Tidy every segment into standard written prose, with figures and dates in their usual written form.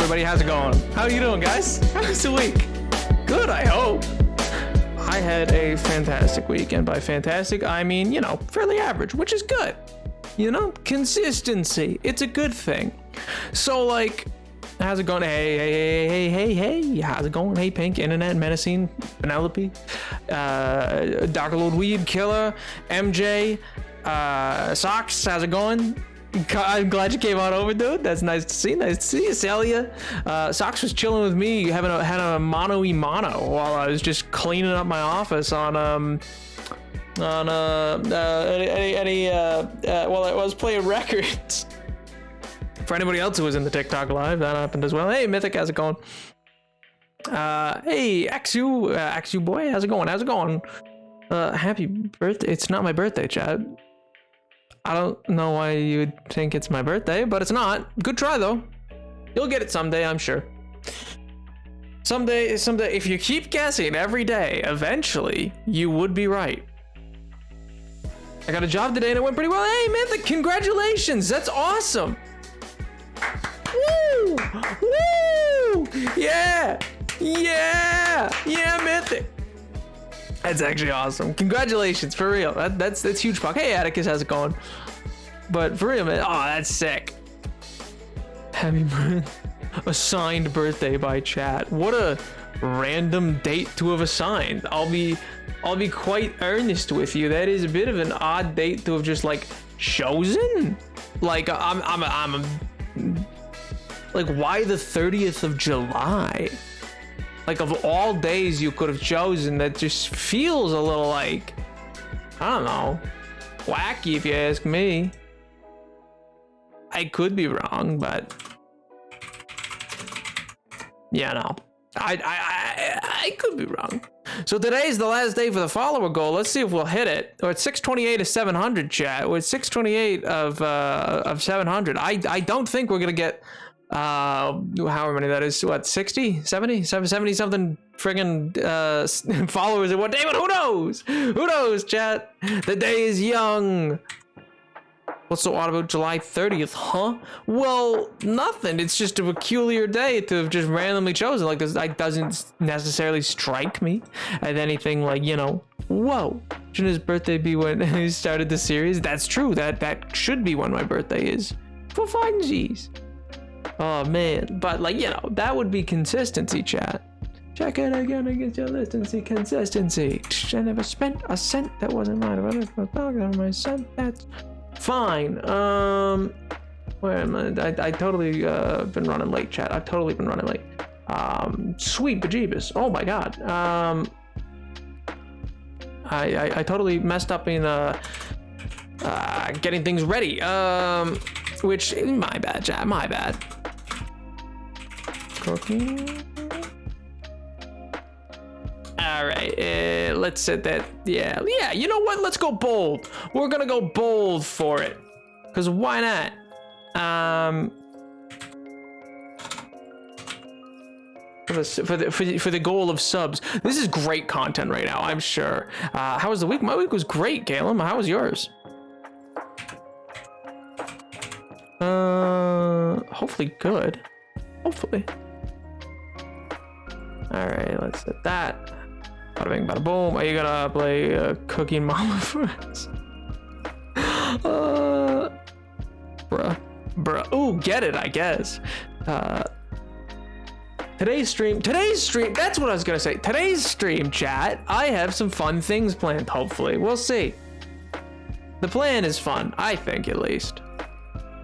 everybody? How's it going? How are you doing, guys? How's the week? Good, I hope. I had a fantastic week, and by fantastic, I mean, you know, fairly average, which is good. You know, consistency. It's a good thing. So, like, how's it going? Hey. How's it going? Hey, Pink, Internet, Menacing, Penelope, Dr. Lord Weeb, Killer, MJ, Socks, how's it going? I'm glad you came on over, dude. That's nice to see. Nice to see you, Celia. Socks was chilling with me, had a mano-y-mano while I was just cleaning up my office while I was playing records. For anybody else who was in the TikTok live, that happened as well. Hey, Mythic, how's it going? Hey, Axu boy, how's it going? How's it going? Happy birthday. It's not my birthday, chat. I don't know why you would think it's my birthday, but it's not. Good try, though. You'll get it someday, I'm sure. Someday, if you keep guessing every day, eventually, you would be right. I got a job today and it went pretty well. Hey, Mythic, congratulations. That's awesome. Woo! Woo! Yeah! Mythic. That's actually awesome. Congratulations, for real. That's huge fuck. Hey, Atticus, how's it going? But for real, man. Oh, that's sick. Happy birthday. Assigned birthday by chat. What a random date to have assigned. I'll be quite earnest with you. That is a bit of an odd date to have just like chosen. Like I'm like, why the 30th of July? Like, of all days you could have chosen, that just feels a little like, I don't know, wacky if you ask me. I could be wrong, but yeah, no, I could be wrong. So today's the last day for the follower goal. Let's see if we'll hit it. We're at 628 of 700, chat. We're at 628 of 700. I don't think we're gonna get however many that is, what, 60 70 something friggin' followers in one day, but who knows, chat. The day is young. What's so odd about July 30th, huh? Well, nothing. It's just a peculiar day to have just randomly chosen. Like, this doesn't necessarily strike me as anything like, you know, whoa, shouldn't his birthday be when he started the series? That's true. That should be when my birthday is. For funsies. Oh man, but like, you know, that would be consistency, chat. Check it again against your list and see consistency. I never spent a cent that wasn't mine. If I left my pocket on my cent, that's fine. Where am I? I totally been running late, chat. I've totally been running late. Sweet bejeebus. Oh my god. I totally messed up in getting things ready. Which, my bad, chat, my bad. Cooking. All right, let's set that. Yeah, you know what? Let's go bold. We're gonna go bold for it, cause why not? For the goal of subs. This is great content right now, I'm sure. How was the week? My week was great, Caleb. How was yours? Hopefully good. Hopefully. All right, let's set that. Bada bing, bada boom. Are you gonna play Cooking Mama for us? Bruh. Ooh, get it, I guess. Today's stream, that's what I was gonna say. Today's stream, chat, I have some fun things planned, hopefully. We'll see. The plan is fun, I think, at least.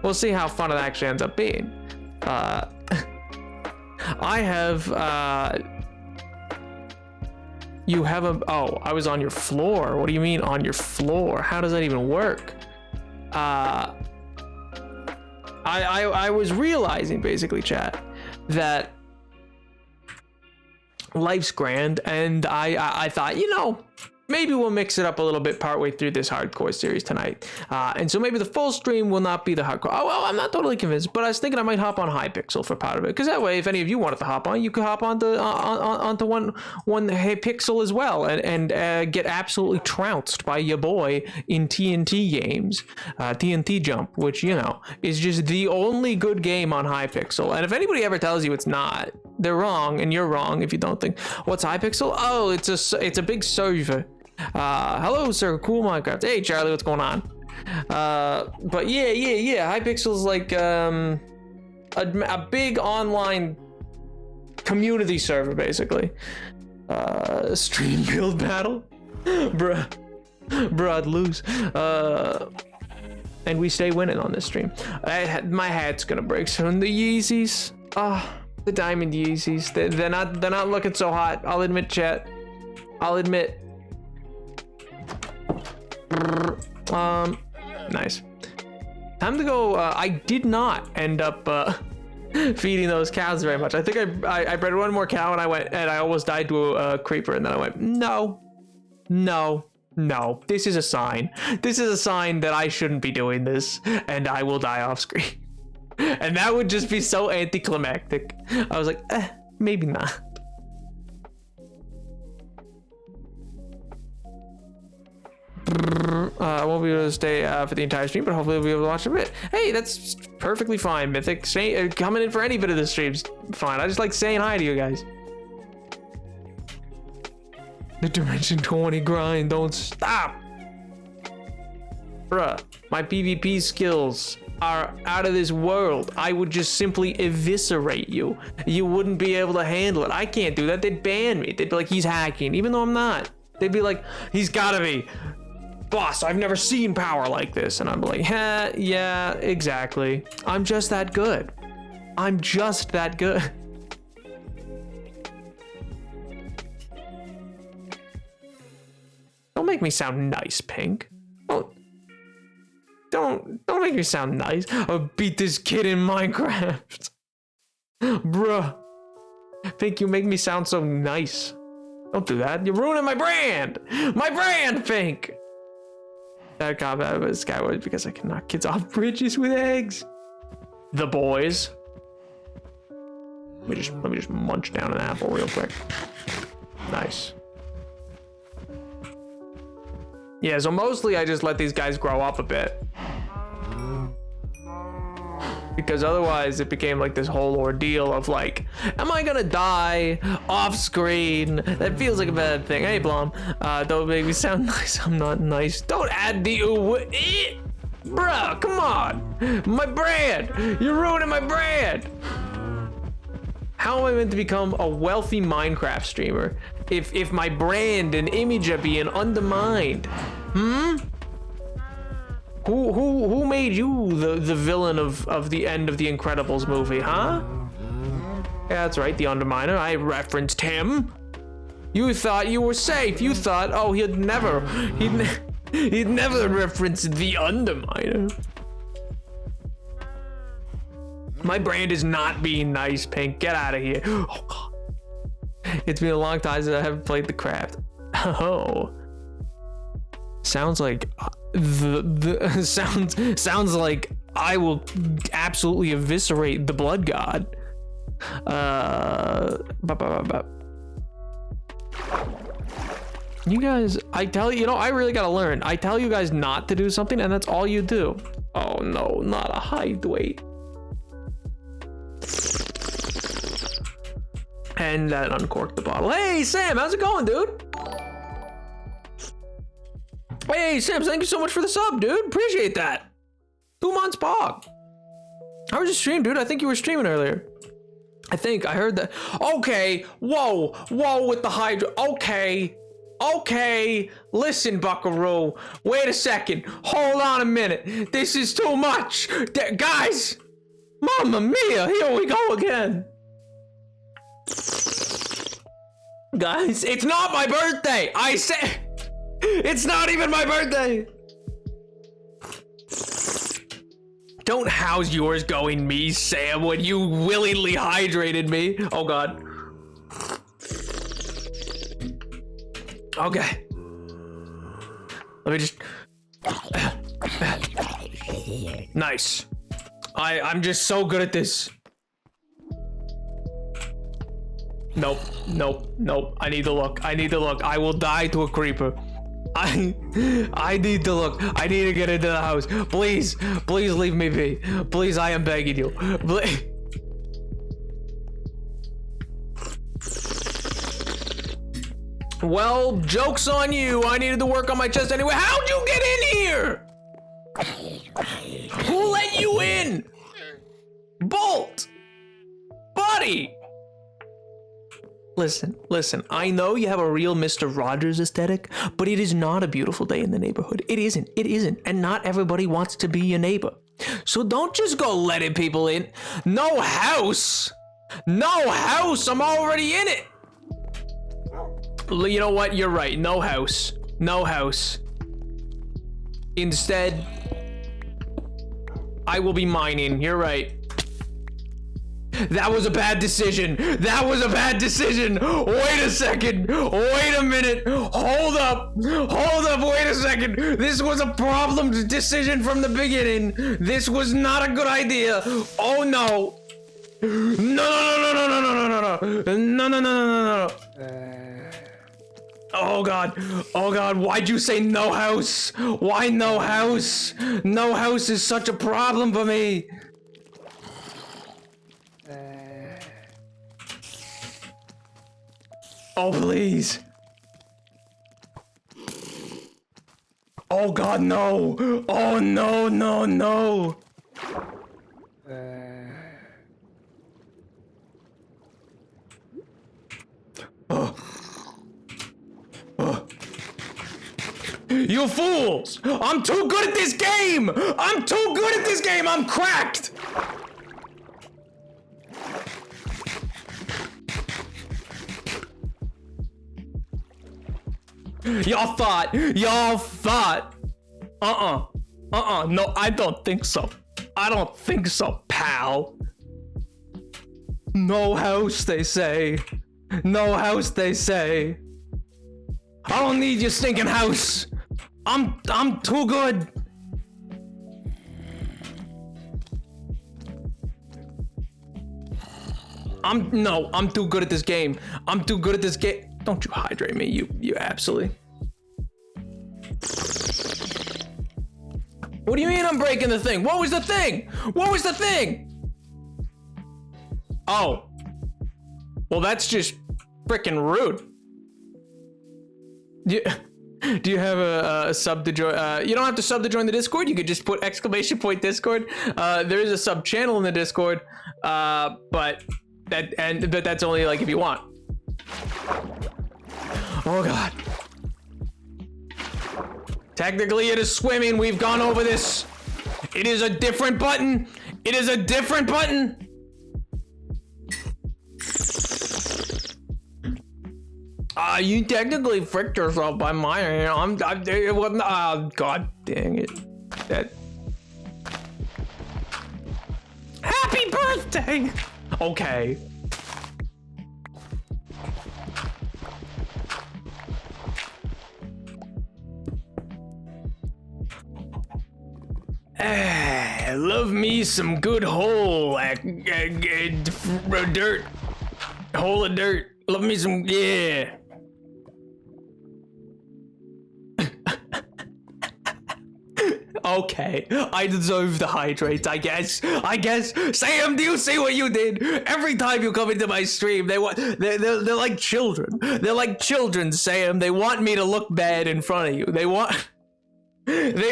We'll see how fun it actually ends up being. I have, you have a, oh, I was on your floor. What do you mean on your floor? How does that even work? I was realizing, basically, chat, that life's grand, and I thought, you know, maybe we'll mix it up a little bit partway through this hardcore series tonight. And so maybe the full stream will not be the hardcore. Oh, well, I'm not totally convinced, but I was thinking I might hop on Hypixel for part of it. Because that way, if any of you wanted to hop on, you could hop onto one Hypixel as well and get absolutely trounced by your boy in TNT games. TNT Jump, which, you know, is just the only good game on Hypixel. And if anybody ever tells you it's not, they're wrong, and you're wrong if you don't think. What's Hypixel? Oh, it's a big server. Hello, sir. Cool Minecraft. Hey, Charlie, what's going on? But yeah. Hypixel's like a big online community server, basically. Stream build battle, bruh, I'd lose. And we stay winning on this stream. My hat's gonna break soon. The Yeezys, the diamond Yeezys. They're not looking so hot. I'll admit, chat. I'll admit. Nice. Time to go. I did not end up feeding those cows very much. I think I bred one more cow and I almost died to a creeper, and then I went, no. This is a sign. This is a sign that I shouldn't be doing this, and I will die off screen. And that would just be so anticlimactic. I was like, maybe not. I won't be able to stay for the entire stream, but hopefully we'll be able to watch a bit. Hey, that's perfectly fine, Mythic. Coming in for any bit of the stream's fine. I just like saying hi to you guys. The Dimension 20 grind, don't stop. Bruh, my PvP skills are out of this world. I would just simply eviscerate you. You wouldn't be able to handle it. I can't do that. They'd ban me. They'd be like, he's hacking, even though I'm not. They'd be like, he's gotta be. Boss, I've never seen power like this. And I'm like, yeah, exactly. I'm just that good. I'm just that good. Don't make me sound nice, Pink. Don't make me sound nice. I'll beat this kid in Minecraft. Bruh. Pink, you make me sound so nice. Don't do that. You're ruining my brand. My brand, Pink. That combat with Skyward because I can knock kids off bridges with eggs. The boys. Let me just munch down an apple real quick. Nice. Yeah, so mostly I just let these guys grow up a bit. Because otherwise it became like this whole ordeal of like, am I gonna die off screen? That feels like a bad thing. Hey, Blom, don't make me sound nice. I'm not nice. Don't add the bruh, come on. My brand. You're ruining my brand. How am I meant to become a wealthy Minecraft streamer if my brand and image are being undermined? Who made you the villain of the end of the Incredibles movie, huh? Yeah, that's right, the Underminer. I referenced him. You thought you were safe. You thought, oh, he'd never reference the Underminer. My brand is not being nice, Pink. Get out of here. Oh, God. It's been a long time since I haven't played the craft. Oh. Sounds like sounds like I will absolutely eviscerate the blood god. You guys, I tell you, I really gotta learn. I tell you guys not to do something, and that's all you do. Oh no, not a hide weight. And that uncorked the bottle. Hey Sam, how's it going, dude? Hey Sam, thank you so much for the sub, dude. Appreciate that. 2 months bog. How was your stream, dude? I think you were streaming earlier. I heard that. Okay, whoa with the hydro. Okay, listen, Buckaroo. Wait a second. Hold on a minute. This is too much. Guys, Mamma mia, here we go again. Guys, it's not my birthday. I said, it's not even my birthday. Don't how's yours going me, Sam, when you willingly hydrated me. Oh God. Okay. Let me just... Nice. I'm just so good at this. Nope, nope, nope. I need to look. I need to look. I will die to a creeper. I need to look. I need to get into the house. Please, please leave me be. Please, I am begging you. Please. Well, joke's on you. I needed to work on my chest anyway. How'd you get in here? Who let you in? Bolt! Buddy! Listen, I know you have a real Mr. Rogers aesthetic, but it is not a beautiful day in the neighborhood. It isn't, and not everybody wants to be your neighbor. So don't just go letting people in. No house! No house! I'm already in it! You know what? You're right. No house. No house. Instead, I will be mining. You're right. That was a bad decision. That was a bad decision. Wait a second. Wait a minute. Hold up. Hold up. Wait a second. This was a problem decision from the beginning. This was not a good idea. Oh no. No. Oh god. Oh god. Why'd you say no house? Why no house? No house is such a problem for me. Oh, please. Oh, God, no. Oh, no. You fools! I'm too good at this game! I'm cracked! Y'all thought. No, I don't think so. Pal. No house, they say. I don't need your stinking house. I'm too good. I'm too good at this game. Don't you hydrate me, you absolutely. What do you mean I'm breaking the thing? What was the thing? Oh. Well, that's just freaking rude. Do you have a sub to join? You don't have to sub to join the Discord. You could just put !Discord. There is a sub channel in the Discord, but that's only like if you want. Oh god. Technically it is swimming. We've gone over this. It is a different button. You technically fricked yourself by mine. Oh, god dang it. Happy birthday! Okay. Love me some good hole, dirt. Hole of dirt. Love me some, yeah. Okay, I deserve the hydrate, I guess. Sam, do you see what you did? Every time you come into my stream, they're like children. They're like children, Sam. They want me to look bad in front of you. They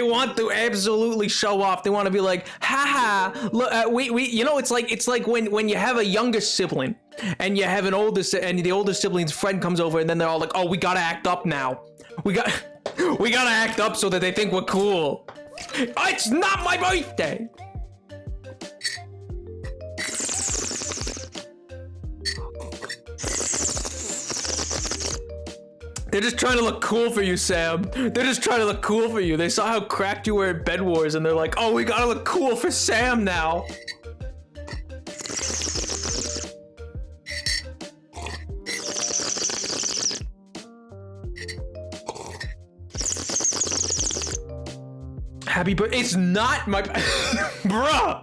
want to absolutely show off. They want to be like, haha, look, you know, it's like when you have a younger sibling and you have an older, and the older sibling's friend comes over and then they're all like, oh, we gotta act up now. We gotta act up so that they think we're cool. It's not my birthday. They're just trying to look cool for you, Sam. They saw how cracked you were at Bed Wars and they're like, oh, we gotta look cool for Sam now. Happy birthday. It's not my... Bruh.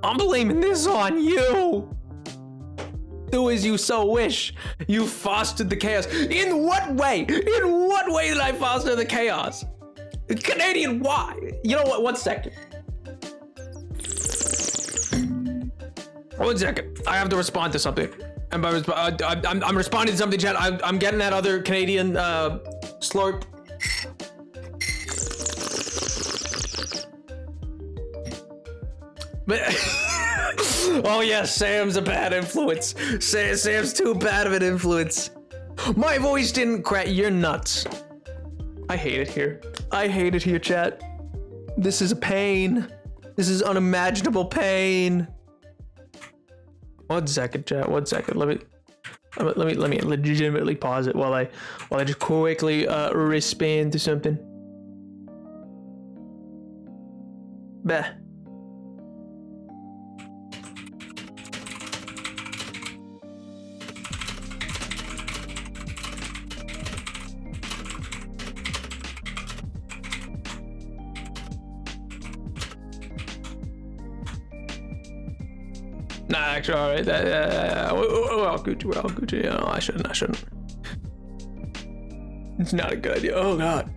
I'm blaming this on you. Do as you so wish. You fostered the chaos. In what way? In what way did I foster the chaos? Canadian, why? You know what? 1 second. 1 second. I have to respond to something. And by I'm responding to something, chat. I'm getting that other Canadian slurp. Oh yeah, Sam's a bad influence. Sam's too bad of an influence. My voice didn't crack. You're nuts. I hate it here. I hate it here, chat. This is a pain. This is unimaginable pain. 1 second, chat. 1 second. Let me legitimately pause it while I just quickly respond to something. Bah. Nah, actually, all right. We're all Gucci. We're all Gucci. No, I shouldn't. It's not a good idea. Oh God.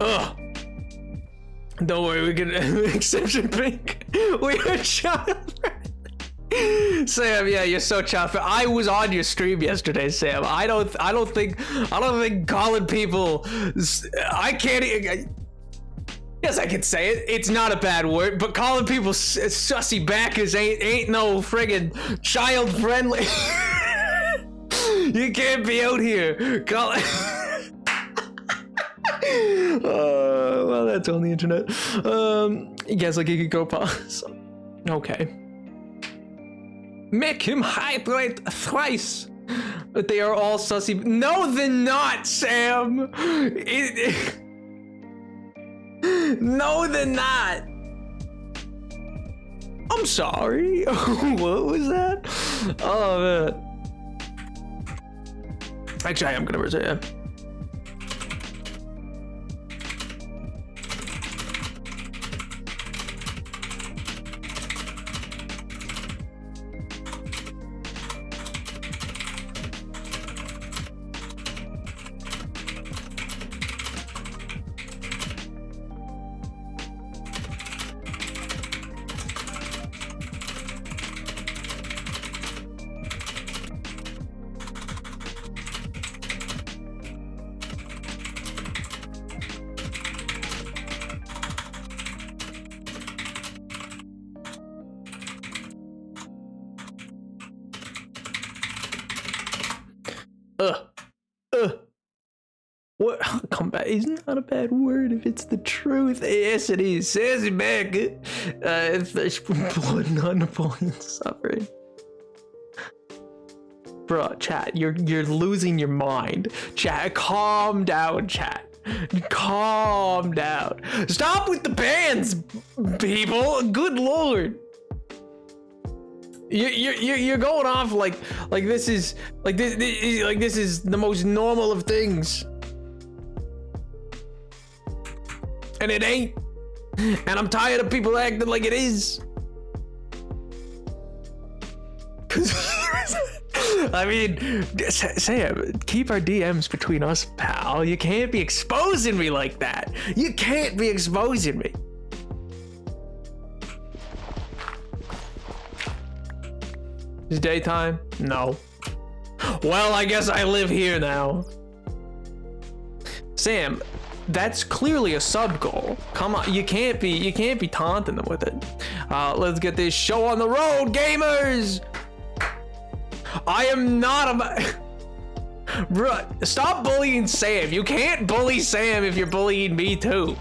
Ugh. Don't worry, we can exception pink. We are child. Sam, yeah, you're so child. I was on your stream yesterday, Sam. I don't think calling people. I can't. Yes, I can say it. It's not a bad word, but calling people sussy backers ain't no friggin' child friendly. You can't be out here calling. Well, that's on the internet. Yes, like you could go pause. Okay. Make him hydrate thrice. But they are all sussy. No, they're not, Sam. No, they're not. I'm sorry. What was that? Oh man. Actually, I am gonna resume. Yeah. What? Come back. It's not a bad word if it's the truth. Yes, it is. Says it back. Flesh blood, not Napoleon suffering. Bro, chat, you're losing your mind. Chat, calm down, chat. Calm down. Stop with the bans, people. Good lord. You're going off like this is like this is the most normal of things. And it ain't. And I'm tired of people acting like it is. I mean, Sam, keep our DMs between us, pal. You can't be exposing me like that. You can't be exposing me. Is daytime? No. Well, I guess I live here now. Sam, that's clearly a sub goal. Come on, you can't be taunting them with it. Let's get this show on the road, gamers. I am not a... Bruh, stop bullying Sam. You can't bully Sam if you're bullying me too.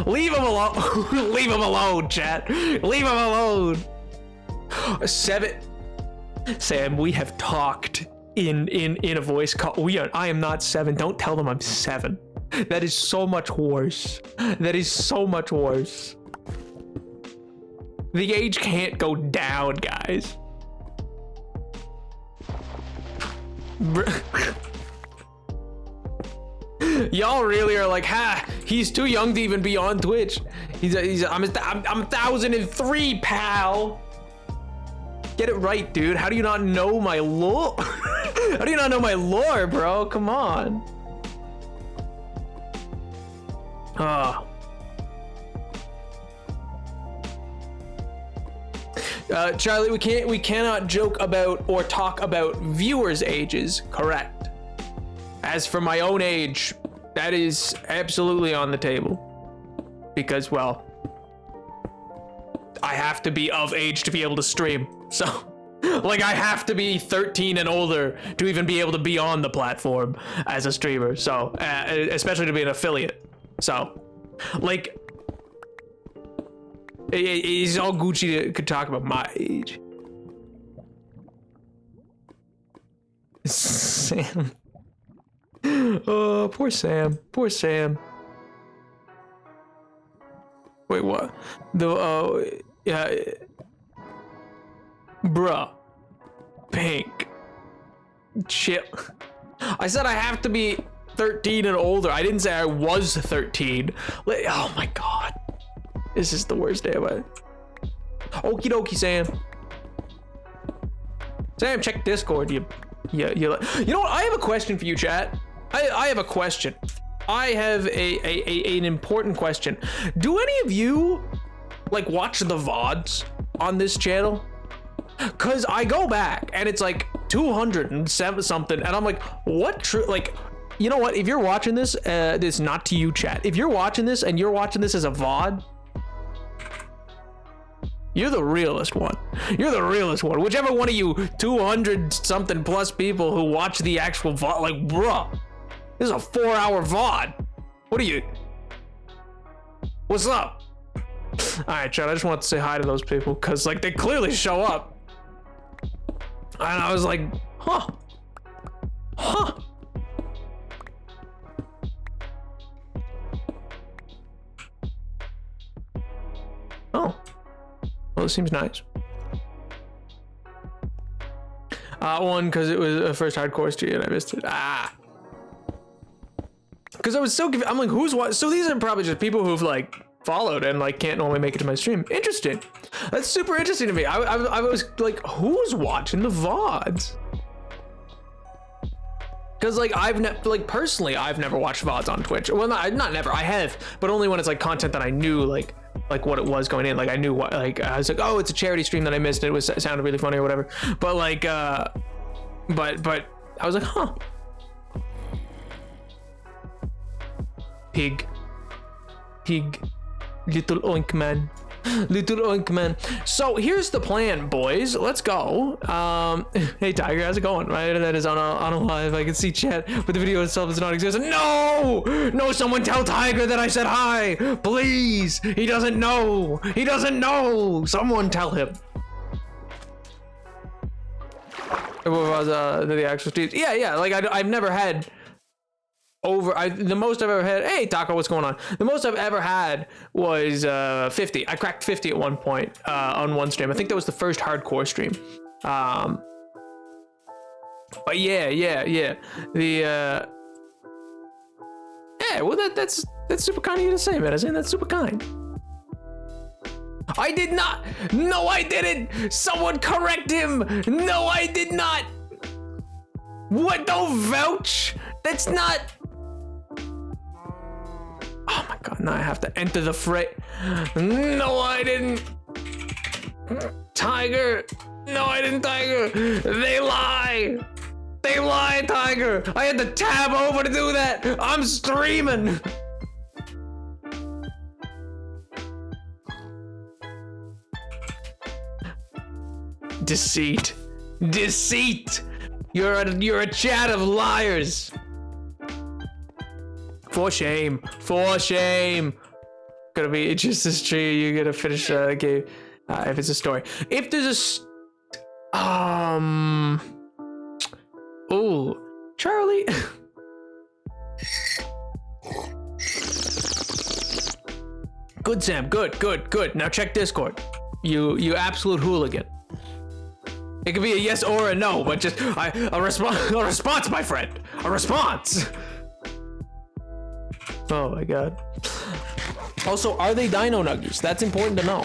Leave him alone. Leave him alone, chat. Leave him alone. 7. Sam, we have talked in a voice call. I am not 7. Don't tell them I'm 7. That is so much worse. That is so much worse. The age can't go down, guys. Y'all really are like, ha, he's too young to even be on Twitch. I'm 1003, pal. Get it right, dude. How do you not know my lore? How do you not know my lore, bro? Come on. Charlie, we cannot joke about or talk about viewers' ages. Correct. As for my own age, that is absolutely on the table. Because, well, I have to be of age to be able to stream. So, like, I have to be 13 and older to even be able to be on the platform as a streamer. So, especially to be an affiliate. So, like, it's all Gucci to talk about my age. Sam. Oh, poor Sam. Poor Sam. Wait, what? Yeah. Bruh. Pink. Chill. I said I have to be 13 and older. I didn't say I was 13. Oh my god. This is the worst day of my life. Okie dokie, Sam. Sam, check Discord. You know what? I have a question for you, chat. I have a question. I have an important question. Do any of you like watch the VODs on this channel? Cause I go back and it's like 207 something, and I'm like, what? Like, you know what? If you're watching this, this not to you, chat. If you're watching this and you're watching this as a VOD, you're the realest one. You're the realest one. Whichever one of you 200 something plus people who watch the actual VOD, like, bruh, this is a 4-hour VOD. What are you? What's up? All right, chat. I just want to say hi to those people because, like, they clearly show up. And I was like, huh. Oh. Well, it seems nice. One, because it was a first hardcore stream and I missed it. Because I was so confused. I'm like, who's what? So these are probably just people who've like followed and like can't normally make it to my stream. Interesting. That's super interesting to me. I was like, who's watching the VODs? Because like personally, I've never watched VODs on Twitch. Well, not never. I have, but only when it's like content that I knew like what it was going in. Like I knew what, like I was like, oh, it's a charity stream that I missed. It sounded really funny or whatever. But like, but I was like, huh. Pig, little oink man. So here's the plan, boys. Let's go. Hey Tiger, how's it going? My internet is on a live. I can see chat, but the video itself is not existent. No, someone tell Tiger that I said hi, please. He doesn't know. Someone tell him. What was the actual streams? Yeah. Like I've never had. The most I've ever had, hey Taco, what's going on? The most I've ever had was 50. I cracked 50 at one point on one stream. I think that was the first hardcore stream. But yeah. Well that's super kind of you to say, man. I saying that's super kind. I did not. No, I didn't. Someone correct him. No, I did not. What? Don't vouch. That's not. Oh my god, now I have to enter the fray. No, I didn't. Tiger. No, I didn't, Tiger. They lie. Tiger. I had to tab over to do that. I'm streaming. Deceit. You're a chat of liars. For shame. Gonna be just this tree. You're gonna finish the game if it's a story. If there's oh, Charlie. Good, Sam. Good. Now check Discord. You absolute hooligan. It could be a yes or a no, but just a response, my friend. A response. Oh my god. Also, are they dino nuggies? That's important to know.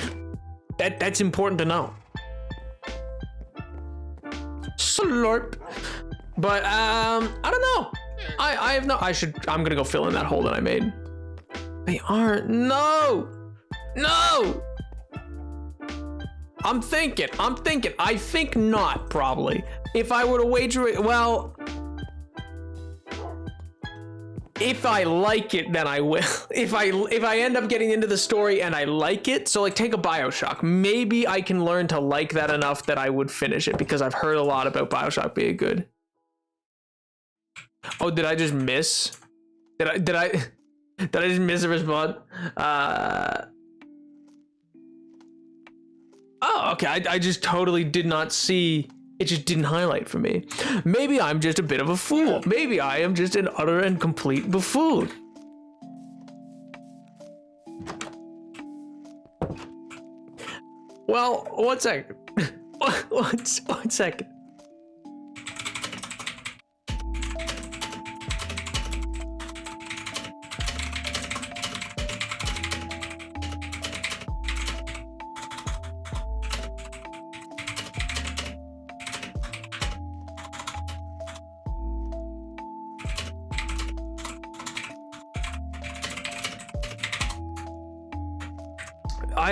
That's important to know. Slurp. But I don't know. I have no. I'm gonna go fill in that hole that I made. They aren't. No. No. I'm thinking. I think not, probably. If I were to wager it, well, if I like it, then I will. If I end up getting into the story and I like it, so like take a BioShock. Maybe I can learn to like that enough that I would finish it because I've heard a lot about BioShock being good. Oh, did I just miss? Did I just miss a response? Oh, okay. I just totally did not see. It just didn't highlight for me. Maybe I'm just a bit of a fool. Maybe I am just an utter and complete buffoon. Well, 1 second. One second.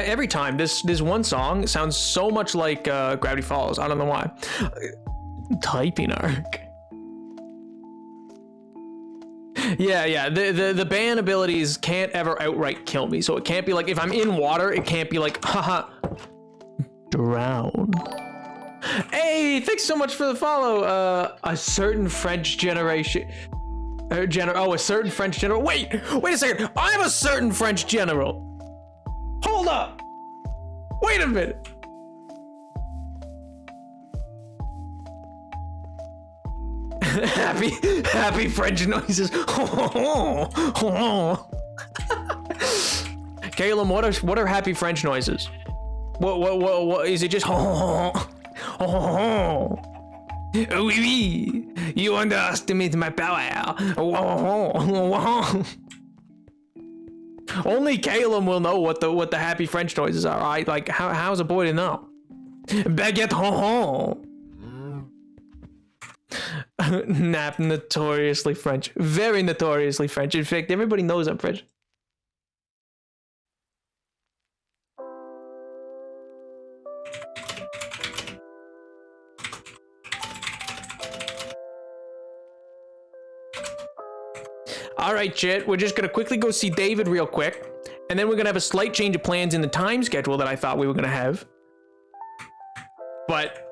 Every time this one song sounds so much like Gravity Falls. I don't know why. Typing arc. Yeah. The ban abilities can't ever outright kill me. So it can't be like if I'm in water, it can't be like haha drown. Hey, thanks so much for the follow. A certain French generation. A certain French general. Wait a second. I'm a certain French general. Hold up! Wait a minute! happy French noises. Caleb, what are happy French noises? What is it just oui, you underestimate my power. Only Caleb will know what the happy French noises are, right? Like, how's a boy to know? Baguette Nap, notoriously French. Very notoriously French. In fact, everybody knows I'm French. All right, chat, we're just gonna quickly go see David real quick, and then we're gonna have a slight change of plans in the time schedule that I thought we were gonna have. But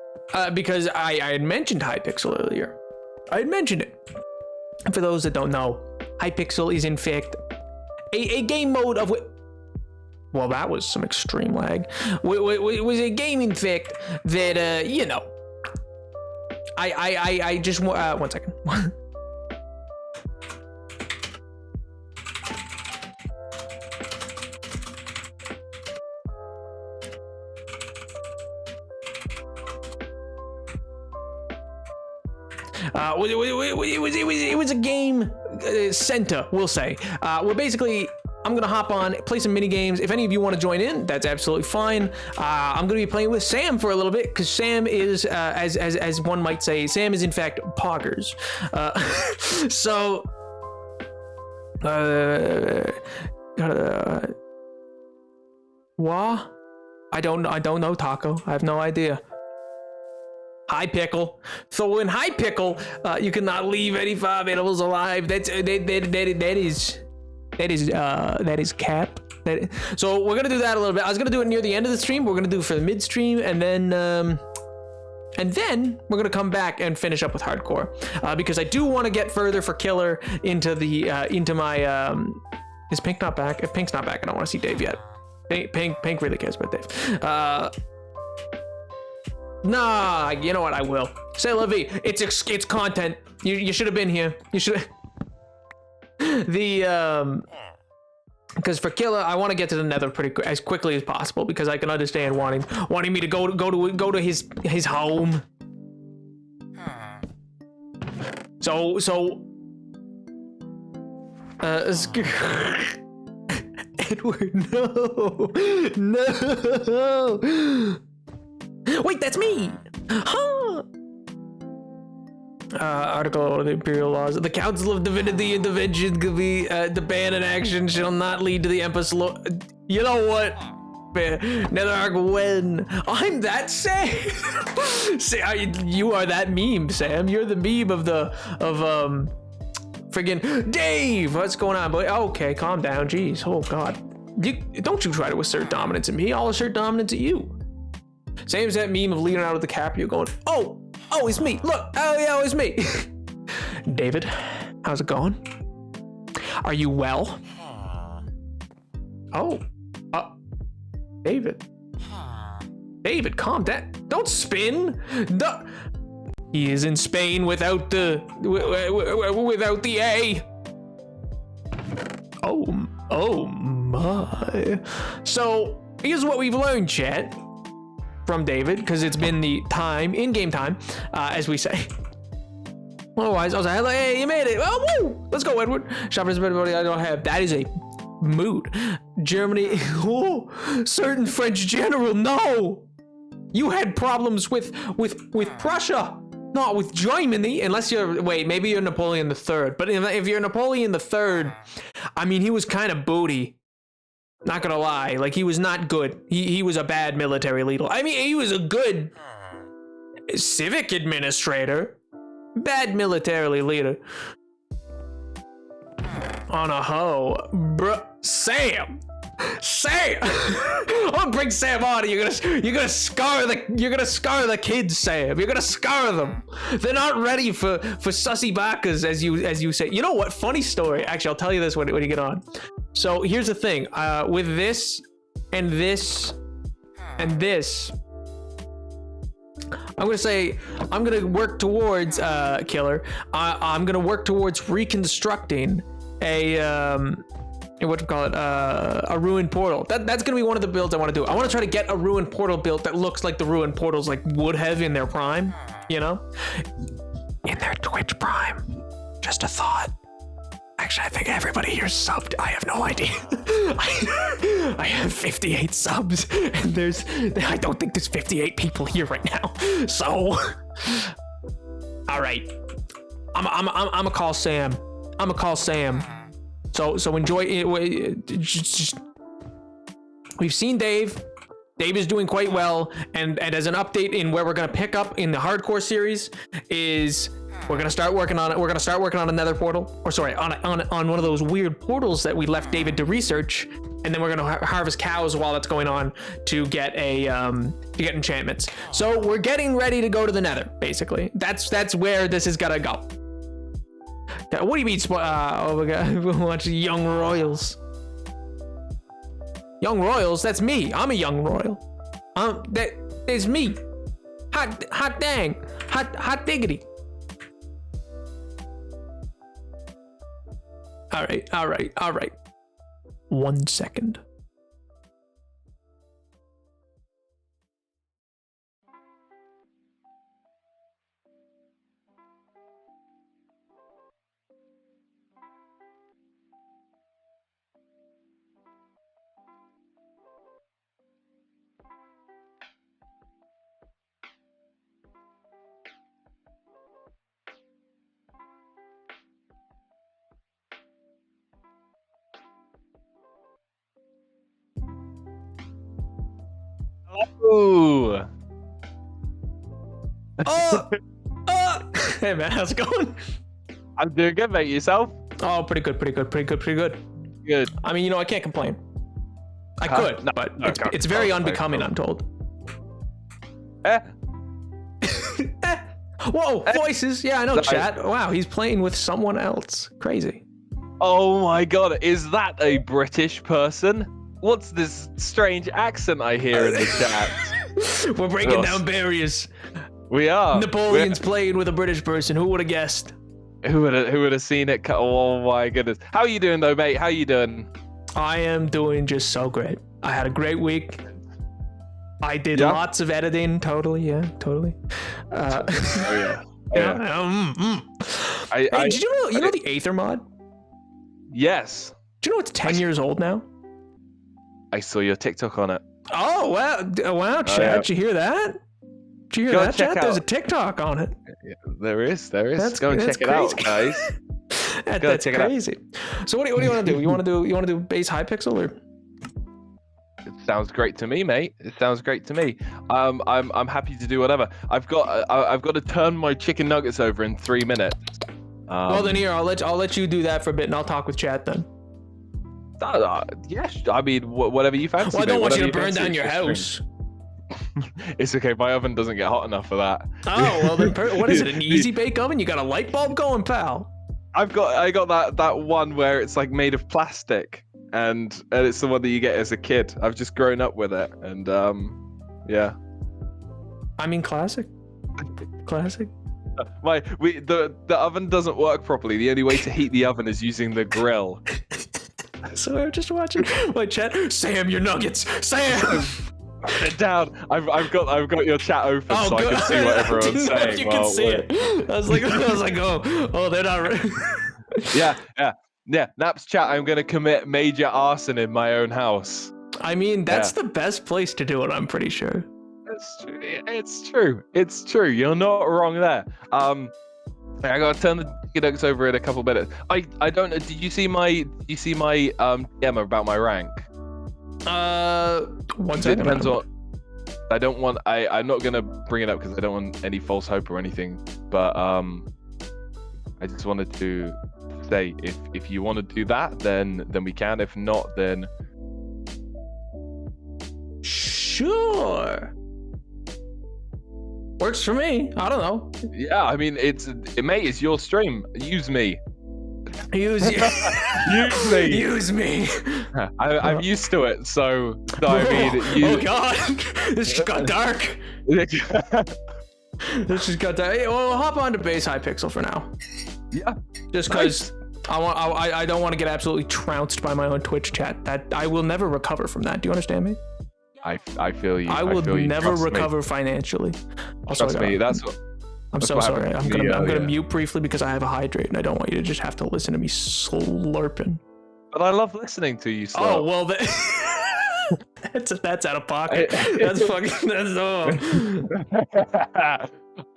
because I had mentioned Hypixel earlier. I had mentioned it. And for those that don't know, Hypixel is in fact a game mode of well, that was some extreme lag. It was a game in fact that you know. I just 1 second. It was a game center, we'll say. Where basically I'm gonna hop on, play some mini games. If any of you want to join in, that's absolutely fine. I'm gonna be playing with Sam for a little bit because Sam is, as one might say, Sam is in fact poggers. So, what? I don't know, Taco. I have no idea. Hypixel. So in Hypixel, you cannot leave any farm animals alive. That is cap. So we're gonna do that a little bit. I was gonna do it near the end of the stream. We're gonna do it for the midstream, and then we're gonna come back and finish up with hardcore because I do want to get further for killer into the into my. Is Pink not back? If Pink's not back, I don't want to see Dave yet. Pink really cares about Dave. Nah, you know what? I will. Say Levy, it's content. You should have been here. You should. Because for killer, I want to get to the Nether as quickly as possible because I can understand wanting me to go to his home. So Edward, no. No. Wait, that's me. Huh. Article of the Imperial Laws. The Council of Divinity intervention could be the ban in action shall not lead to the Empress You know what? Netherarch, when I'm that Sam. You are that meme, Sam. You're the meme of friggin' Dave. What's going on, boy? Okay, calm down. Jeez. Oh God. Don't you try to assert dominance at me. I'll assert dominance at you. Same as that meme of Leonardo DiCaprio going, oh, it's me. Look, oh yeah, it's me. David, how's it going? Are you well? Oh, David. David, calm down. Don't spin. No. He is in Spain without the A. Oh my. So here's what we've learned, chat, from David, because it's been the time, in-game time, as we say. Otherwise, I was like, hey, you made it. Oh, woo! Let's go, Edward. Shoppers, everybody I don't have. That is a mood. Germany. Oh, certain French general. No, you had problems with Prussia, not with Germany. Unless you're maybe you're Napoleon III. But if you're Napoleon III, I mean, he was kind of booty. Not gonna lie, like he was not good. He was a bad military leader. I mean, he was a good civic administrator, bad military leader. On a hoe, bruh. Sam. I'm gonna bring Sam on. You're gonna scar the kids, Sam. You're gonna scar them. They're not ready for sussy bakas, as you say. You know what? Funny story. Actually, I'll tell you this when you get on. So here's the thing. With this and this and this, I'm gonna work towards killer. I'm gonna work towards reconstructing a a ruined portal. That's gonna be one of the builds I want to do. I want to try to get a ruined portal built that looks like the ruined portals like would have in their prime, you know, in their Twitch prime. Just a thought. Actually, I think everybody here subbed. I have no idea. I have 58 subs, and I don't think there's 58 people here right now. So, all right, I'm gonna call Sam. So enjoy it. Just, we've seen Dave. Dave is doing quite well, and as an update in where we're gonna pick up in the hardcore series is we're gonna start working on it. We're gonna start working on another portal, or sorry, on one of those weird portals that we left David to research, and then we're gonna harvest cows while that's going on to get to get enchantments. So we're getting ready to go to the Nether. Basically, that's where this is gonna go. What do you mean? Oh my God, watch Young Royals. Young Royals? That's me. I'm a young royal. That is me. Hot dang. Hot diggity. All right. 1 second. Ooh. Hey man, how's it going? I'm doing good, mate. Yourself? Oh, pretty good. Good. I mean, I can't complain. I could, but it's very unbecoming, I'm told. Whoa, voices. Yeah, I know, chat. Wow, he's playing with someone else. Crazy. Oh my God, is that a British person? What's this strange accent I hear in the chat? We're breaking down barriers. We are. Napoleon's playing with a British person. Who would have guessed? Who would have seen it? Oh my goodness. How are you doing though, mate? How are you doing? I am doing just so great. I had a great week. I did lots of editing. Totally. Oh yeah. Yeah. Hey, did you know the Aether mod? Yes. Do you know it's 10 years old now? I saw your TikTok on it. Oh, wow, Chad. yeah. Did you hear that? Did you hear Go that, check Chad? There's a out- TikTok on it. Yeah, there is. Go and That's check it out, crazy. guys. That's check it out. crazy. So what do you want to do? You want to do base Hypixel or? It sounds great to me, mate. It sounds great to me. I'm happy to do whatever. I've got to turn my chicken nuggets over in 3 minutes. Well then here, I'll let you do that for a bit, and I'll talk with chat then. Yes, I mean whatever you fancy. Well, I don't mate, want you to whatever burn fancy, down your it's just house. It's okay. My oven doesn't get hot enough for that. Oh well, then what is it? An easy bake oven? You got a light bulb going, pal? I got that one where it's like made of plastic, and it's the one that you get as a kid. I've just grown up with it, and yeah. I mean, classic. The oven doesn't work properly. The only way to heat the oven is using the grill. So we're just watching my chat. Sam, your nuggets. Sam. Sit down. I've got your chat open so I can see what everyone's saying. You can see it. I was like, oh, they're not ready. Yeah. Naps chat. I'm gonna commit major arson in my own house. I mean, that's the best place to do it. I'm pretty sure. It's true. You're not wrong there. I gotta turn the chicken nuggets over in a couple minutes. I don't know. Did you see my DM about my rank? 1 It second. depends on. I'm not gonna bring it up because I don't want any false hope or anything. But I just wanted to say if you want to do that, then we can. If not, then Sure. Works for me. I don't know. yeah. I mean, it's your stream. Use me. Use Use me. Use me. I'm used to it. So I mean, Oh God, this just got dark. This just got dark. Hey, well, hop on to base Hypixel for now. Yeah. Just because I don't want to get absolutely trounced by my own Twitch chat. That I will never recover from that. Do you understand me? I feel you. I will feel you. never Trust me. recover financially. Also, Trust me. That's what. I'm so what sorry. happened I'm to me gonna earlier. mute briefly because I have a hydrate and I don't want you to just have to listen to me slurping. But I love listening to you. Slurp. Oh well, that's out of pocket. That's fucking. That's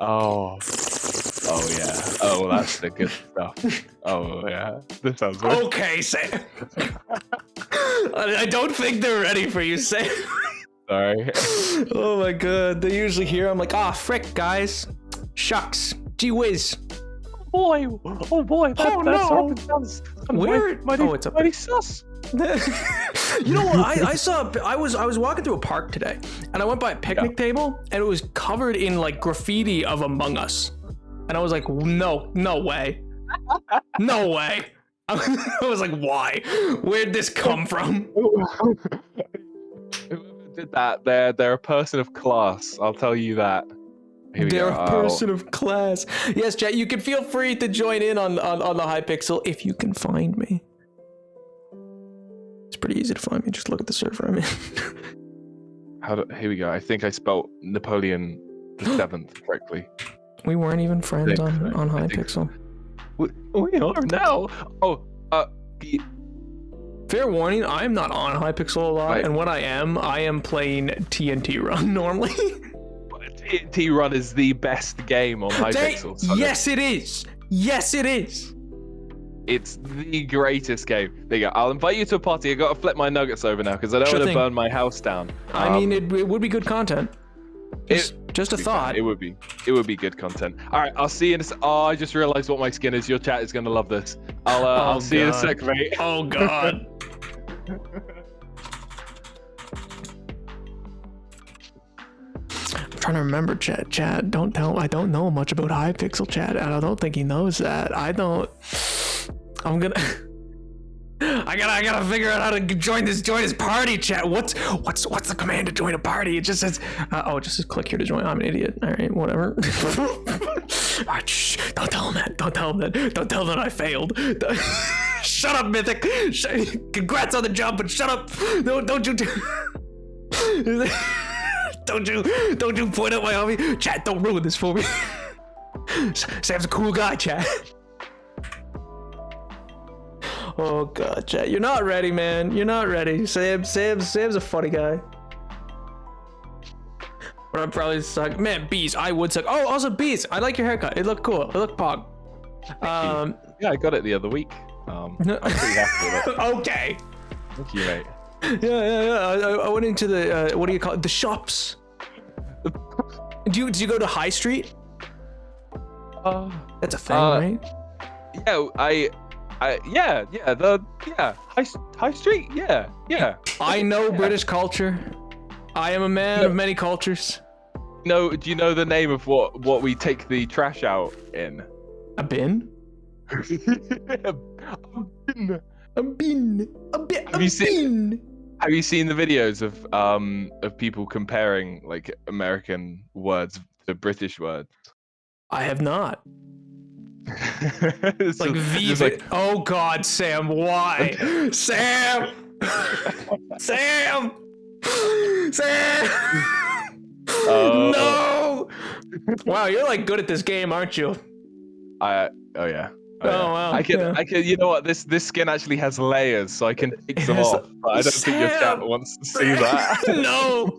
Oh yeah. Oh, that's the good stuff. Oh yeah. This sounds good. Okay, Sam. I don't think they're ready for you, Sam. Sorry. Oh my god, they usually hear I'm like, frick, guys. Shucks. Gee whiz. Boy. Oh boy. No. Where? Mighty, It's up. mighty sus. You know what? I was walking through a park today, and I went by a picnic table, and it was covered in like graffiti of Among Us, and I was like, no way, no way. I was like, why? Where'd this come from? Whoever did that, they're a person of class. I'll tell you that. Here we They're go. a person of class. Yes, chat. You can feel free to join in on the Hypixel if you can find me. It's pretty easy to find me. Just look at the server I'm in. Here we go. I think I spelled Napoleon VII correctly. We weren't even friends on I think Hypixel. We are now. Oh, Fair warning, I am not on Hypixel a lot, Right. and when I am playing TNT Run normally. TNT Run is the best game on Hypixel. So Yes, it is. Yes, it is. it's the greatest game. There you go. I'll invite you to a party. I got to flip my nuggets over now because I don't Sure want to thing. burn my house down. I mean, it would be good content. Just a thought. It would be good content. All right, I'll see you in a Oh, I just realized what my skin is. Your chat is gonna love this. I'll see you in a sec, mate. Oh God. I'm trying to remember, chat. I don't know much about Hypixel, chat, and I don't think he knows that. I gotta figure out how to join this party, chat. What's the command to join a party? It just says, it just says click here to join. I'm an idiot. All right, whatever. All right, shh, don't tell him that. Don't tell him that I failed. Shut up, Mythic. Congrats on the jump, but shut up. No, don't you. Don't you point at my homie. Chat, don't ruin this for me. Sam's a cool guy, chat. Oh god, chat. You're not ready, man. You're not ready. Sam's a funny guy. But I'm probably suck. Man, bees. I would suck. Oh, also bees. I like your haircut. It looked cool. It looked pog. Yeah, I got it the other week. I'm pretty happy with it. Okay. Thank you, mate. Yeah. I went into the what do you call it? The shops. Did you go to High Street? That's a thing, right? Yeah, High Street, yeah. I know British culture. I am a man of many cultures. Do you know the name of what we take the trash out in? A bin? A bin. Have you seen the videos of people comparing like American words to British words? I have not. It's Like just V. Oh God, Sam! Why, Sam? Sam! No! Wow, you're like good at this game, aren't you? Oh yeah. Oh wow. I can. You know what? This skin actually has layers, so I can take them off. But I don't think your chat wants to see that. No,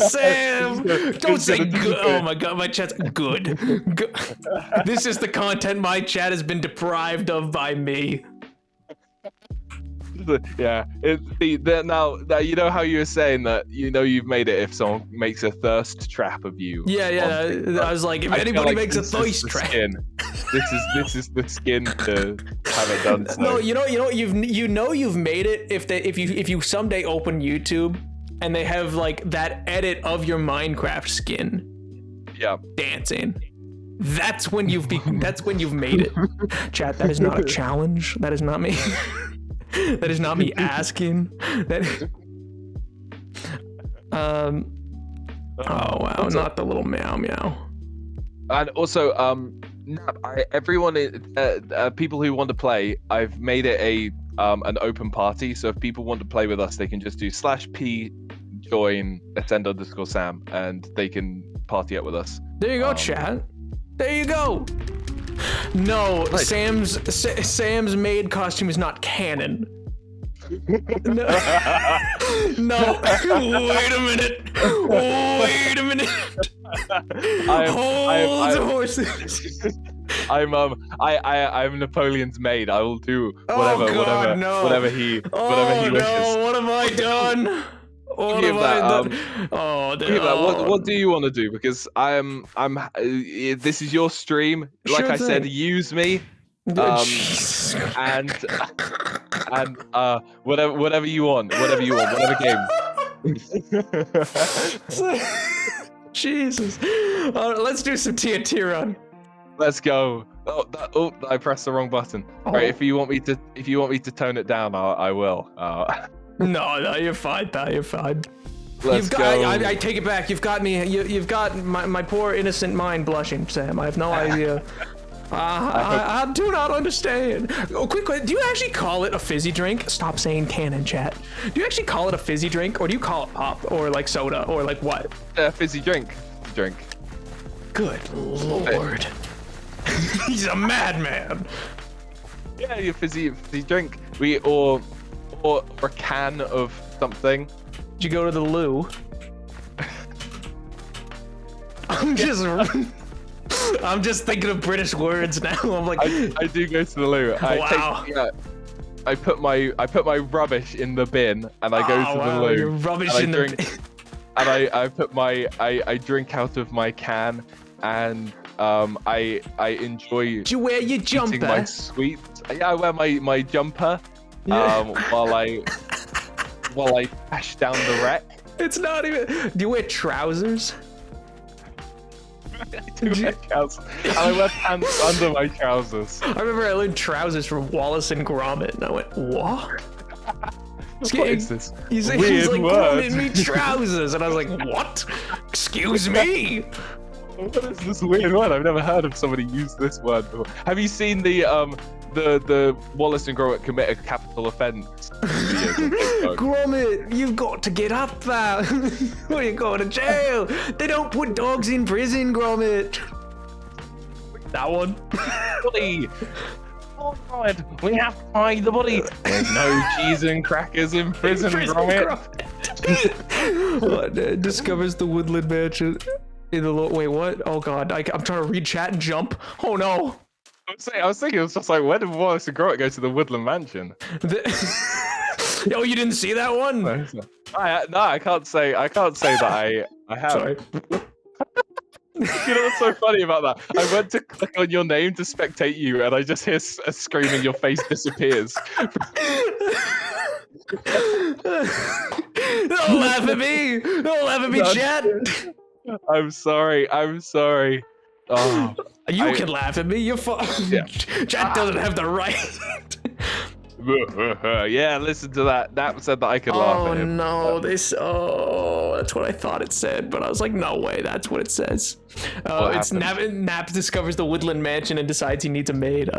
Sam, don't say good. Oh my god, my chat's good. This is the content my chat has been deprived of by me. Yeah, now you know how you were saying that you've made it if someone makes a thirst trap of you. Yeah. I was like, if anybody makes a thirst trap, this is the skin to have it done. So. No, you've made it if you someday open YouTube and they have like that edit of your Minecraft skin. Yeah. Dancing. That's when you've made it. Chat, that is not a challenge. That is not me. That is not me asking. Oh wow, not the little meow meow. And also, everyone, people who want to play, I've made it an open party. So if people want to play with us, they can just do /p join ascend_Sam, and they can party up with us. There you go, chat. There you go. No, nice. Sam's maid costume is not canon. No. No. Wait a minute. Hold the horses. I'm Napoleon's maid. I will do whatever he wishes. No, what have I done? What have I done? What do you want to do? Because this is your stream. Like I said, use me. And whatever you want, whatever game. Jesus. Let's do some TNT run. Let's go. I pressed the wrong button. Right, if you want me to tone it down, I will. No, you're fine, pal. You're fine. Let's go. I take it back. You've got me. You've got my poor innocent mind blushing, Sam. I have no idea. I do not understand. Oh, quick, do you actually call it a fizzy drink? Stop saying canon, chat. Do you actually call it a fizzy drink, or do you call it pop, or like soda, or like what? Fizzy drink. Good lord. He's a madman. Yeah, you fizzy drink. Or a can of something. Did you go to the loo? I'm just thinking of British words now. I'm like, I do go to the loo. Wow. I put my rubbish in the bin, and I go to the loo. Your rubbish in the bin. And I drink out of my can, and I enjoy. Do you wear your jumper? Eating my sweets. Yeah, I wear my jumper. Yeah. While I dash down the wreck. It's not even. Do you wear trousers? I do wear trousers. And I wear pants under my trousers. I remember I learned trousers from Wallace and Gromit, and I went, what? What is this? He's like, Gromit me trousers, and I was like, what? Excuse me? What is this weird word? I've never heard of somebody use this word before. Have you seen the Wallace and Gromit commit a capital offense videos? Gromit, you've got to get up there. Or you're going to jail. They don't put dogs in prison, Gromit. That one. Oh God, we have to hide the body. There's no cheese and crackers in prison, Gromit. Discovers the woodland mansion in the wait, what? Oh God, I'm trying to read chat and jump. Oh no. I was thinking, it was just like, where did Wallace and Gromit go to the woodland mansion? Oh, you didn't see that one? No, I can't say that I have. Sorry. You know what's so funny about that? I went to click on your name to spectate you, and I just hear a scream and your face disappears. Don't laugh at me! Don't laugh at me, chat! I'm sorry. Oh, you can laugh at me. You're fine. Yeah. Chat doesn't have the right. Yeah, listen to that. Nap said that I could laugh at him. Oh no, that's what I thought it said, but I was like, no way, that's what it says. It's Nap discovers the woodland mansion and decides he needs a maid.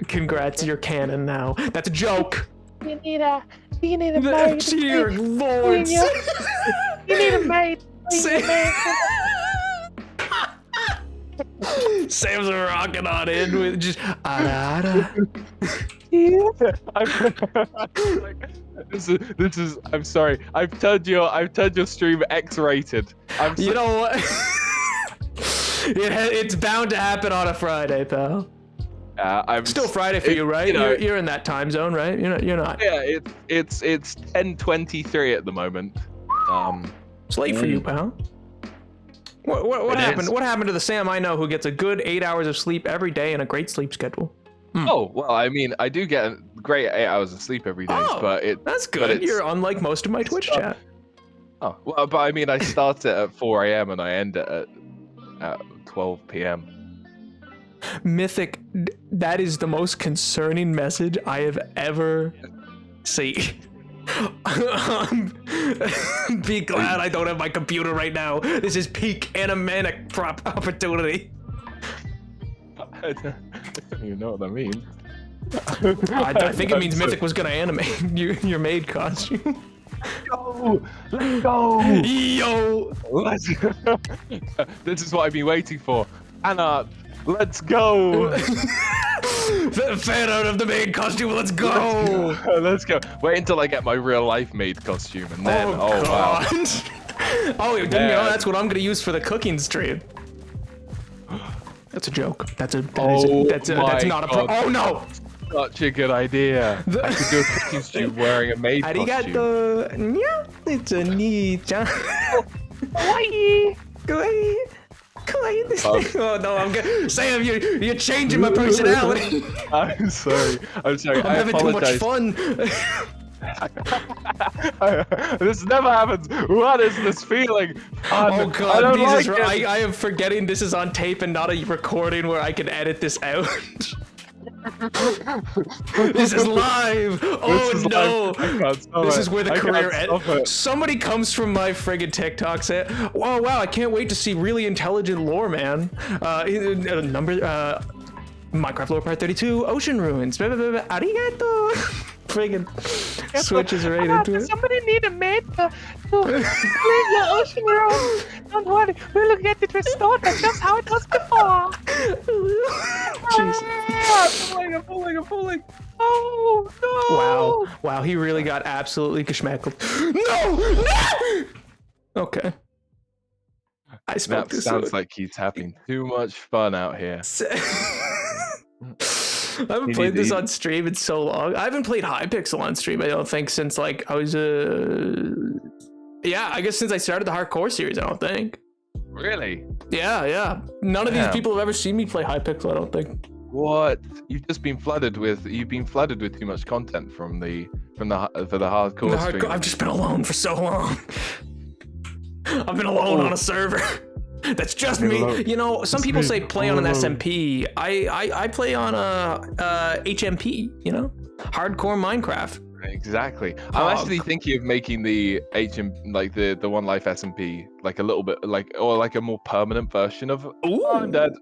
Congrats, you're canon now. That's a joke. You need a maid. Dear Lord. You need a maid. Sam's rocking on in with just This is. I'm sorry. I've turned your stream X-rated. You know what? It's bound to happen on a Friday, pal. I'm still Friday for you, right? You're in that time zone, right? You're not. Yeah, it's 10:23 at the moment. It's late for you, pal. What happened? What happened to the Sam I know who gets a good 8 hours of sleep every day and a great sleep schedule? Oh well, I mean, I do get a great 8 hours of sleep every day, that's good. You're unlike most of my Twitch chat. Oh well, but I mean, I start it at 4 a.m. and I end it at 12 p.m. Mythic, that is the most concerning message I have ever seen. Be glad I don't have my computer right now. This is peak animanic prop opportunity. I don't even know what that means. I think it means Mythic was gonna animate your maid costume. Let's go! Yo! This is what I've been waiting for. Anna, let's go! Fan out of the maid costume, let's go! Let's go. Wait until I get my real life maid costume and then, wow. Oh, didn't you know that's what I'm gonna use for the cooking stream? That's a joke. That's not a pro. Oh no! Such a good idea. I could do a cooking stream wearing a maid costume. Arigato. Yeah, it's a nii-chan. Kawaii. Kawaii. Kawaii. Oh no, I'm good. Sam, you're changing my personality. I'm sorry. I'm having too much fun. This never happens. What is this feeling? Oh God, I am forgetting this is on tape and not a recording where I can edit this out. This is live. Oh no! This is where the career ends. Somebody comes from my friggin' TikTok saying, "Whoa, wow! I can't wait to see really intelligent lore, man." Minecraft lore part 32, ocean ruins. Arigato. Friggin' switches right into it. Somebody need a maid to clean your ocean room. Don't worry, we'll get it restored just how it was before. Jeez. I'm pulling. Oh no! Wow, he really got absolutely geschmackled. No! Okay. I spoke this. Sounds like he's having too much fun out here. I haven't played this on stream in so long. I haven't played Hypixel on stream, I don't think, since like I was I guess since I started the hardcore series, I don't think. Really? Yeah. None of these people have ever seen me play Hypixel, I don't think. What? You've been flooded with too much content for the hardcore stream. I've just been alone for so long. I've been alone on a server. That's just me. You know, some people say play on an SMP. I play on a HMP, you know? Hardcore Minecraft. Exactly. I'm actually thinking of making the like the One Life SMP like a little bit or a more permanent version of Ooh. I'm dead.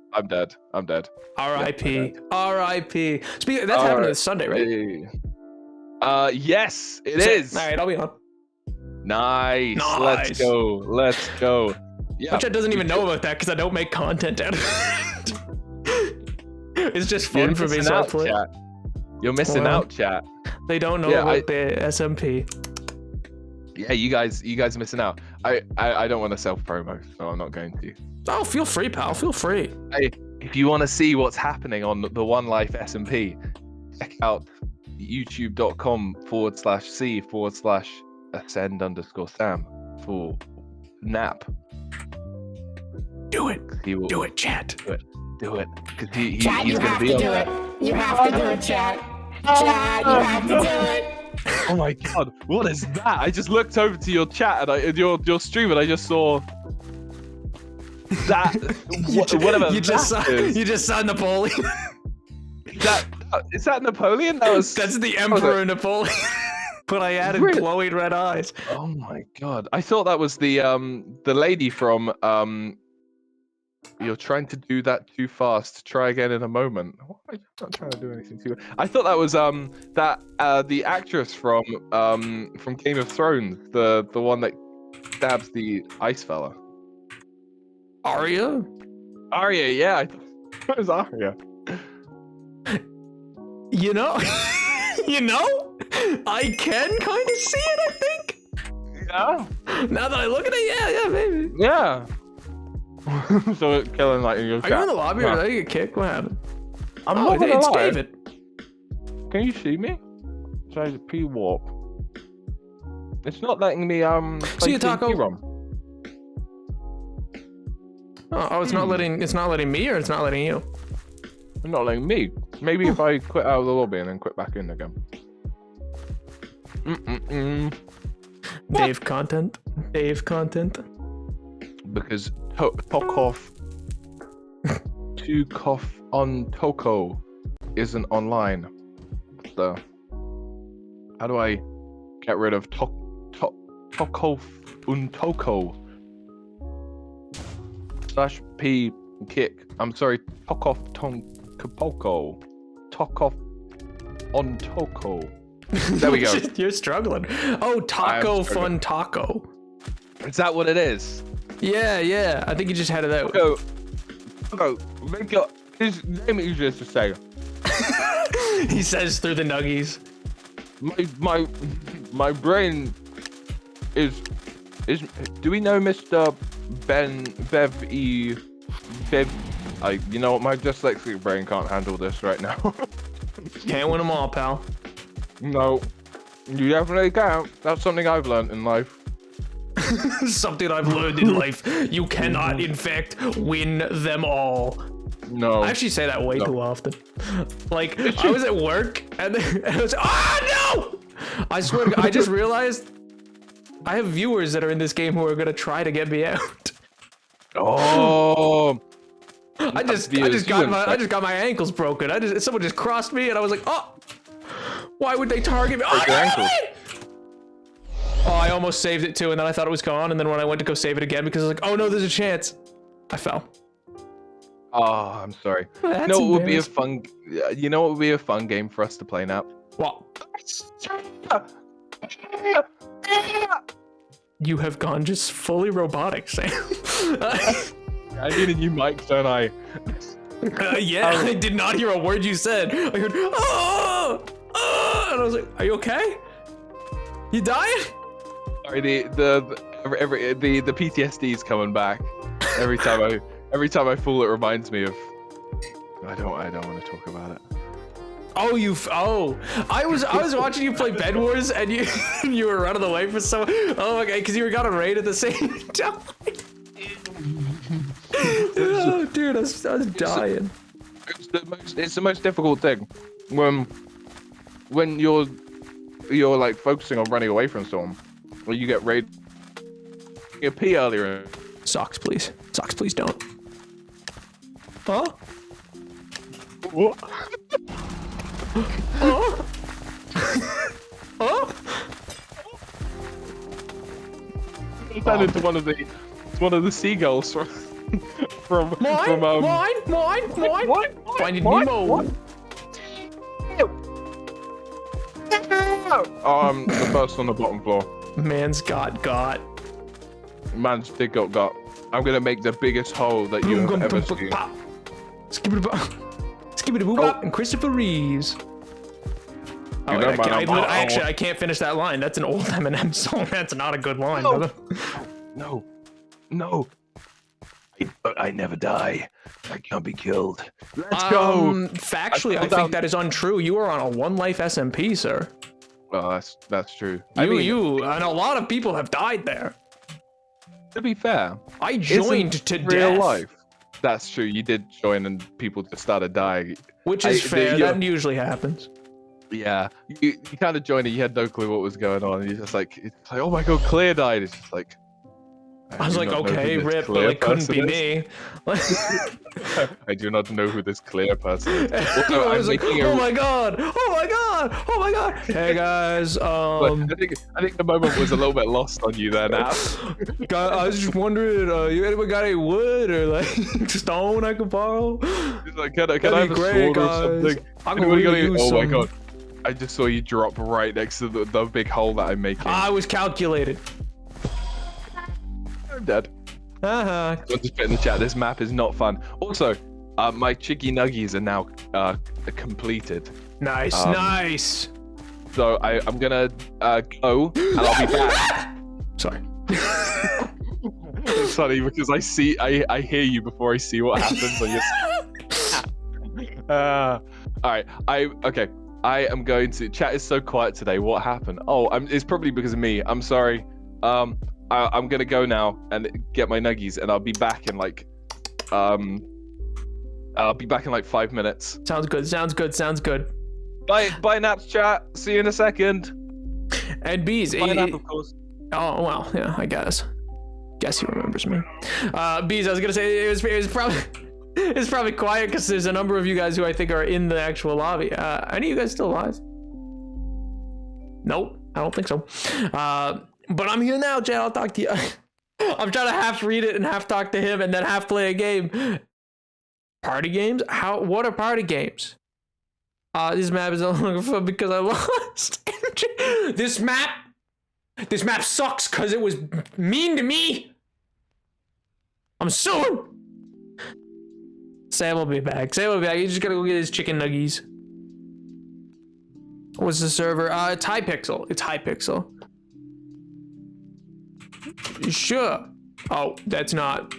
R.I.P. R.I.P. Speaking, that's happening this Sunday, right? Yes, it is. All right, I'll be on. Nice. Let's go. Yeah. Which I doesn't even know about that because I don't make content out of it. It's just fun for me, so I play. Chat. You're missing out, chat. They don't know about the SMP. Yeah, you guys are missing out. I don't want to self-promo, so I'm not going to. Oh, feel free, pal. Feel free. If you want to see what's happening on the One Life SMP, check out youtube.com/c/ascend_Sam for Nap. Do it. Do it, chat. Do it. Because he's Chat, you going to have be to on do there. it. You have to do it, chat. Chat, you have to do it. Oh my god, what is that? I just looked over to your chat and your stream and I just saw that whatever you just saw Napoleon. Is that Napoleon? That's the Emperor Napoleon. But I added glowing red eyes. Oh my god. I thought that was the lady from You're trying to do that too fast. Try again in a moment. I'm not trying to do anything too. I thought that was the actress from Game of Thrones, the one that stabs the ice fella. Arya? Arya, yeah. I thought it was Arya. You know, I can kind of see it. I think. Yeah. Now that I look at it, yeah, maybe. Yeah. So killing like in your Are chat. you in the lobby or did I get kicked? What happened? I'm not gonna it's lie. David. Can you see me? Try to P-warp. It's not letting me See you, Taco. P-ROM. Oh, it's not letting me, or it's not letting you. It's not letting me. Maybe if I quit out of the lobby and then quit back in again. Dave content. Because Tokov on Toko isn't online. So how do I get rid of Tokov Untoko /P kick? I'm sorry, Tokov Tonkapoko. Tokov on Toko. There we go. You're struggling. Oh, Taco Fun Taco. Is that what it is? Yeah. I think you just had it out. Go. Make it. His name is easier to say. He says through the nuggies. My brain is. Do we know Mr. Bev? You know what? My dyslexic brain can't handle this right now. Can't win them all, pal. No, you definitely can't. That's something I've learned in life. Something I've learned in life. You cannot, in fact, win them all. No. I actually say that way too often. Like, I was at work and I was, oh no! I swear to God, I just realized I have viewers that are in this game who are gonna try to get me out. Oh. I just got my ankles broken. Someone just crossed me and I was like, oh, why would they target me? Oh, your ankles. Oh, I almost saved it too, and then I thought it was gone, and then when I went to go save it again, because I was like, oh no, there's a chance, I fell. Oh, I'm sorry. That's You know what would be a fun? You know what would be a fun game for us to play now? What? You have gone just fully robotic, Sam. I need a new mic, don't I? Yeah, I did not hear a word you said. I heard, oh, and I was like, are you okay? You dying? Sorry, the PTSD is coming back every time I fall. It reminds me of. I don't want to talk about it. Oh, I was watching you play Bed Wars and you were running away for so. Oh, okay, because you got a raid at the same time. Oh, dude, I was dying. It's the most difficult thing when you're like focusing on running away from someone, or you get raided. You pee earlier. Socks, please. Socks, please don't. Huh? What? Oh? Oh? That into one of the seagulls from Mine. Finding Nemo. The first on the bottom floor. Man's got. Man's dick got. I'm gonna make the biggest hole that you've ever seen. Skip it. Skibbity Boo Bop and Christopher Reeves. Oh, I can't finish that line. That's an old Eminem song. That's not a good line, brother. No. I never die. I can't be killed. Let's go. Factually, I think that is untrue. You are on a one life SMP, sir. Well, that's true. You and a lot of people have died there. To be fair, I joined to real death. life. That's true. You did join, and people just started dying. Which is fair. That usually happens. Yeah, you kind of joined it. You had no clue what was going on. And you're just like, it's like, oh my god, Clear died. It's just like. I was like, okay, rip, but it couldn't be me. I do not know who this Clear person is. Also, I was like, oh my god. Hey guys, I think the moment was a little bit lost on you there, Nap. I was just wondering, anyone got any wood or like stone I could borrow? He's like, can I have a sword or something? Oh my god. I just saw you drop right next to the big hole that I'm making. I was calculated. I'm dead. I'll just put in the chat, this map is not fun. Also, my chicky nuggies are now completed. Nice. So I'm gonna go, and I'll be back. Sorry. It's funny because I hear you before I see what happens on your. Alright, okay. I am going to. Chat is so quiet today. What happened? Oh, it's probably because of me. I'm sorry. I'm gonna go now and get my nuggies, and I'll be back in like 5 minutes. Sounds good. Bye, Naps chat. See you in a second. And Bees, Bye, Nap, of course. Oh well, yeah, I guess he remembers me. Bees, I was gonna say it was probably it's probably quiet because there's a number of you guys who I think are in the actual lobby. Any of you guys still alive? Nope, I don't think so. But I'm here now, Jay. I'll talk to you. I'm trying to half read it and half talk to him and then half play a game. Party games? What are party games? This map is no longer fun because I lost. This map sucks because it was mean to me. I'm suing. Sam will be back. He's just gotta go get his chicken nuggies. What's the server? It's Hypixel. It's Hypixel. Sure. Oh, that's not.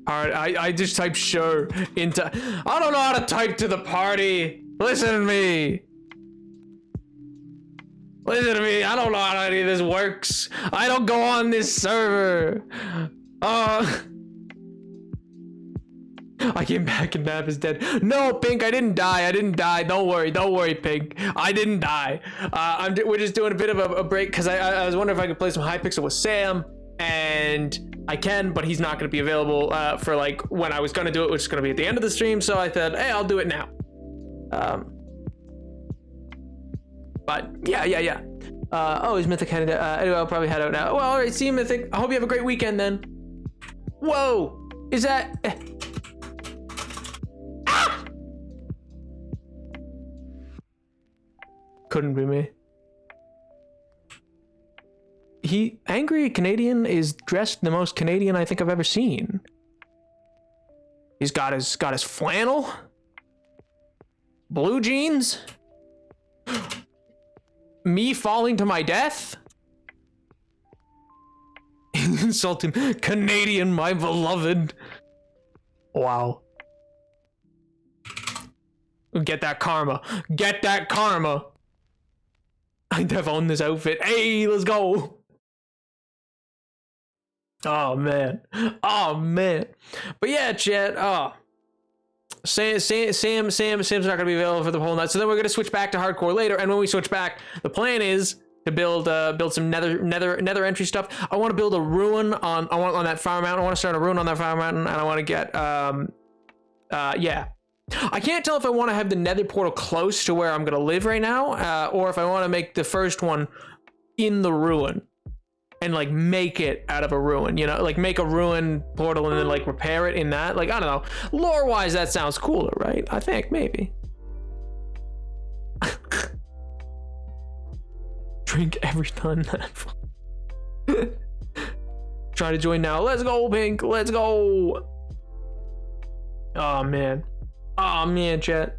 Alright, I just typed sure into. I don't know how to type to the party. Listen to me. I don't know how any of this works. I don't go on this server. I came back and Nap is dead. No, Pink, I didn't die. Don't worry, Pink. I didn't die. We're just doing a bit of a break because I was wondering if I could play some Hypixel with Sam, and I can, but he's not going to be available for like when I was going to do it, which is going to be at the end of the stream. So I said, hey, I'll do it now. But yeah. Oh, is Mythic headed out? Anyway, I'll probably head out now. Well, all right, see you, Mythic. I hope you have a great weekend then. Whoa, is that? Couldn't be me. Angry Canadian is dressed the most Canadian I think I've ever seen. He's got his flannel, blue jeans, me falling to my death. Insult him, Canadian, my beloved. Wow. Get that karma. I've owned this outfit. Hey, let's go. Oh man. But yeah, chat. Sam's not gonna be available for the whole night. So then we're gonna switch back to hardcore later. And when we switch back, the plan is to build some nether entry stuff. I want to build a ruin on that fire mountain. I want to start a ruin on that fire mountain, and I want to get yeah. I can't tell if I want to have the nether portal close to where I'm gonna live right now, or if I want to make the first one in the ruin and like make it out of a ruin, you know, like make a ruin portal and then like repair it in that. Like, I don't know, lore wise that sounds cooler, right? I think maybe. Drink every time. Try to join now. Let's go, Pink. Let's go. Oh man. Oh man, chat.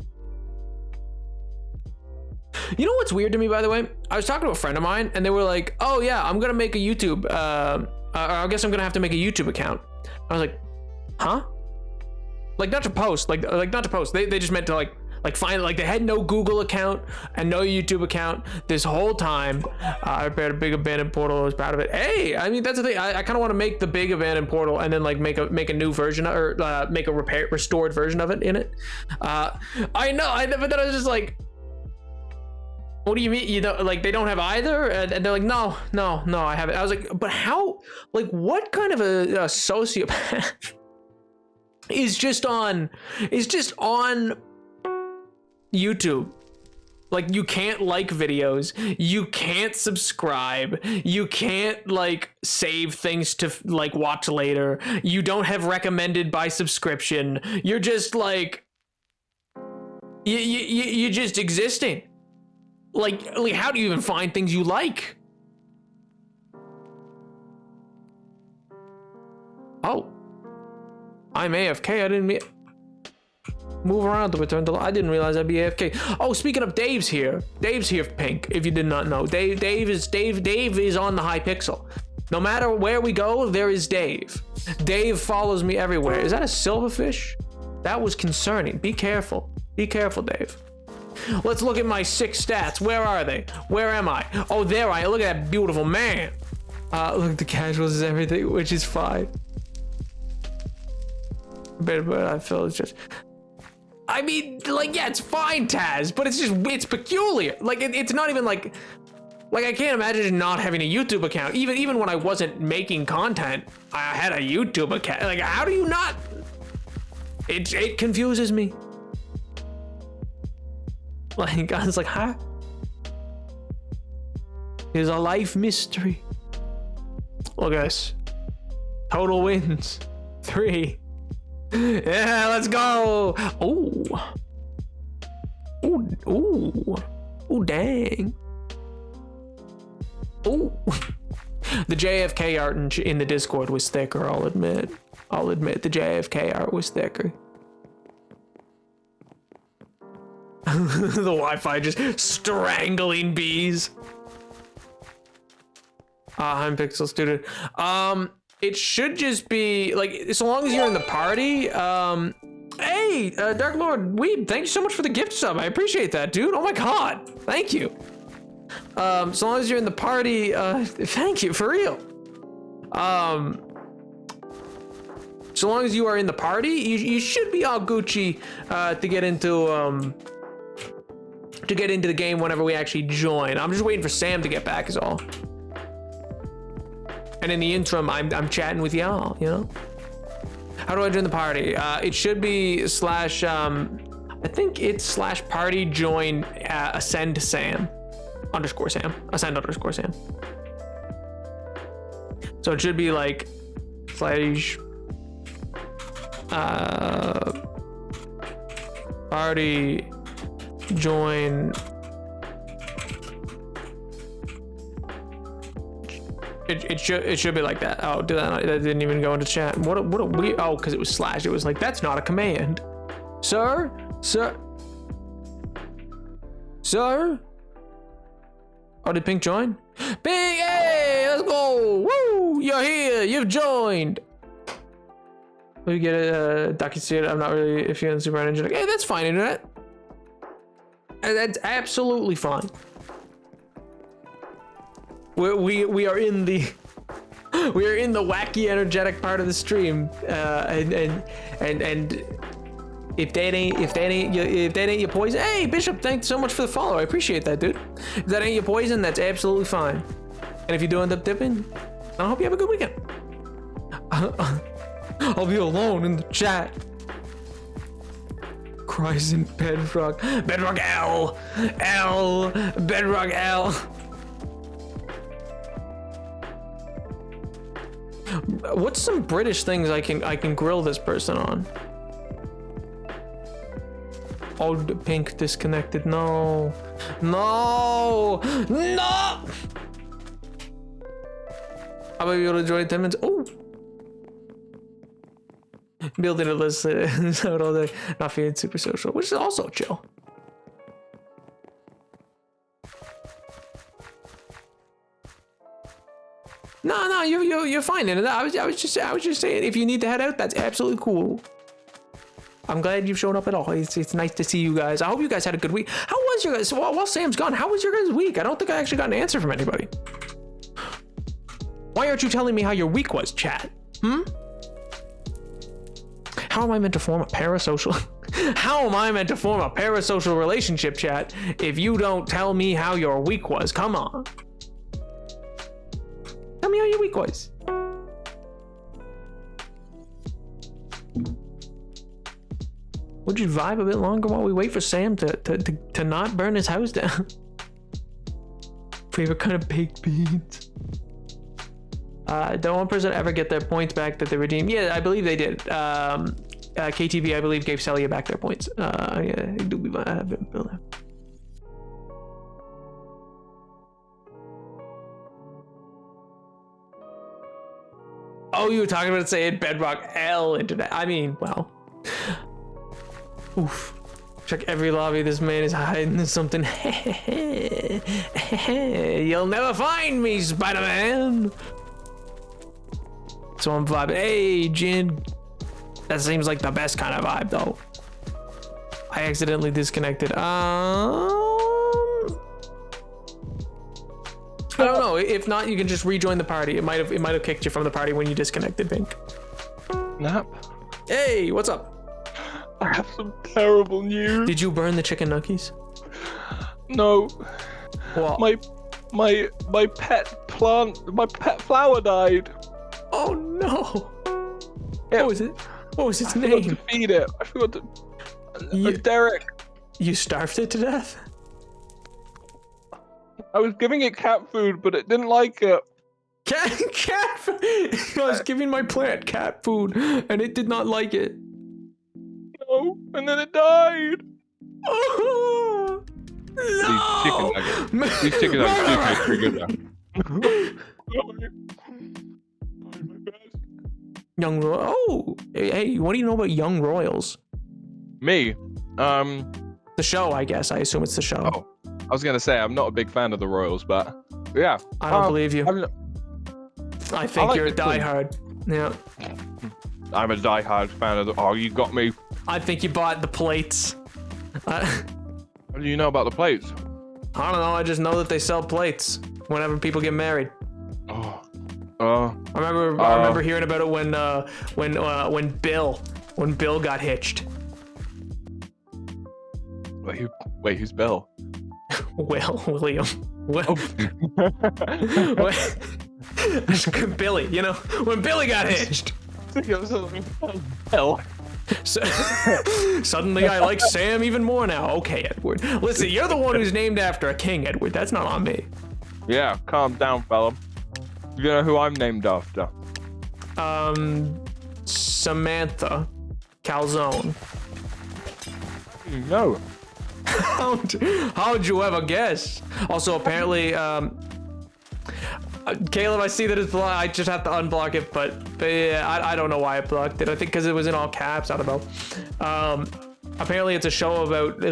You know what's weird to me, by the way? I was talking to a friend of mine, and they were like, "Oh yeah, I'm gonna make a YouTube. I guess I'm gonna have to make a YouTube account." I was like, "Huh?" Like not to post, like not to post. They just meant to like find, like they had no Google account and no YouTube account this whole time. I prepared a big abandoned portal. I was proud of it. Hey, I mean that's the thing. I kind of want to make the big abandoned portal and then like make a new version or make a restored version of it in it. I know, but then I was just like, what do you mean? You know, like they don't have either, and they're like, no, I haven't. I was like, but how? Like, what kind of a sociopath is just on YouTube? Like, you can't like videos, you can't subscribe, you can't like save things to like watch later. You don't have recommended by subscription. You're just like, you're just existing. Like how do you even find things you like? Oh, I'm AFK. I didn't move around to return to. I didn't realize I'd be AFK. Oh, speaking of, Dave's here. Dave's here, Pink. If you did not know, Dave is on the Hypixel. No matter where we go, there is Dave. Dave follows me everywhere. Is that a silverfish? That was concerning. Be careful. Be careful, Dave. Let's look at my 6 stats. Where are they? Where am I? Oh, there I am. Look at that beautiful man. Look at the casuals is everything, which is fine. But I feel it's just. I mean, like, yeah, it's fine, Taz, but it's peculiar. Like, it's not even like I can't imagine not having a YouTube account. Even when I wasn't making content, I had a YouTube account. Like, how do you not? It confuses me. Like, I was like, huh? It's a life mystery. Look at this. Total wins. 3. Yeah, let's go. Ooh. Ooh, dang. Ooh. The JFK art in the Discord was thicker, I'll admit. The JFK art was thicker. The Wi-Fi just strangling bees. Hypixel student. It should just be like, so long as you're in the party. Hey, Dark Lord Weeb, thank you so much for the gift sub. I appreciate that, dude. Oh my god, thank you. So long as you're in the party, thank you, for real. So long as you are in the party, you should be all Gucci to get into the game whenever we actually join. I'm just waiting for Sam to get back is all. And in the interim, I'm chatting with y'all, you know? How do I join the party? It should be / I think it's / party join ascend Sam _ Sam. Ascend _ Sam. So it should be like / party join. It should be like that. Oh, that didn't even go into chat. What a weird. Oh, because it was / It was like, that's not a command, sir. Oh, did Pink join? Pink, hey, let's go. Woo, you're here. You've joined. We get a Ducky Suit. I'm not really feeling super energetic. Hey, that's fine, internet. That's absolutely fine. We are in the wacky energetic part of the stream, and if that ain't your poison, hey Bishop, thanks so much for the follow. I appreciate that, dude. If that ain't your poison, that's absolutely fine. And if you do end up dipping, I hope you have a good weekend. I'll be alone in the chat. Cries in Bedrock L, Bedrock L. What's some British things I can grill this person on? Oh, Pink disconnected. No. How about you able to join 10 minutes? Oh. building a list out all day, not feeling super social, which is also chill. No, you're fine. And I was just saying, if you need to head out, that's absolutely cool. I'm glad you've shown up at all. It's nice to see you guys. I hope you guys had a good week. How was your guys? So while Sam's gone, how was your guys' week? I don't think I actually got an answer from anybody. Why aren't you telling me how your week was, chat? How am I meant to form a parasocial? How am I meant to form a parasocial relationship, chat, if you don't tell me how your week was? Come on. Tell me how your week was. Would you vibe a bit longer while we wait for Sam to not burn his house down? Favorite kind of baked beans. Did one person ever get their points back that they redeemed? Yeah, I believe they did. KTV, I believe, gave Celia back their points. Yeah, do we have it built up? Oh, you were talking about saying Bedrock L internet. I mean, well. Oof. Check every lobby. This man is hiding something. You'll never find me, Spider-Man. So I'm vibing. Hey, Jin. That seems like the best kind of vibe, though. I accidentally disconnected. I don't know. If not, you can just rejoin the party. It might have kicked you from the party when you disconnected, Pink. Nap. Hey, what's up? I have some terrible news. Did you burn the chicken nuggets? No. What? My pet plant, my pet flower died. Oh no. Yeah. What was it? What was its I forgot name? to feed it. I forgot to. Derek. You starved it to death? I was giving it cat food, but it didn't like it. Cat food. I was giving my plant cat food, and it did not like it. No, and then it died. Oh, no. These chicken nuggets do taste pretty good though. Young Royal. Oh, hey, what do you know about Young Royals? Me, The show, I guess. I assume it's the show. Oh, I was gonna say I'm not a big fan of the Royals, but yeah. I don't believe you. I think like you're a the team. diehard. Yeah. I'm a diehard fan of the. Oh, you got me. I think you bought the plates. What do you know about the plates? I don't know. I just know that they sell plates whenever people get married. Oh. I remember hearing about it when Bill got hitched. Wait, who's Bill? William. Billy, you know, when Billy got hitched. Bill. So, suddenly I like Sam even more now. Okay, Edward. Listen, you're the one who's named after a king, Edward. That's not on me. Yeah, calm down, fella. You know who I'm named after? Samantha Calzone. No. How'd you ever guess? Also, apparently, Caleb, I see that it's blocked. I just have to unblock it, but yeah, I don't know why I blocked it. I think because it was in all caps. I don't know. Apparently, it's a show about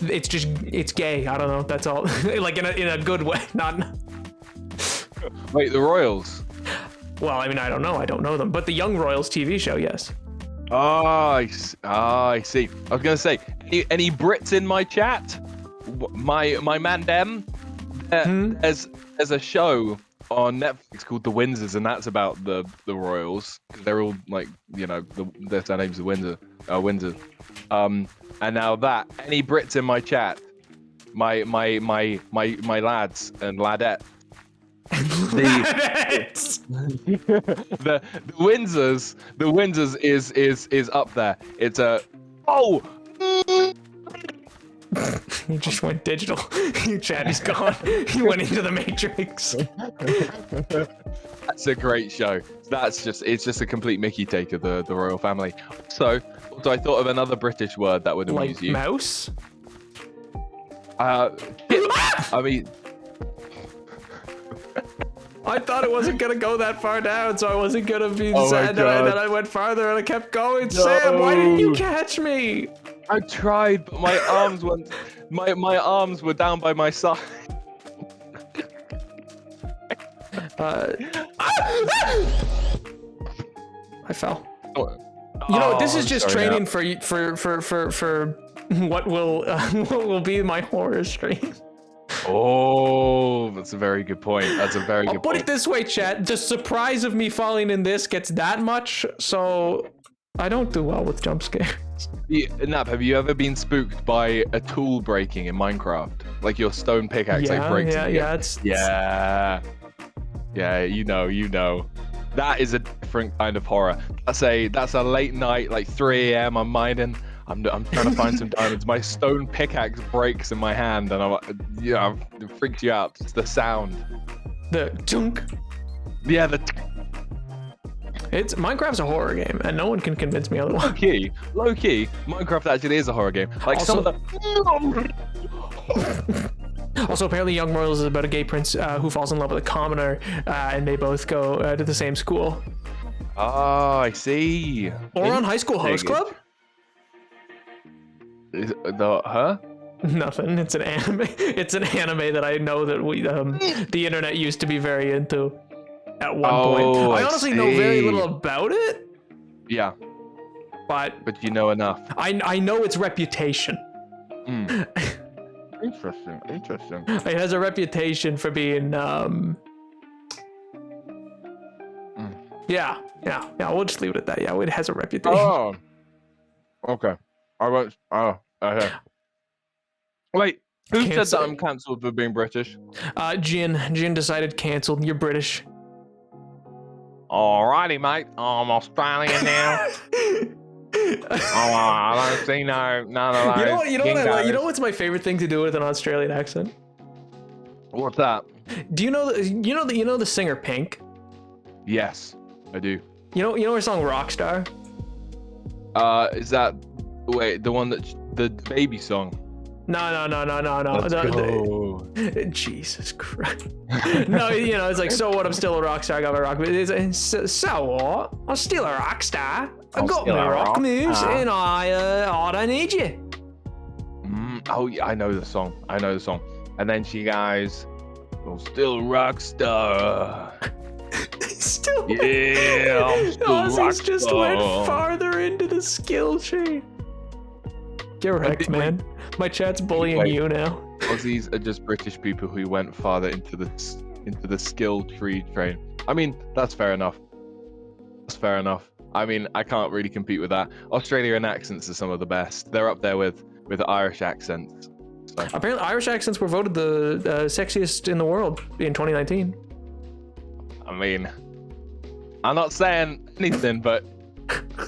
it's gay. I don't know. That's all. Like in a good way, not. Wait, the Royals. Well, I mean, I don't know. I don't know them, but the Young Royals TV show, yes. Oh, I see. I was gonna say, any Brits in my chat? My man Dem. There's a show on Netflix called The Windsors, and that's about the Royals because they're all like, you know, their name's the Windsor. And now that any Brits in my chat, my lads and ladette. The Windsors is up there. It's a He just went digital. Your chat is gone. He went into the Matrix. That's a great show. It's just a complete Mickey take of the royal family. So I thought of another British word that would amuse Like you. mouse? I mean, I thought it wasn't gonna go that far down, so I wasn't gonna be Oh my sad that God. I went farther and I kept going. Sam, why didn't you catch me? I tried, but my arms went. My arms were down by my side. I fell. Oh, You know, this is I'm just sorry training now. for what will be my horror stream. Oh, that's a very good point. That's a very I'll good put point. it this way, chat. The surprise of me falling in this gets that much, so I don't do well with jump scares. Nap, have you ever been spooked by a tool breaking in Minecraft? Like your stone pickaxe like breaks. Yeah, you know. That is a different kind of horror. That's a late night, like 3 a.m. I'm mining. I'm trying to find some diamonds. My stone pickaxe breaks in my hand, and I've freaked you out. It's the sound. The chunk. Yeah, It's Minecraft's a horror game, and no one can convince me otherwise. low key. Minecraft actually is a horror game. Like Also- some of the. Also, apparently, Young Mortals is about a gay prince who falls in love with a commoner, and they both go to the same school. Oh, I see. Or on High School Host Club? Huh? Nothing. It's an anime. It's an anime that I know that the internet used to be very into at one point. I honestly know very little about it, Yeah, but you know enough. I know its reputation. Interesting. It has a reputation for being yeah. We'll just leave it at that. Yeah, it has a reputation. Oh, okay. I won't. Oh, okay. Wait, who said that I'm cancelled for being British? Jin decided canceled. You're British. Alrighty, mate. I'm Australian now. I don't see none of those. You know what's my favorite thing to do with an Australian accent? What's that? Do you know the singer Pink? Yes, I do. You know her song Rockstar? Is that the one that the baby song? No. Let's go. Jesus Christ. No, it's like, so what? I'm still a rock star. I got my rock moves. So what? I'm still a rock star. I got my rock moves, and I don't need you. Oh yeah, I know the song. And then she goes, "I'm still a rock star." Still. Yeah, I'm still a rock Ozzy's just went farther into the skill tree. Get wrecked, man. My chat's bullying you now. Aussies are just British people who went farther into the skill tree train. I mean, that's fair enough. I mean, I can't really compete with that. Australian accents are some of the best. They're up there with Irish accents. So. Apparently, Irish accents were voted the sexiest in the world in 2019. I mean, I'm not saying anything, but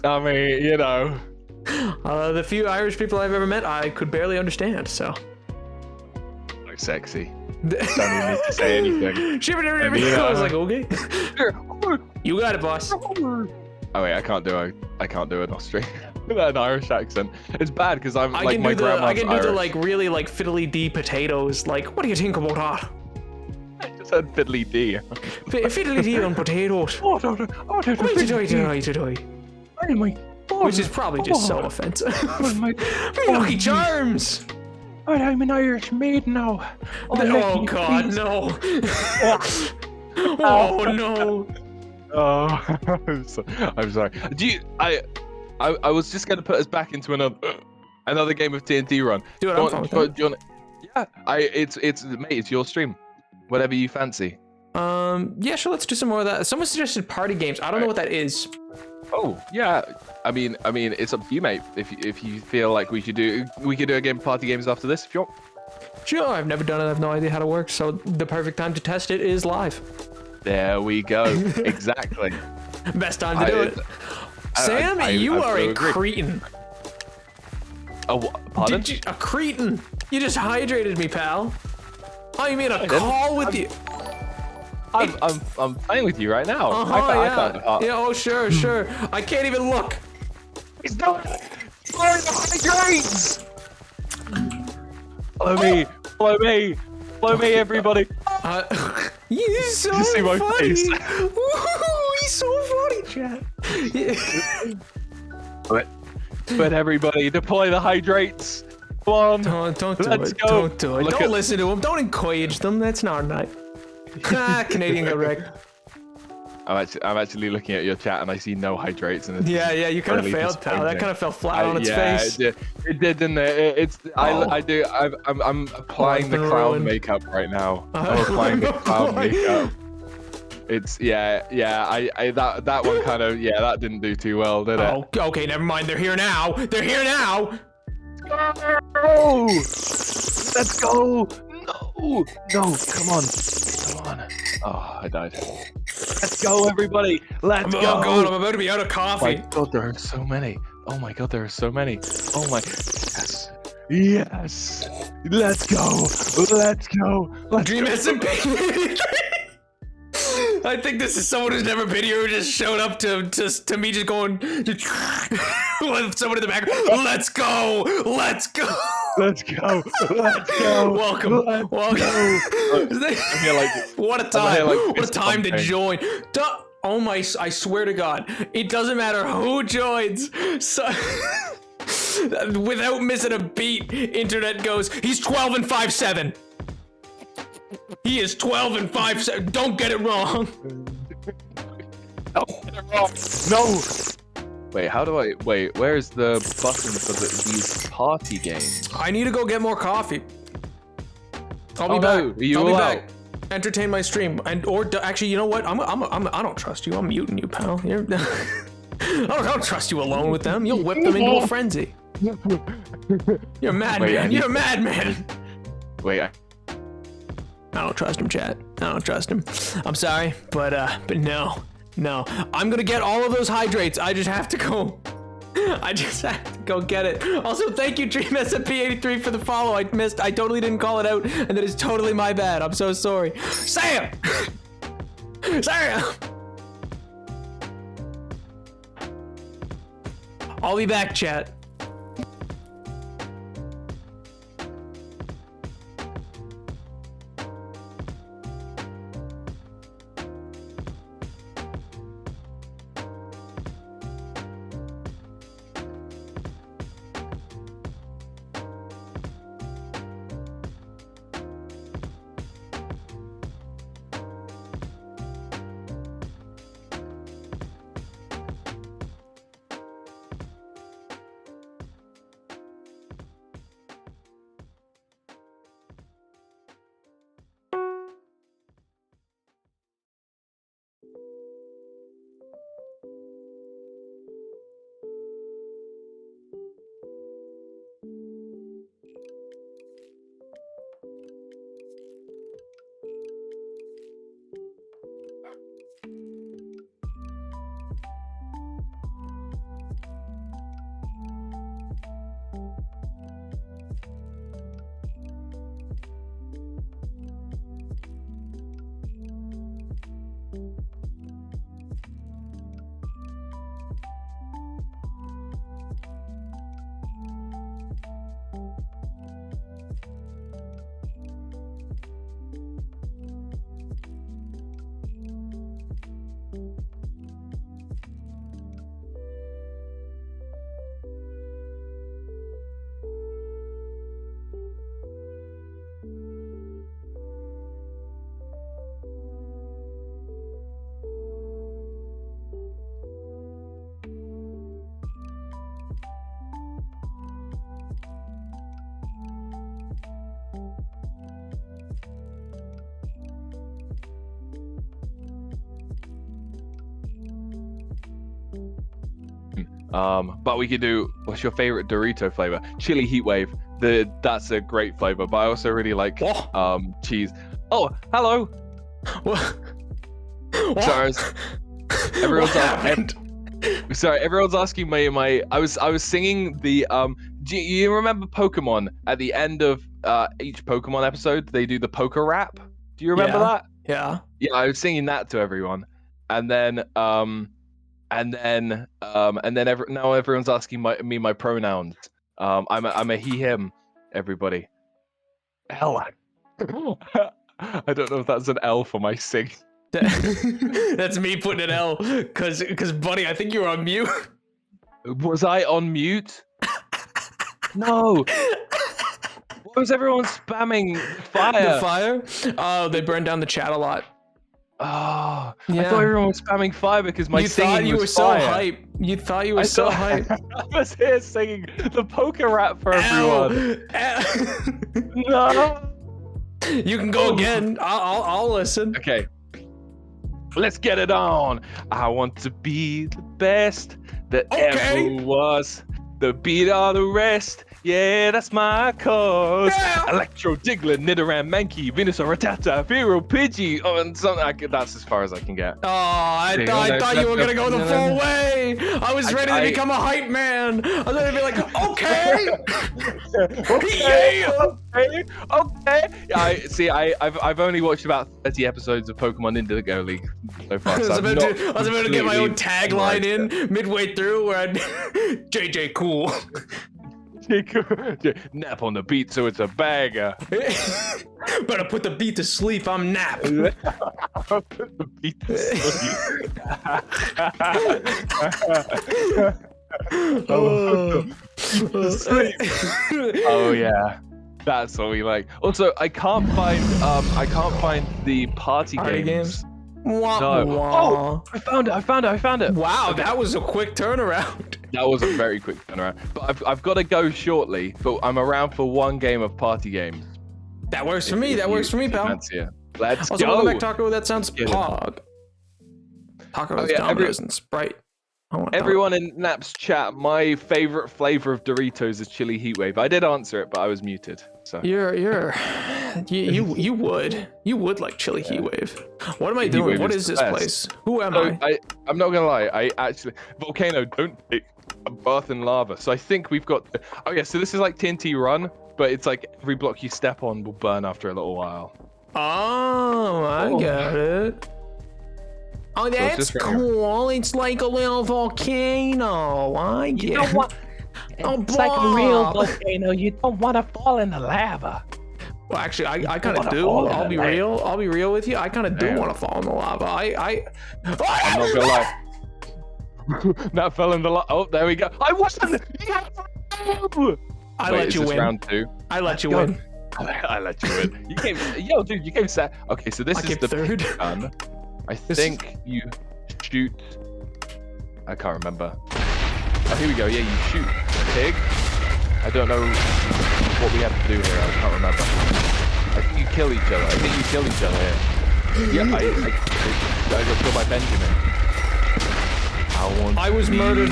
I mean, you know. The few Irish people I've ever met, I could barely understand, so. Like sexy. Don't even need to say anything. I was like, okay. You got it, boss. Oh wait, I can't do an Australian, an Irish accent. It's bad because I'm like my grandma's I can do Irish. the like really like fiddly D potatoes. Like, what do you think about that? I just said fiddly D. Fiddly D on potatoes. Which is probably just so offensive. Lucky Charms! I'm an Irish maid now. Oh God, no. Oh no. Oh, I'm sorry. I was just gonna put us back into another game of TNT run. Dude, I'm fine with that. Do you want, yeah, it's your stream. Whatever you fancy. Yeah, sure. Let's do some more of that. Someone suggested party games. I don't know what that is. Oh yeah, I mean, it's up to you, mate. If you feel like we could do a game of party games after this, if you want. Sure, I've never done it. I have no idea how to work. So the perfect time to test it is live. There we go. Exactly. Best time to do it. Sam, you are a cretin. Pardon? A cretin. You just hydrated me, pal. Oh, you mean a call with you? I'm playing with you right now. Yeah, oh, sure. I can't even look. He's not. Hydrates! Follow me, everybody. He's so you see my funny. face? Ooh, he's so funny, chat. But everybody, deploy the hydrates. Come on. Don't do Let's it. go. Don't do it. Look Don't at- listen to him. Don't encourage them. That's not nice. Canadian got wrecked. I'm actually looking at your chat and I see no hydrates and it's Yeah, you kind of really failed, pal. That disappointing. kind of fell flat on its yeah, face. it did, didn't it? I'm applying the been clown ruined. makeup right now. I'm applying the clown makeup. It's that one kind of that didn't do too well, did it? Oh, okay, never mind. They're here now. They're here now. Oh, let's go! No, come on. Oh, I died. Let's go, everybody. Let's go. Oh god, I'm about to be out of Oh coffee. my god, there are so many. Oh my god, there are so many. Oh my. Yes. Let's go. Dream SMP. I think this is someone who's never been here who just showed up to me just going with someone in the back. Let's go. Let's go. Welcome. I'm here like, What a time. like What a fist time to pumping. join. Oh my, I swear to God, it doesn't matter who joins. So, without missing a beat, internet goes, he's 12 and 5'7". He is 12 and 5'7". Don't get it wrong. no. Wait, how do I? Wait, where's the button for these party games? I need to go get more coffee. I'll be Oh, back. no, you I'll be will back. Entertain my stream, actually, you know what? I don't trust you. I'm muting you, pal. I don't trust you alone with them. You'll whip them into a frenzy. You're a madman. You're a madman. Wait, I don't trust him, chat. I don't trust him. I'm sorry, but no. I'm gonna get all of those hydrates. I just have to go. I just have to go get it. Also, thank you, Dream SMP83 for the follow. I totally didn't call it out, and that is totally my bad. I'm so sorry. Sam! I'll be back, chat. But we could do, what's your favorite Dorito flavor? Chili heat wave. That's a great flavor, but I also really like cheese. Oh, hello. What? Sorry, everyone's What happened? everyone's asking my I was singing the do you remember Pokemon at the end of each Pokemon episode they do the poker rap? Do you remember that? Yeah. Yeah, I was singing that to everyone. And then now everyone's asking me my pronouns. I'm a he him, everybody. Hell. I don't know if that's an L for my sing. That's me putting an L, cause buddy, I think you were on mute. Was I on mute? No. Why was everyone spamming fire? The fire? Oh, they burned down the chat a lot. Oh, Yeah. I thought everyone was spamming fire because my singing was so fire. hype. You thought you were so hype. I was here singing the poker rap for everyone. No. You can go again. I'll listen. Okay. Let's get it on. I want to be the best that ever was. The beat all the rest. Yeah, that's my cause. Yeah. Electro, Diglett, Nidoran, Mankey, Venusaur, Rattata, Vero, Pidgey. Oh, and something. That's as far as I can get. Oh, I thought you were gonna go the full way. I was ready to become a hype man. I was ready to be like, okay. Okay. I've only watched about 30 episodes of Pokemon Indigo League so far. I was So about to get my own tagline in midway through where I'd JJ cool. Nap on the beat, so it's a bagger. Better put the beat to sleep. I'm Nap. Put the beat to sleep. Oh yeah, that's what we like. Also, I can't find the party games. Wah, No. wah. Oh, I found it. Wow, that was a quick turnaround. That was a very quick turnaround. But I've got to go shortly. But I'm around for one game of party games. That works for me. That works for me, pal. Fancy it. Let's Also, go. welcome back, Taco. That sounds Get it. pog. Taco is yeah, Domino's and Sprite. I want Everyone in Nap's chat, my favorite flavor of Doritos is chili heatwave. I did answer it, but I was muted. So you would like chili heatwave. What am I doing? What is this place? Who am I? I'm not gonna lie. I actually volcano don't take a bath in lava. So I think we've got. Oh yeah. So this is like TNT Run, but it's like every block you step on will burn after a little while. Oh, I got it. Oh, that's just right cool. It's like a little volcano. I get You know what? Oh, It's like a real blah. volcano. You don't want to fall in the lava. Well, actually, I kind of wanna do. fall in I'll the be lava. real. I'll be real with you. I kind of do want to fall in the lava. I'm not gonna lie. That fell in the lava. Oh, there we go. I wasn't. I Wait, let is you this win. Round 2. I let you go. win. I let you win. You came. Yo, dude, you came set. Okay, so this I is came the third. gun. I This think you shoot. I can't remember. Oh, here we go. Yeah, you shoot a pig. I don't know what we have to do here. I can't remember. I think you kill each other. I think you kill each other here. Yeah, I got killed by Benjamin. I was murdered.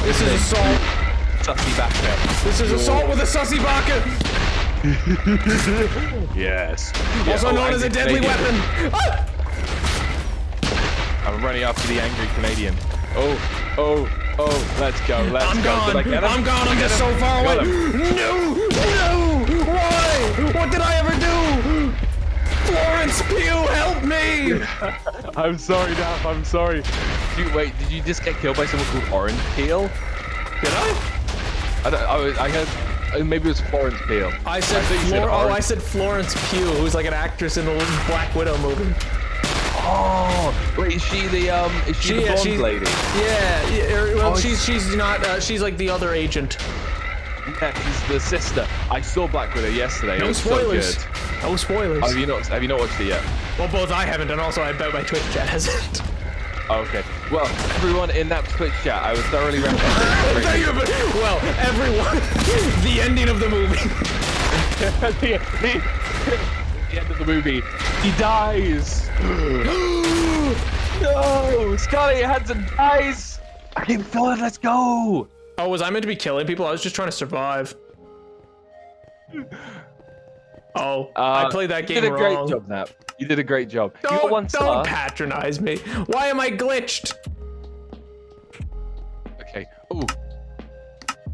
This is assault. Sussy Baka. This is assault with a sussy baka. Yes. Also known as a angry deadly Canadian. weapon. Ah! I'm running after the angry Canadian. Oh, let's go. Let's I'm go. gone. Did I get him? I'm gone. I'm just so far away. Got him. No. Why? What did I ever do? Florence Pugh, help me! I'm sorry, Nap. I'm sorry. Wait, did you just get killed by someone called Orange Peel? Did I? I heard maybe it was Florence Peel. I said I said Florence Pugh, who's like an actress in the Black Widow movie. Oh, wait, is she the blonde lady? Yeah. Well, she's not. She's like the other agent. Yeah, she's the sister. I saw Black Widow yesterday. No it was spoilers. So good. No spoilers. Have you not watched it yet? Well, both I haven't, and also I bet my Twitch chat hasn't. Oh, okay. Well, everyone in that Twitch chat, I would thoroughly recommend it. Well, everyone. The ending of the movie. the end of the movie, he dies. No, Scarlet Johansson dies. I came forward. Let's go. Oh, was I meant to be killing people? I was just trying to survive. Oh, I played that game wrong. You did a great job, Nap. You did a great job. You got one star. Don't patronize me. Why am I glitched? Okay. Ooh.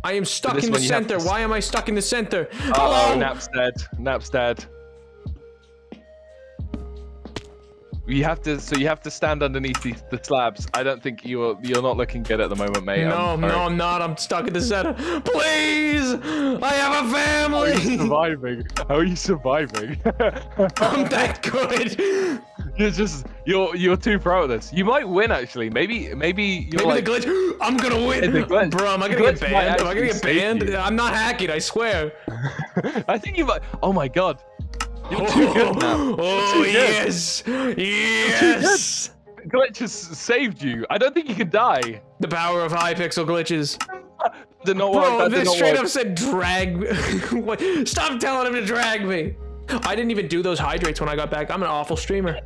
I am stuck in the center. Why am I stuck in the center? Oh, Nap's dead. Nap's dead. You have to stand underneath the slabs. I don't think you're not looking good at the moment, mate. No, I'm sorry. I'm not. I'm stuck in the center. Please! I have a How are you family! surviving? How are you surviving? I'm that good! You're too pro at this. You might win actually. Maybe you're Maybe like the glitch. I'm gonna win. the glitch- Bro, am I the gonna get glitch might banned? Am I gonna get actually save banned? you. I'm not hacking, I swear. I think you might. Oh my god. You're too good now. Oh, You're too good. yes! Yes! The glitch has saved you. I don't think you can die. The power of Hypixel glitches. Did not work. Bro, That did this not straight work. up said drag me. What? Stop telling him to drag me. I didn't even do those hydrates when I got back. I'm an awful streamer.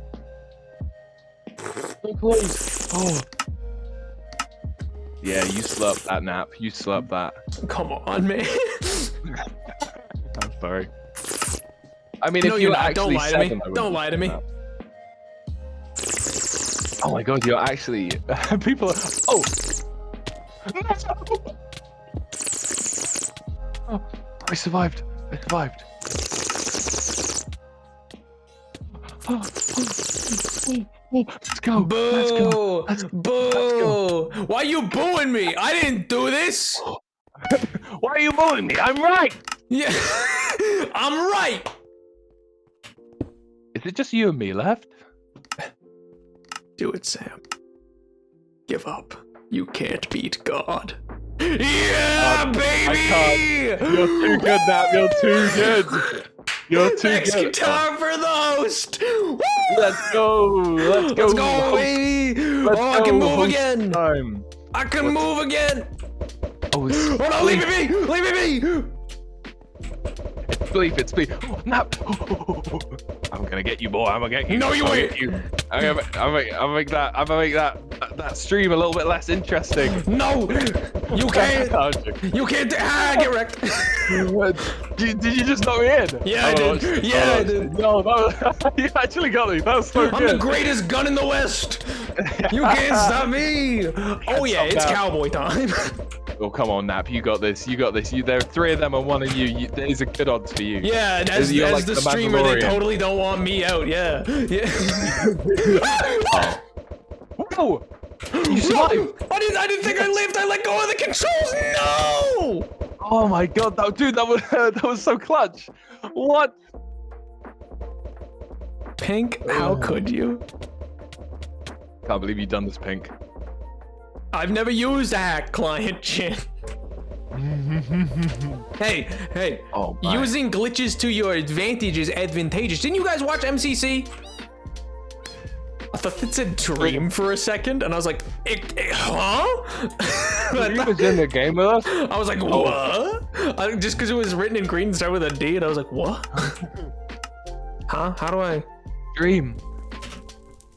Oh. Yeah, you slurped that nap. You slurped that. Come on, man. I'm sorry. I mean, No, if you're you're not. actually Don't lie to me. 7, I wouldn't Don't lie to me. nap. Oh my god, you're actually people are. Oh. Oh, I survived. I survived. Let's go. Let's go. Boo! Boo! Why you booing me? I didn't do this. Why are you bullying me? I'm right. Yeah, I'm right. Is it just you and me left? Do it, Sam. Give up. You can't beat God. Yeah, baby! You're too good, Nap. You're too good. You're too Next good. guitar for the host. Woo! Let's go. Let's go. Let's go, baby! Let's I can go. move Host again. Time. I can move again. Oh, Oh no, leave it be! Leave it be! Sleep, it's sleep. Oh, Nap. I'm gonna get you, boy. I'm gonna get you. No, you I'm gonna ain't. get you. I'm gonna make that stream a little bit less interesting. No! You can't! Oh, joking. You can't! Get wrecked! Did you just knock me in? Yeah, I did. Yeah, I did. No, you actually got me. That was so I'm good. the greatest gun in the West! You can't stop me! Oh yeah, stop it's that. cowboy time. Oh, come on, Nap. You got this. You got this. There are 3 of them and 1 of you. There's a good odds for you. Yeah, and as You're like the the streamer, they Mandalorian. totally don't want me out. Yeah. Yeah. Whoa! You survived! I didn't think I lived. I let go of the controls. No! Oh my god, that was so clutch. What? Pink, how could you? Can't believe you've done this, Pink. I've never used a hack client, Chin. Hey, Oh, my. using glitches to your advantage is advantageous. Didn't you guys watch MCC? I thought it said dream for a second, and I was like, huh? He was in the game with us. I was like, what? Just because it was written in green and started with a D, and I was like, what? Huh? How do I? Dream.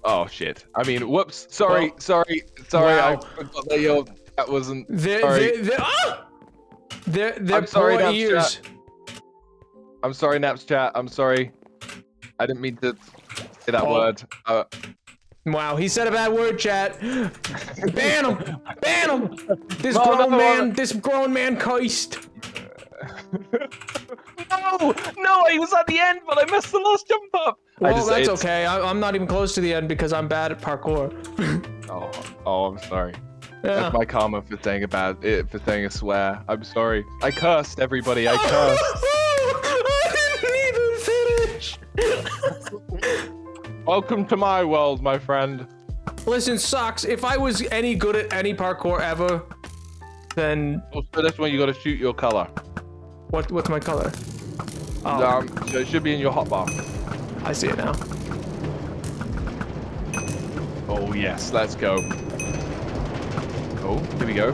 Oh shit. I mean, whoops. Sorry. Well, Sorry. wow. I forgot that that wasn't. They're I'm sorry, poor Naps ears. Chat. I'm sorry, Naps chat. I'm sorry. I didn't mean to say that word. Wow, he said a bad word, chat. Ban him! Ban him! This grown man cursed. No, he was at the end, but I missed the last jump up. Well, that's okay. I'm not even close to the end because I'm bad at parkour. Oh, I'm sorry. Yeah. That's my karma for saying for saying a swear. I'm sorry. I cursed everybody. I cursed. I didn't even finish. Welcome to my world, my friend. Listen, Socks, if I was any good at any parkour ever, then Well, for this one, you got to shoot your color. what's my color? Oh, So it should be in your hotbar. I see it now. Oh yes, let's go. Oh, here we go.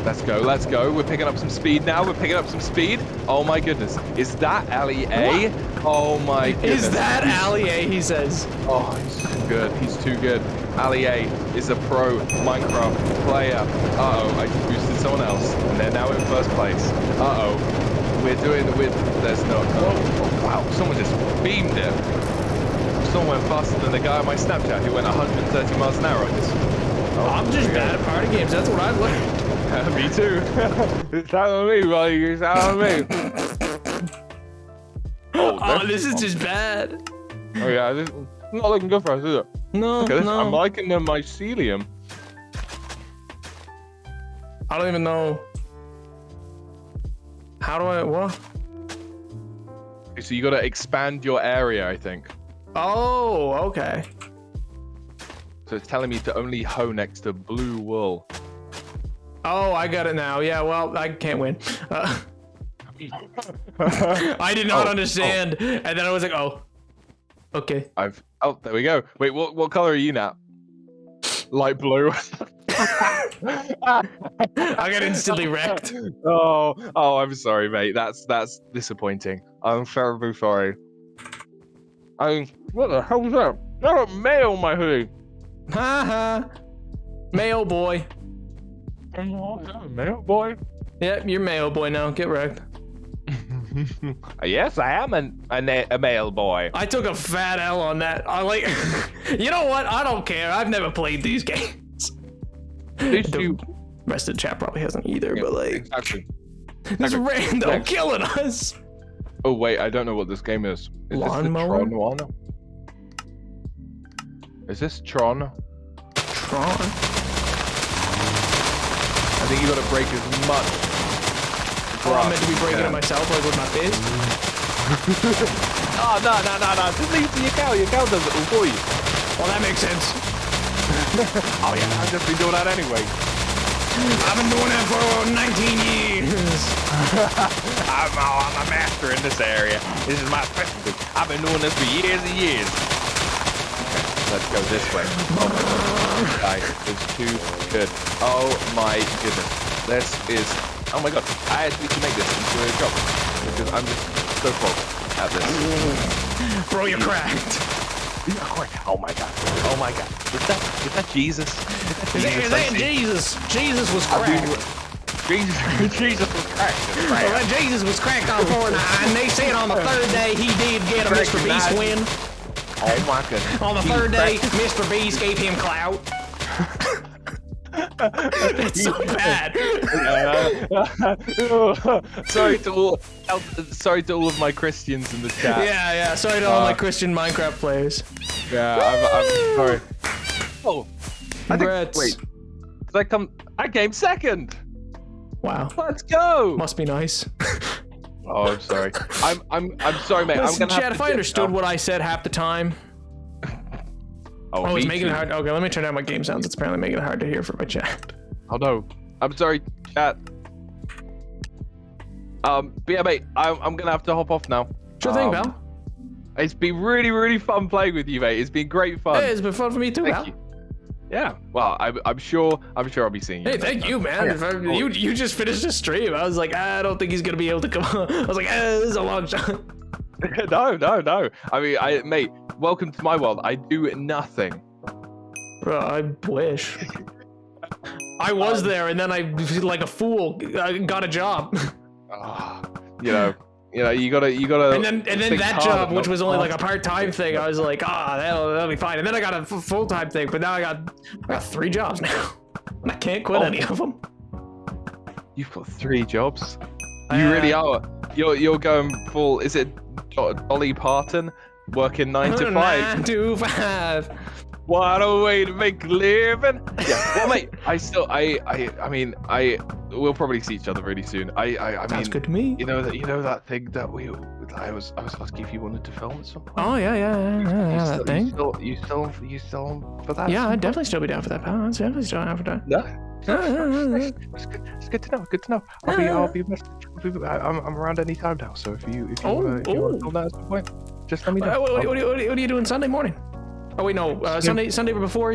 Let's go, let's go. We're picking up some speed now. We're picking up some speed. Oh my goodness. Is that LEA? Oh my goodness. Is that Ali A, he says. Oh, he's too good. He's too good. LEA is a pro Minecraft player. Uh-oh, I just boosted someone else. And they're now in first place. Uh-oh. There's no... Oh, wow. Someone just beamed it. Someone went faster than the guy on my Snapchat who went 130 miles an hour. I'm just bad at party games. That's what I've learned. Me too. It's out on me, buddy. It's out on me. Oh, this is just bad. Oh yeah. Not looking good for us, is it? No, Look at this. I'm no. liking the mycelium. I don't even know. How do I, what? So you got to expand your area, I think. Oh, okay. So it's telling me to only hoe next to blue wool. Oh, I got it now. Yeah, well, I can't win. I did not understand. And then I was like, oh, okay. Oh, there we go. Wait, what color are you now? Light blue. I got instantly wrecked. Oh, I'm sorry, mate. That's disappointing. I'm terribly sorry. What the hell was that? I got mail on my hoodie. Haha. Mail boy. Mail boy? Yep, you're mail boy now. Get wrecked. Yes, I am a male boy. I took a fat L on that. I like. You know what? I don't care. I've never played these games. The rest of the chat probably hasn't either. But like, exactly. this random killing us. Oh wait, I don't know what this game is. Is this the Lawnmower? Tron one? Is this Tron? Tron. I think you got to break as much. Oh, I'm meant to be breaking it myself, like with my fist. Oh no! Just leave it to your cow. Your cow does it all for you. Well, that makes sense. Oh yeah, I've just been doing that anyway. I've been doing it for 19 years. I'm a master in this area. This is my specialty. I've been doing this for years and years. Okay, let's go this way. Oh my god, guys, it's too good. Oh my goodness, this is. Oh my god, I actually can make this into a job because I'm just so close at this. Bro, you're cracked. Oh my god. Oh my god. Is that Jesus? Is that Jesus? Jesus was cracked. Jesus was cracked. Well, Jesus was cracked on 4 and they said on the third day he did get a Mr. Beast win. Oh my goodness. On the third day, Mr. Beast gave him clout. It's so bad. Sorry to all of my Christians in the chat. Yeah. Sorry to all my Christian Minecraft players. Yeah, I'm sorry. Oh, Congrats. Wait, I came second. Wow. Let's go. Must be nice. Oh, I'm sorry. I'm sorry, mate. Listen, I'm gonna chat, if I understood what I said half the time. Oh, it's making it hard. Okay, let me turn down my game sounds. It's apparently making it hard to hear for my chat. Oh no. I'm sorry, chat. But yeah, mate, I'm gonna have to hop off now. Sure thing, pal. It's been really, really fun playing with you, mate. It's been great fun. Hey, it's been fun for me too, pal. Thank you. Yeah. Well, I'm sure I'll be seeing you. Hey, thank you, man. You just finished the stream. I was like, I don't think he's gonna be able to come on. I was like, this is a long shot. No. I mean, mate, welcome to my world. I do nothing. Bro, I wish. I was there, and then I, like a fool, I got a job. You know, you gotta. And then that job, which was only like a part-time thing, I was like, that'll be fine. And then I got a full-time thing, but now I got 3 jobs now. And I can't quit any of them. You've got 3 jobs. You really are. You're going full. Is it Dolly Parton working 9 to 5? 9 to 5. What a way to make a living. Yeah. Well, mate, I mean, we'll probably see each other really soon. I mean, Sounds good to me. You know that thing that I was asking if you wanted to film at some point. Oh yeah, that thing. You still on for that? Yeah, I'd definitely still be down for that, pal. I'd definitely still down for that. Yeah. It's good to know. Good to know. I'll be. I'm around any time now. So if you want to film that at some point, just let me know. What are you doing Sunday morning? Oh wait, no. Sunday before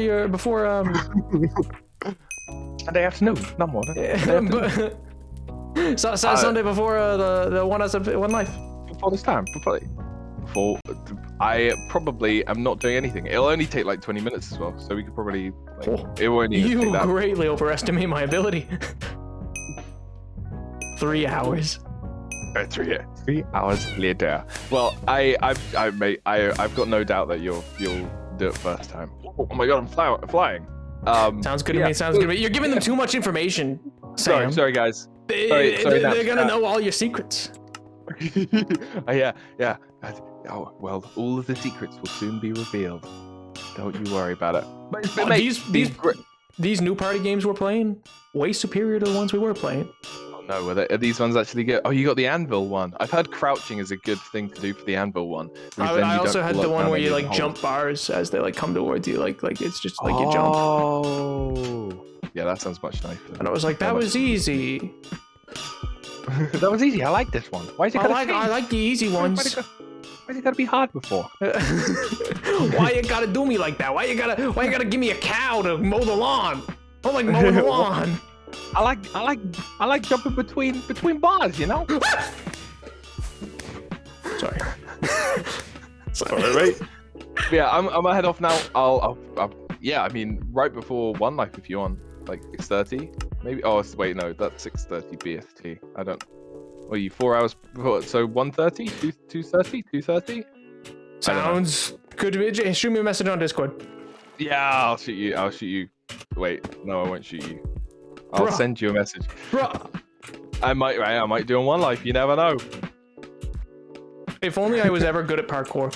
Sunday afternoon, not morning. Sunday before the One Life. Before this time, before I probably am not doing anything. It'll only take like 20 minutes as well, so we could probably. It won't even take You that. greatly overestimate my ability. 3 hours. 3 hours later. Well, I've got no doubt that you'll do it first time. Oh my god, I'm flying. Sounds good to me. Sounds good to me. You're giving them too much information, Sam. Sorry, guys. They're gonna know all your secrets. Yeah. Oh, well, all of the secrets will soon be revealed. Don't you worry about it. But Oh, mate, these new party games we're playing, way superior to the ones we were playing. Oh, no, are these ones actually good? Oh, you got the anvil one. I've heard crouching is a good thing to do for the anvil one. I also had the one where you like jump bars as they like come towards you, like it's just like you jump. Oh, yeah, that sounds much nicer. And I was like, that was easy. That was easy. I like this one. Why is it? I like the easy ones. Why's it gotta be hard before? Why you gotta do me like that? Why you gotta give me a cow to mow the lawn? I don't like mowing the lawn. I like jumping between bars, you know? Sorry. Sorry, mate. Yeah, I'm gonna head off now. I'll yeah, I mean, right before One Life if you want, like 6:30, maybe. Oh, wait, no, that's 6:30 BST. I don't. What are you 4 hours before? So 1:30, 2:30, 2:30. Sounds good to me. Shoot me a message on Discord. Yeah, I'll shoot you. Wait, no, I won't shoot you. I'll Bruh. send you a message. Bruh. I might do on One Life. You never know. If only I was ever good at parkour.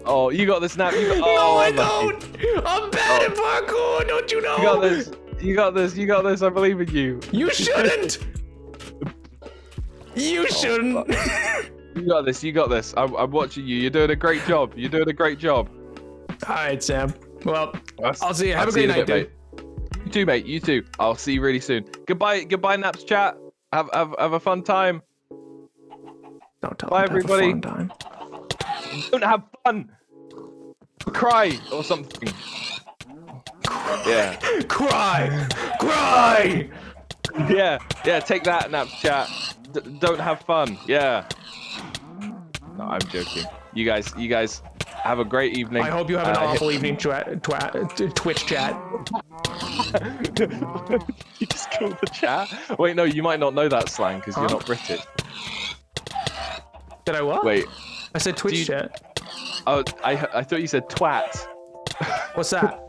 Oh, you got this, Nap. No, I don't. I'm bad at parkour. Don't you know? You got this. You got this. I believe in you. You shouldn't. You shouldn't. You got this. I'm watching you. You're doing a great job. All right, Sam. Well, I'll see you. Have a great night, dude. You too, mate. You too. I'll see you really soon. Goodbye, Naps chat. Have a fun time. Don't tell Bye, me to have everybody. a fun time. Don't have fun. Cry or something. Yeah. Cry. Yeah. Take that, Naps chat. Don't have fun. Yeah. No, I'm joking. You guys have a great evening. I hope you have an awful evening, Twitch chat. You just killed the chat. Wait, no, you might not know that slang because you're not British. Did I what? Wait. I said Twitch chat. Oh, I thought you said twat. What's that?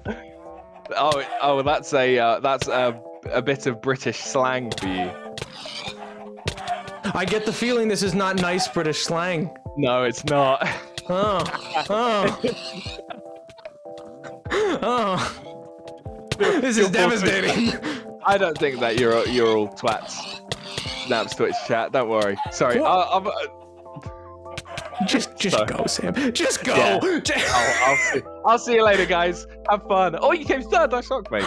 Oh, that's a bit of British slang for you. I get the feeling this is not nice British slang. No, it's not. Oh. This is devastating. I don't think that you're all twats. Naps Twitch chat. Don't worry. Sorry. Just go, Sam. Just go. Yeah. I'll see you later, guys. Have fun. Oh, you came third. That's shocked, mate.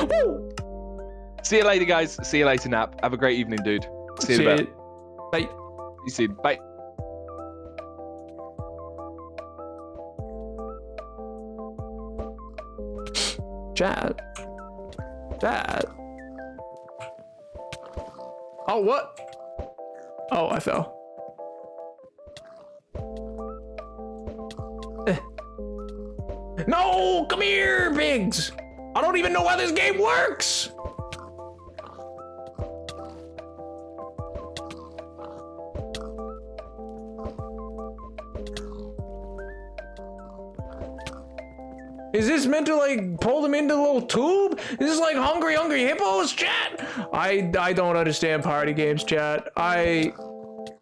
See you later, guys. See you later, Nap. Have a great evening, dude. See you in a bit. Bye. You soon. Bye. Chat. Oh, what? Oh, I fell. No, come here, Biggs. I don't even know how this game works. Is this meant to like pull them into the little tube? Is this like Hungry Hippos, chat? I don't understand party games, chat. I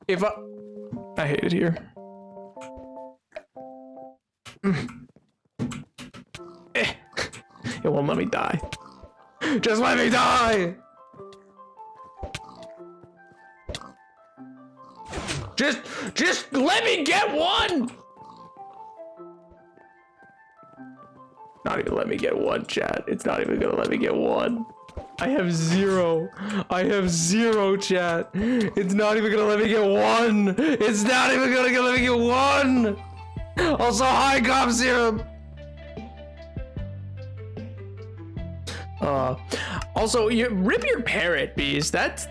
hate it here. It won't let me die. Just let me die. Just let me get one. Not even let me get one, chat. It's not even gonna let me get one. I have zero, chat. It's not even gonna let me get one. It's not even gonna let me get one. Also, hi, Cop Serum. Also, you rip your parrot, bees. That's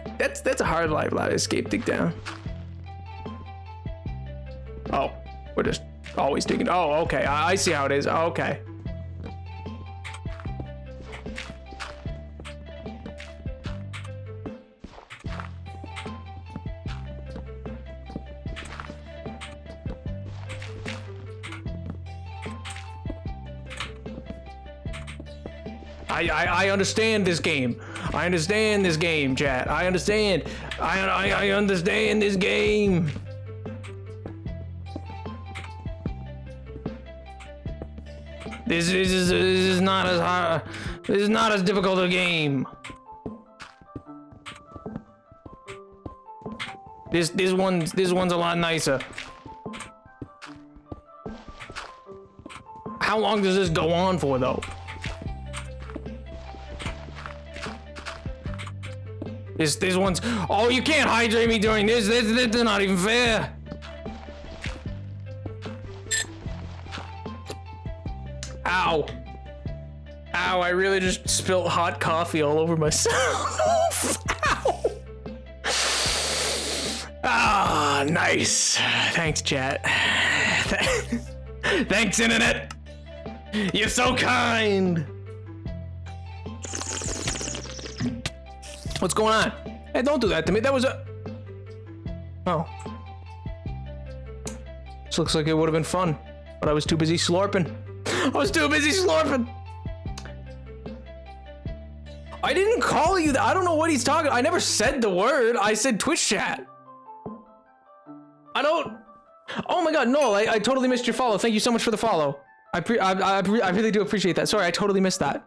a hard life escape dig down. Oh, we're just always digging. Oh, okay. I see how it is. Oh, okay. I understand this game. I understand this game, chat. I understand. I understand this game. This is not as hard. This is not as difficult a game. This one's a lot nicer. How long does this go on for, though? This one's. Oh, you can't hydrate me during this. This is not even fair. Ow. Ow, I really just spilled hot coffee all over myself. Ow. Ah, nice. Thanks, chat. Thanks, internet. You're so kind. What's going on? Hey, don't do that to me. That was a... Oh. This looks like it would have been fun, but I was too busy slurping. I was too busy slurping. I didn't call you that. I don't know what he's talking. I never said the word. I said Twitch chat. I don't... Oh my god, no, I totally missed your follow. Thank you so much for the follow. I really do appreciate that. Sorry, I totally missed that.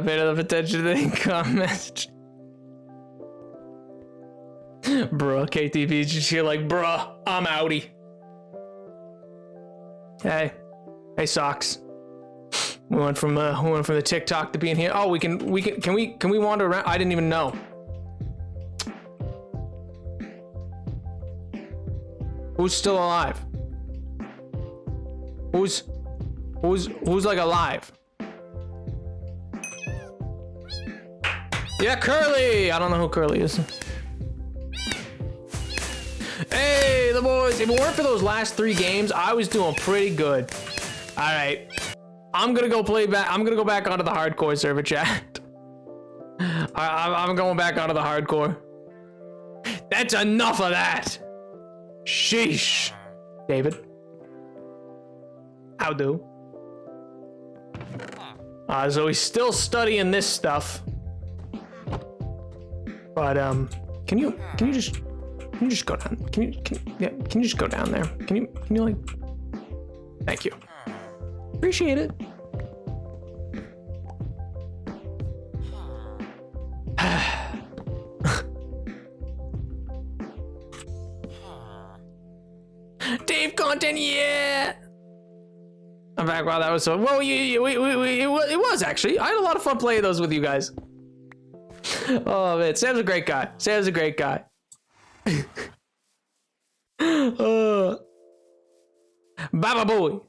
Bit of the potential thing comment. Bruh, KTV, just here like, bruh, I'm outie. Hey, socks. We went from the TikTok to being here. Oh, can we wander around? I didn't even know. Who's still alive? Who's like alive? Yeah, Curly! I don't know who Curly is. Hey, the boys. If it weren't for those last 3 games, I was doing pretty good. All right. I'm gonna go back onto the hardcore server, chat. I'm going back onto the hardcore. That's enough of that. Sheesh. David. How do? So he's still studying this stuff. But can you just go down? Can you just go down there? Can you like? Thank you. Appreciate it. Dave content, yeah. I'm back. Wow, that was so. Well, it was actually. I had a lot of fun playing those with you guys. Oh man, Sam's a great guy. Sam's a great guy. Baba boy.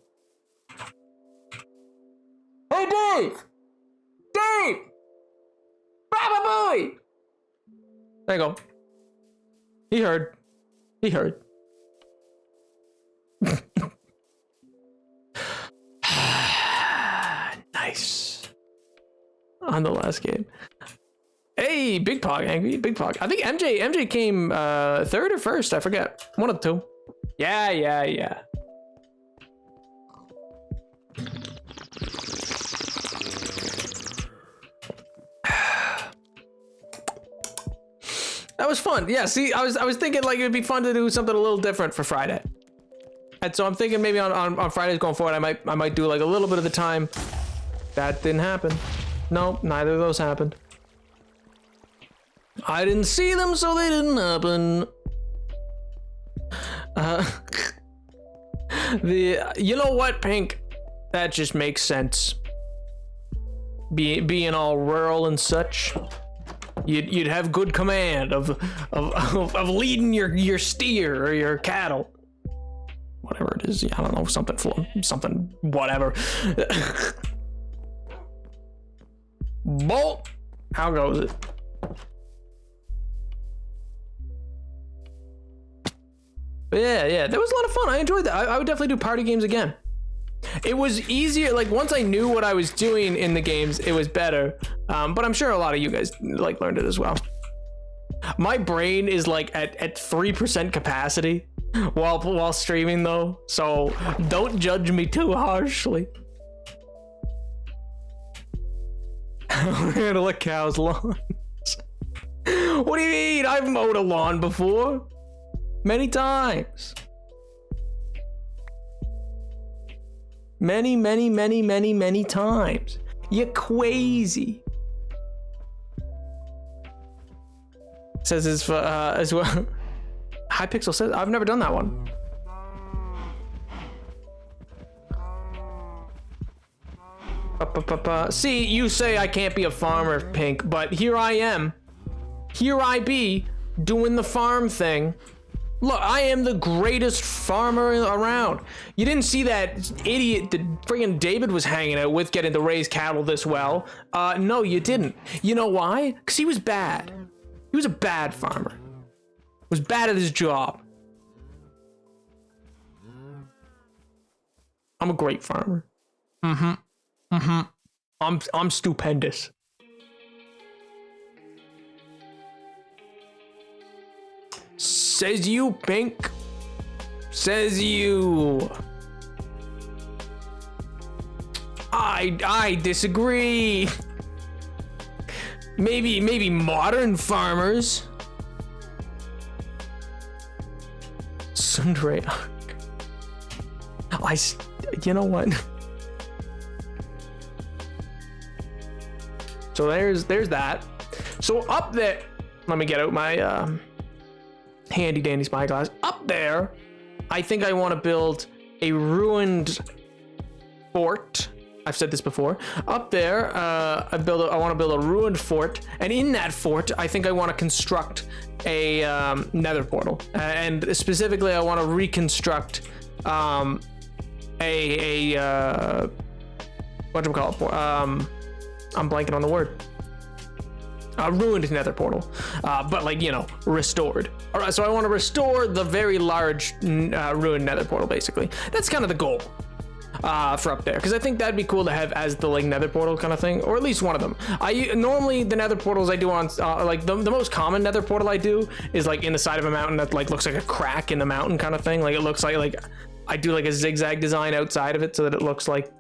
Hey Dave! Dave! Baba boy! There you go. He heard. He heard. Nice. On the last game. Hey, Big Pog, Angry, Big Pog. I think MJ came 3rd or 1st, I forget. One of the 2. Yeah. That was fun. Yeah, see, I was thinking like it'd be fun to do something a little different for Friday. And so I'm thinking maybe on Fridays going forward, I might do like a little bit of the time. That didn't happen. Nope, neither of those happened. I didn't see them, so they didn't happen. You know what, Pink? That just makes sense. Being all rural and such, you'd have good command of leading your steer or your cattle, whatever it is. I don't know, something, whatever. Bolt. How goes it? But yeah, that was a lot of fun. I enjoyed that. I would definitely do party games again. It was easier, like once I knew what I was doing in the games, it was better. But I'm sure a lot of you guys like learned it as well. My brain is like at 3% capacity. while streaming though, so don't judge me too harshly. We're gonna look cows' lawns. What do you mean? I've mowed a lawn before, many times. Many times. You're crazy. Says as well. Hypixel says I've never done that one. See, you say I can't be a farmer, Pink, but here I am. Here I be doing the farm thing. Look, I am the greatest farmer around. You didn't see that idiot that friggin' David was hanging out with getting to raise cattle this well. No, you didn't. You know why? Because he was bad. He was a bad farmer. Was bad at his job. I'm a great farmer. I'm stupendous. Says you, Pink. Says you. I disagree. Maybe modern farmers. Sundray. You know what? So there's that. So up there, let me get out my handy dandy spyglass. Up there, I think I want to build a ruined fort. I've said this before. Up there, I want to build a ruined fort, and in that fort, I think I want to construct a nether portal, and specifically, I want to reconstruct what do we call it? I'm blanking on the word. A ruined nether portal, but like, you know, restored. All right, so I want to restore the very large ruined nether portal. Basically, that's kind of the goal. For up there, because I think that'd be cool to have as the like nether portal kind of thing, or at least one of them. Normally the nether portals I do on like the most common nether portal I do is like in the side of a mountain that like looks like a crack in the mountain kind of thing. Like it looks like I do like a zigzag design outside of it so that it looks like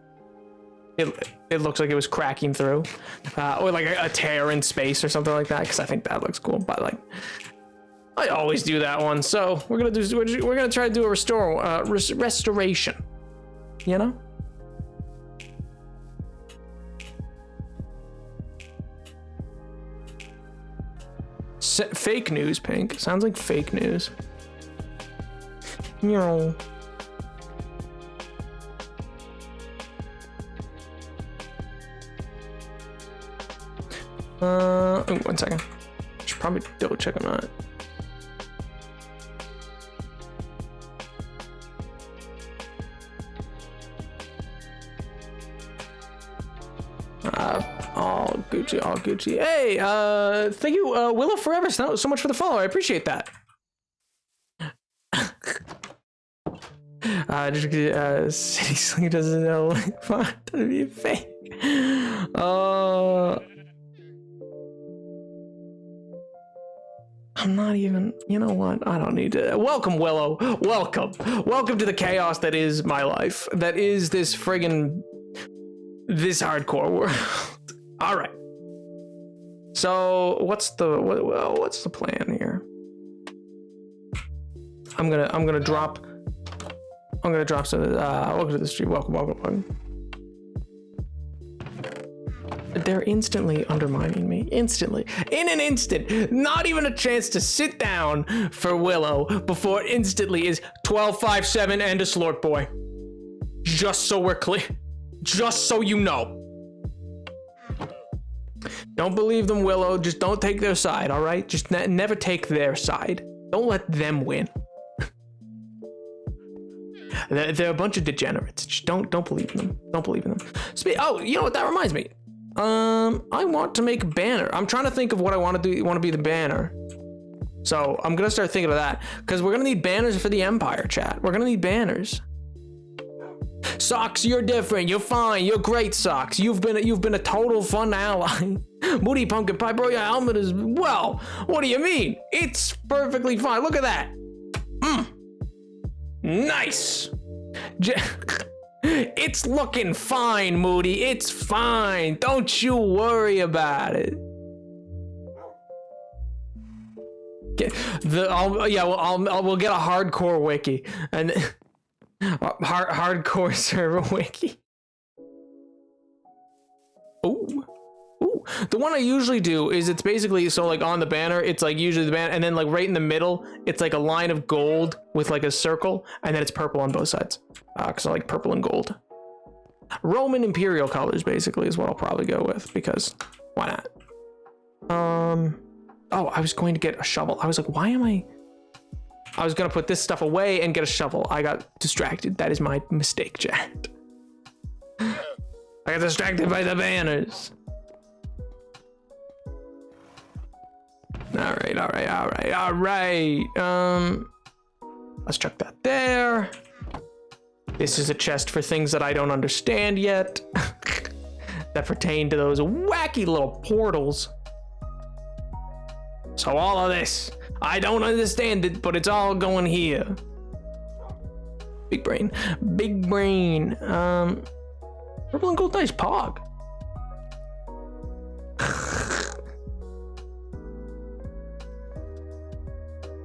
it looks like it was cracking through, or like a tear in space or something like that, because I think that looks cool. But like I always do that one, so we're gonna try to do a restoration. You know? Fake news, Pink. Sounds like fake news. No. Oh, 1 second. Should probably double check on that. All Gucci. Hey, thank you, Willow Forever, so much for the follow. I appreciate that. City Slinger doesn't know to be fake. I'm not even, you know what? I don't need to. Welcome, Willow. Welcome to the chaos that is my life. That is this hardcore world. All right. So what's the plan here? I'm gonna drop some. Welcome to the stream. Welcome. They're instantly undermining me. Instantly, in an instant. Not even a chance to sit down for Willow before it instantly is 12-5-7 and a slort boy. Just so we're clear. Just so you know. Don't believe them, Willow. Just don't take their side, all right? Just never take their side. Don't let them win. They're a bunch of degenerates. Just don't believe in them. Don't believe in them. Oh, you know what? That reminds me. I want to make a banner. I'm trying to think of what I want to do. Want to be the banner. So I'm gonna start thinking of that, because we're gonna need banners for the Empire, chat. We're gonna need banners. Socks, you're different. You're fine. You're great, Socks. You've been a total fun ally. Moody Pumpkin Pie, bro, your helmet is, well, what do you mean? It's perfectly fine. Look at that. Nice. It's looking fine, Moody. It's fine. Don't you worry about it. We'll get a hardcore wiki and hardcore server wiki. Ooh. The one I usually do is it's basically so like on the banner, it's like usually the banner, and then like right in the middle, it's like a line of gold with like a circle, and then it's purple on both sides. Cause I like purple and gold. Roman Imperial colors basically is what I'll probably go with because why not? Oh, I was going to get a shovel. I was like, why am I was gonna put this stuff away and get a shovel. I got distracted. That is my mistake, chat. I got distracted by the banners. All right. Let's chuck that there. This is a chest for things that I don't understand yet that pertain to those wacky little portals. So all of this, I don't understand it, but it's all going here. Big brain. Purple and gold, nice pog.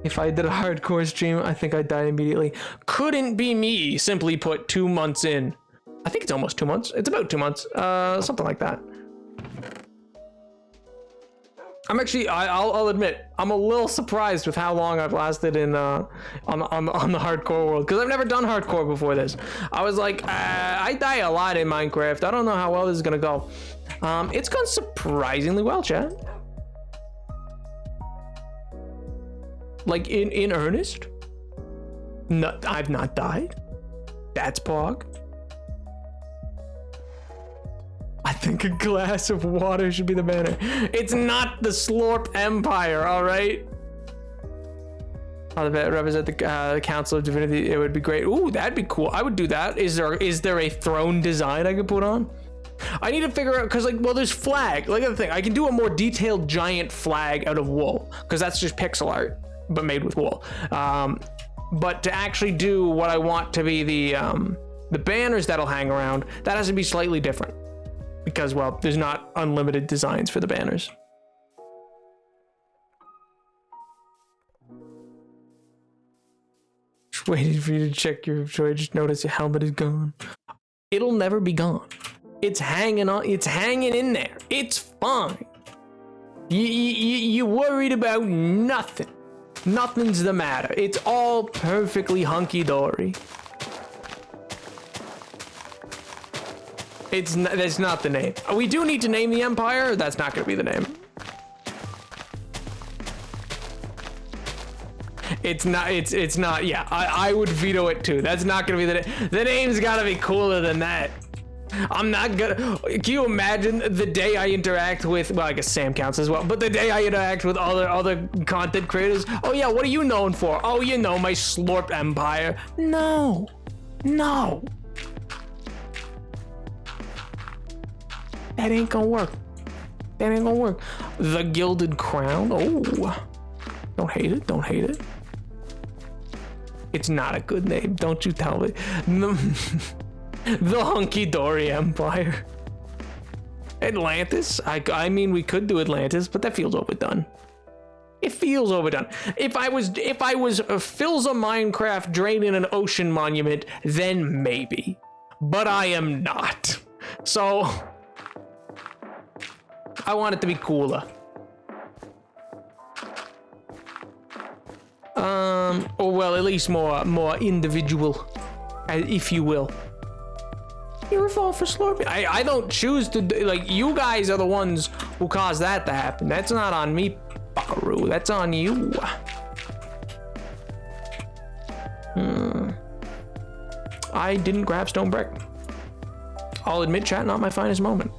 If I did a hardcore stream, I think I'd die immediately. Couldn't be me. Simply put, 2 months in. I think it's almost 2 months. It's about 2 months. Something like that. I'm actually, I'll admit, I'm a little surprised with how long I've lasted in on the hardcore world, because I've never done hardcore before this. I was like, I die a lot in Minecraft. I don't know how well this is gonna go. It's gone surprisingly well, chat. Like in earnest? No, I've not died. That's pog. I think a glass of water should be the banner. It's not the Slorp Empire, all right? I'll represent the Council of Divinity. It would be great. Ooh, that'd be cool. I would do that. Is there a throne design I could put on? I need to figure out, because like, well, there's flag. Like the thing, I can do a more detailed giant flag out of wool, because that's just pixel art, but made with wool. But to actually do what I want to be the banners that'll hang around, that has to be slightly different. Because, well, there's not unlimited designs for the banners. Just waiting for you to check your inventory. Just notice your helmet is gone. It'll never be gone. It's hanging on. It's hanging in there. It's fine. You worried about nothing. Nothing's the matter. It's all perfectly hunky-dory. That's not the name. We do need to name the empire. That's not going to be the name. It's not. Yeah, I would veto it too. That's not going to be the name. The name's got to be cooler than that. I'm not gonna. Can you imagine the day I interact with? Well, I guess Sam counts as well. But the day I interact with other content creators. Oh yeah, what are you known for? Oh, you know, my Slorp Empire. No. That ain't gonna work. The Gilded Crown. Oh, don't hate it. It's not a good name. Don't you tell me. The Hunky-Dory Empire. Atlantis. I mean, we could do Atlantis, but that feels overdone. It feels overdone. If I was Philza Minecraft draining an ocean monument, then maybe. But I am not. So I want it to be cooler. Or well, at least more individual, if you will. You revolve for Slorpy. I don't choose to, like, you guys are the ones who caused that to happen. That's not on me, buckaroo. That's on you. I didn't grab stone brick. I'll admit, chat, not my finest moment.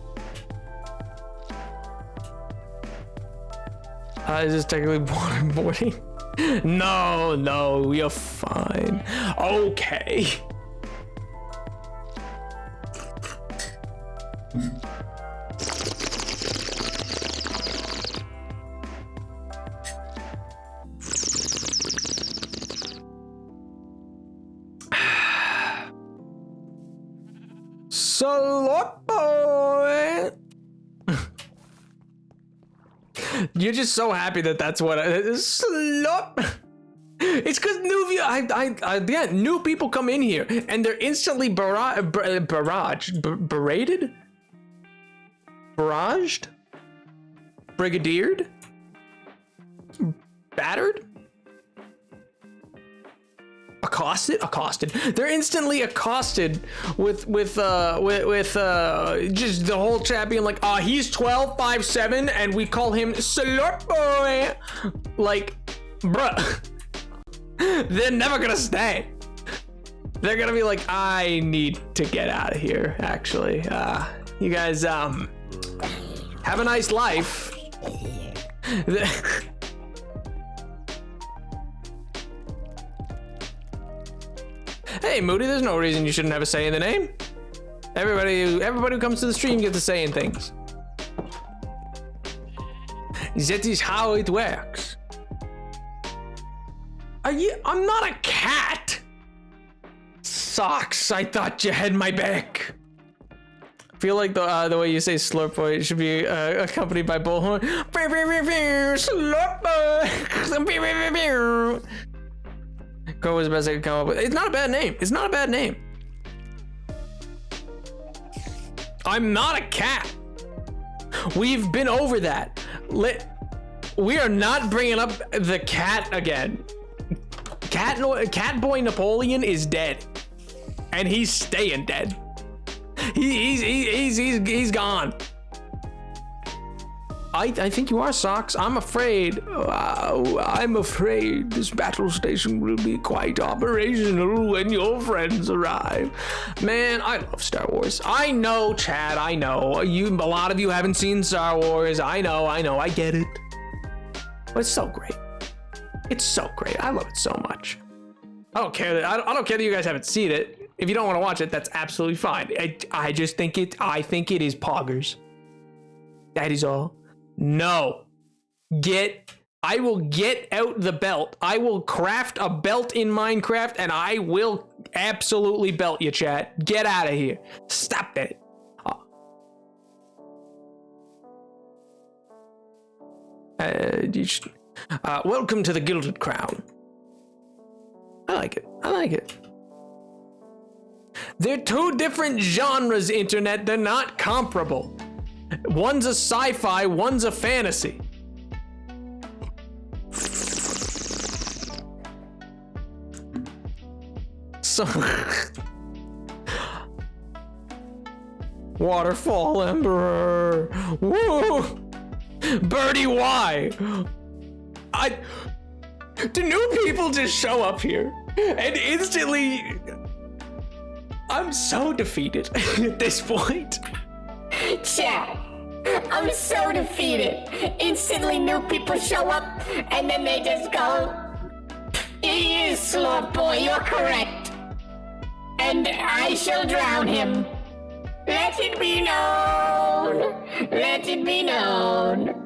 Is this technically waterboarding? No, you're fine. Okay. Slurp boy. You're just so happy that that's what slurp. It's because new people come in here and they're instantly barraged, brigadiered, battered, accosted. They're instantly accosted with just the whole chat being like, he's 12'5'7" and we call him Slurp Boy. Like, bruh. They're never gonna stay. They're gonna be like, I need to get out of here, actually. You guys, have a nice life. Hey, Moody, there's no reason you shouldn't have a say in the name. Everybody who comes to the stream gets a say in things. That is how it works. I'm not a cat. Socks, I thought you had my back. I feel like the way you say slurp boy, it should be accompanied by bullhorn. Slurp boy. Go was the best I could come up with. It's not a bad name. It's not a bad name. I'm not a cat. We've been over that. We are not bringing up the cat again. Cat boy Napoleon is dead, and he's staying dead. He's gone. I think you are, Socks. I'm afraid this battle station will be quite operational when your friends arrive. Man, I love Star Wars. I know, Chad. I know. A lot of you haven't seen Star Wars. I know. I get it. But it's so great. It's so great. I love it so much. I don't care that you guys haven't seen it. If you don't want to watch it, that's absolutely fine. I just think it is poggers. That is all. No. I will get out the belt. I will craft a belt in Minecraft and I will absolutely belt you, chat. Get out of here. Stop it. Welcome to the Gilded Crown. I like it. They're two different genres, internet. They're not comparable. One's a sci-fi, one's a fantasy. So Waterfall Emperor. Woo! Birdie, why? Do new people just show up here and instantly? I'm so defeated at this point. Chat, I'm so defeated. Instantly new people show up and then they just go, "He is Slurp Boy, you're correct. And I shall drown him. Let it be known. Let it be known."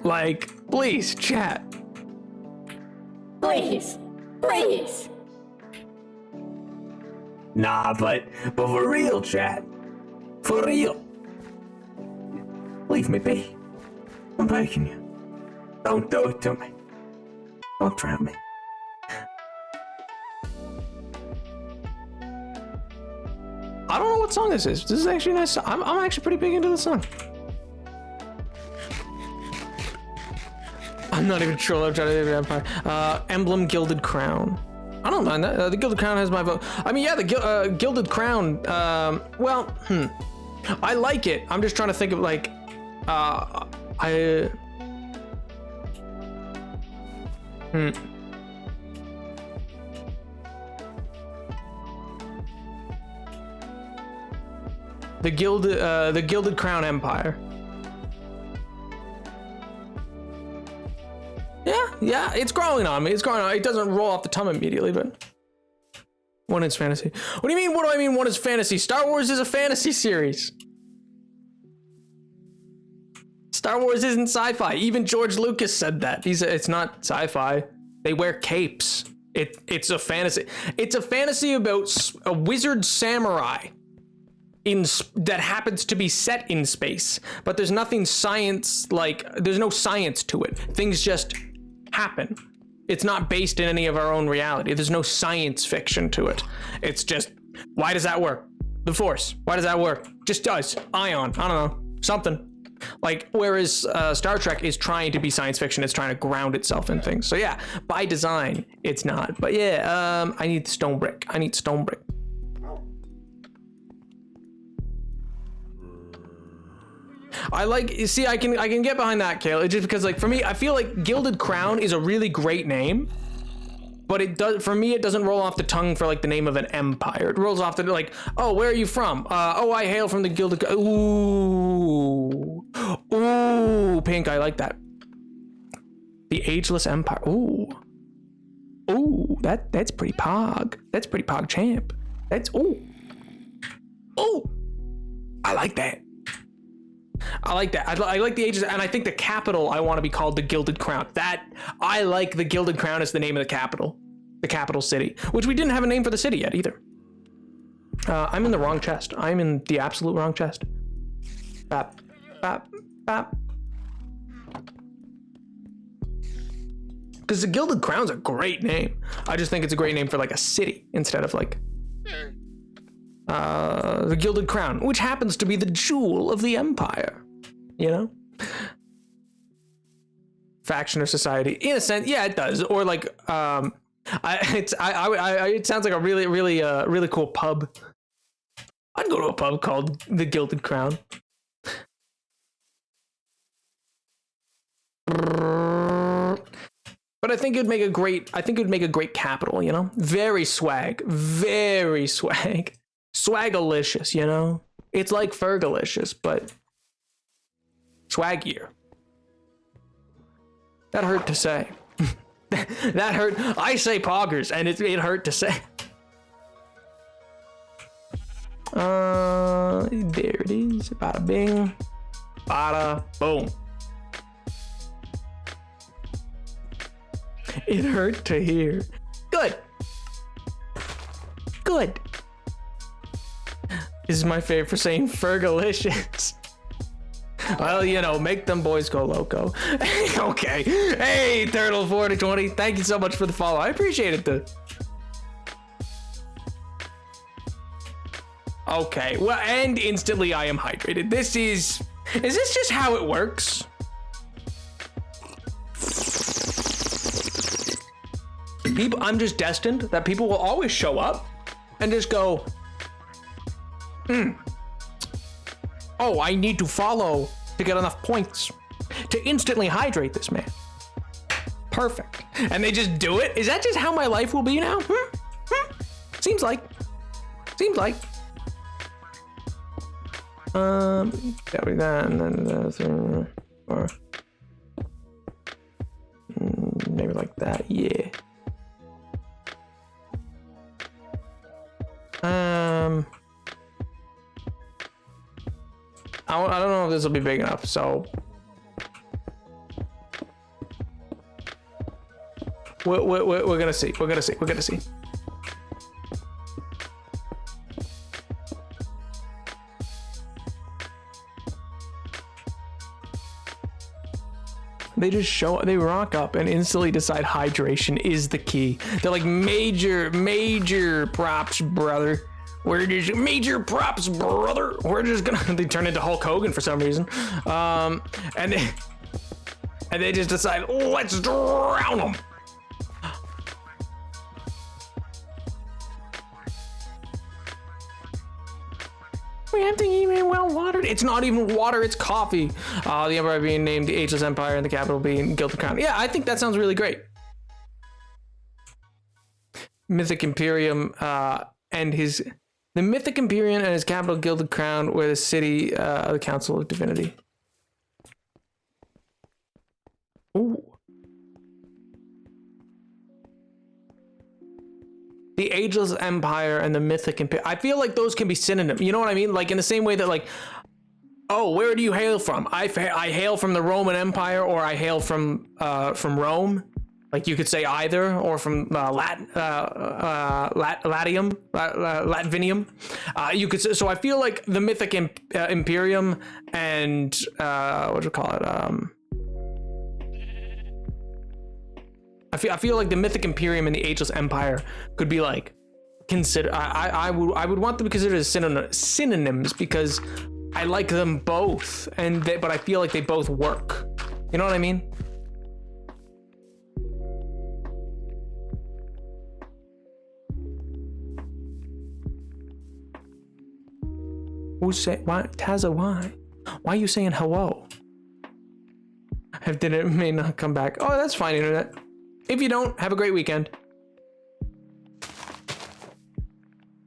Like, please, chat. Please. Nah, but for real, chat. For real. Leave me be. I'm begging you. Don't do it to me. Don't drown me. I don't know what song this is. This is actually a nice song. I'm actually pretty big into this song. I'm not even sure. I'm trying to do Empire. Emblem Gilded Crown. I don't mind that. The Gilded Crown has my vote. I mean, yeah, the Gilded Crown. I like it. I'm just trying to think of like, The Gilded Crown Empire. Yeah, it's growing on me. It doesn't roll off the tongue immediately, but one is fantasy. What do you mean? What do I mean? One is fantasy? Star Wars is a fantasy series. Star Wars isn't sci-fi. Even George Lucas said that. It's not sci-fi. They wear capes. It's a fantasy. It's a fantasy about a wizard samurai that happens to be set in space, but there's nothing science, like there's no science to it. Things just happen. It's not based in any of our own reality. There's no science fiction to it. It's just, why does that work? The Force. Why does that work? Just does. Ion. I don't know. Something. Like, whereas Star Trek is trying to be science fiction, it's trying to ground itself in things. So yeah, by design, it's not. But yeah, I need stone brick. I need stone brick. I like, you see, I can get behind that, Kale. It's just because, like, for me, I feel like Gilded Crown is a really great name. But it does, for me, it doesn't roll off the tongue for like the name of an empire. It rolls off the, like, oh, where are you from? Oh, I hail from the Gilded. Ooh, pink. I like that. The Ageless Empire. Ooh, that's pretty pog. That's pretty pog champ. That's I like that. I like that. I like the Ages, and I think the capital I want to be called the Gilded Crown. I like the Gilded Crown as the name of the capital city, which we didn't have a name for the city yet either. I'm in the wrong chest. I'm in the absolute wrong chest. Bap, bap, bap. Because the Gilded Crown's a great name. I just think it's a great name for like a city instead of like the Gilded Crown, which happens to be the jewel of the empire, you know? Faction or society, in a sense, yeah, it does. Or like, it sounds like a really cool pub. I'd go to a pub called the Gilded Crown. But I think it'd make a great capital, you know? Very swag. Swagalicious, you know? It's like Fergalicious, but swaggier. That hurt to say. That hurt. I say poggers, and it hurt to say. There it is. Bada bing. Bada boom. It hurt to hear. Good. This is my favorite for saying Fergalicious. Well, you know, make them boys go loco. Okay. Hey, Turtle4020, thank you so much for the follow. I appreciate it, dude. Okay, well, and instantly I am hydrated. Is this just how it works? I'm just destined that people will always show up and just go, oh, I need to follow to get enough points to instantly hydrate this man. Perfect. And they just do it? Is that just how my life will be now? Seems like. That'll be that, and then or maybe like that, yeah. I don't know if this will be big enough, so we're gonna see. We're gonna see. They rock up and instantly decide hydration is the key. They're like, major props, brother. We're just gonna, they turn into Hulk Hogan for some reason. And they just decide, let's drown them. We have to keep it well watered. It's not even water, it's coffee. The Empire being named the Ageless Empire and the capital being Gilded Crown. Yeah, I think that sounds really great. Mythic Imperium the Mythic Imperium and his capital Gilded Crown were the city of the Council of Divinity. Ooh. The Ageless Empire and the Mythic Empire. I feel like those can be synonyms. You know what I mean? Like in the same way that, like, oh, where do you hail from? I hail from the Roman Empire, or I hail from Rome. Like you could say either, or from Latvium. You could say, so I feel like the Mythic Imperium and what do you call it? I feel like the Mythic Imperium and the Ageless Empire could be like consider. I would want them considered as synonyms because I like them both, but I feel like they both work. You know what I mean? Who's saying why? Tazza, why? Why are you saying hello? It may not come back. Oh, that's fine, internet. If you don't, have a great weekend.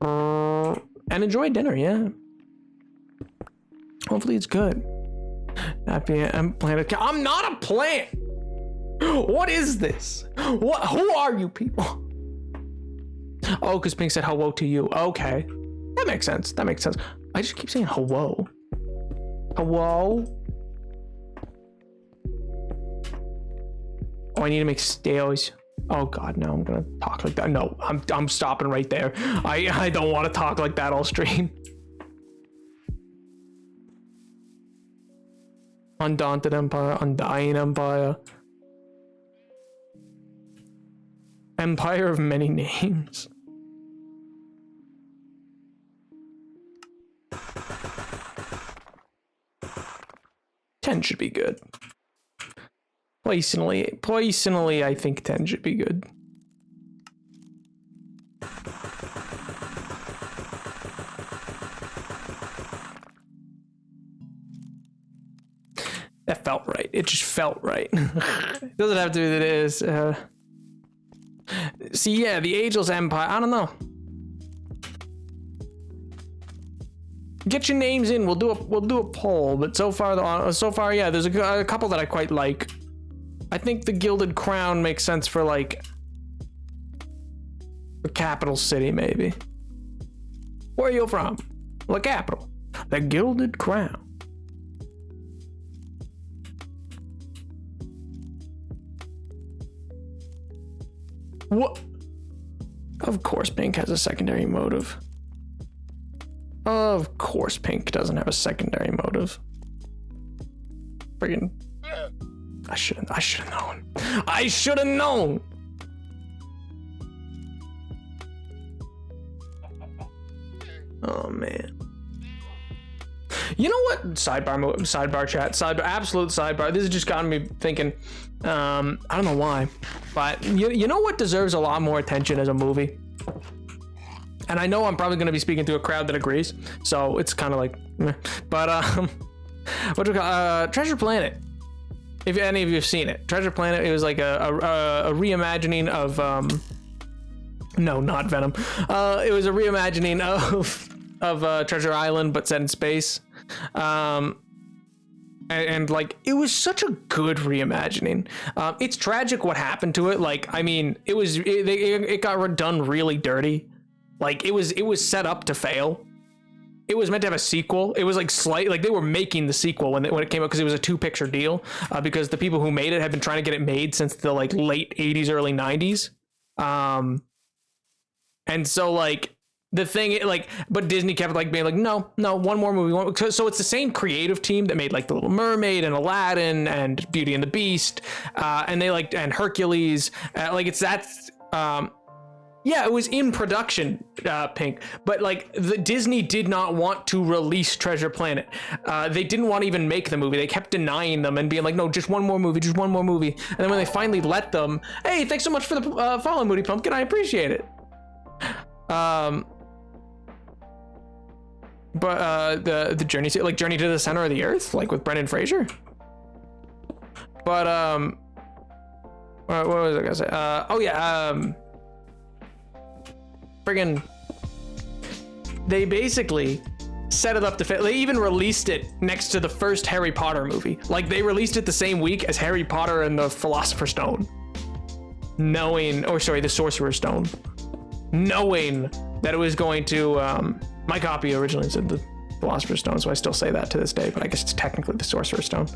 And enjoy dinner, yeah. Hopefully it's good. I'm not a plant. What is this? What? Who are you people? Oh, because Pink said hello to you. Okay. That makes sense. That makes sense. I just keep saying hello. Hello? Oh, I need to make stairs. Oh god, no, I'm gonna talk like that. No, I'm stopping right there. I don't want to talk like that all stream. Undaunted Empire, Undying Empire. Empire of many names. Ten should be good. Personally, I think 10 should be good. That felt right. It just felt right. It doesn't have to be that it is. See, yeah, the Ageless Empire. I don't know. Get your names in. We'll do a poll. But so far, yeah, there's a couple that I quite like. I think the Gilded Crown makes sense for like the capital city, maybe. Where are you from? The capital. The Gilded Crown. What? Of course Pink has a secondary motive. Of course Pink doesn't have a secondary motive. Friggin'. I should have known. I should have known. Oh man. You know what? Sidebar chat. Absolute sidebar. This has just gotten me thinking. I don't know why, but you know what deserves a lot more attention as a movie? And I know I'm probably going to be speaking to a crowd that agrees, so it's kind of like, meh. But what do we call Treasure Planet? If any of you have seen it, Treasure Planet, it was like a reimagining of no, not Venom. It was a reimagining of Treasure Island, but set in space. And like it was such a good reimagining. It's tragic what happened to it. Like, I mean, it got done really dirty. Like it was set up to fail. It was meant to have a sequel. It was like they were making the sequel when it came out because it was a 2-picture deal. Because the people who made it had been trying to get it made since the like late 80s, early 90s. And so like the thing, but Disney kept like being like, no, one more movie. So it's the same creative team that made like The Little Mermaid and Aladdin and Beauty and the Beast, and and Hercules. Yeah, it was in production, Pink, but like Disney did not want to release Treasure Planet. They didn't want to even make the movie. They kept denying them and being like, no, just one more movie. And then when they finally let them, hey, thanks so much for the follow, Moody Pumpkin. I appreciate it. But the Journey to the Center of the Earth, like with Brendan Fraser. But what was I gonna say? Friggin', they basically set it up to fit. They even released it next to the first Harry Potter movie. Like they released it the same week as Harry Potter and the Philosopher's Stone, the Sorcerer's Stone, knowing that it was going to. My copy originally said the Philosopher's Stone, so I still say that to this day. But I guess it's technically the Sorcerer's Stone.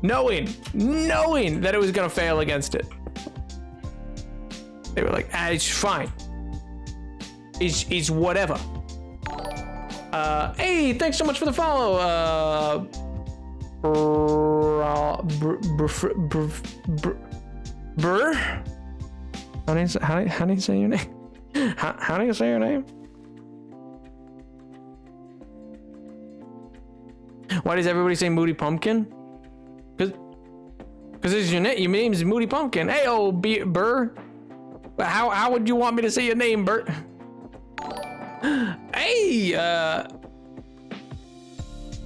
knowing that it was gonna fail against it. They were like, it's fine. It's whatever. Hey, thanks so much for the follow. Burr? How do you say your name? How do you say your name? Why does everybody say Moody Pumpkin? Because it's your name is Moody Pumpkin. Hey, Burr. How would you want me to say your name, Bert? Hey,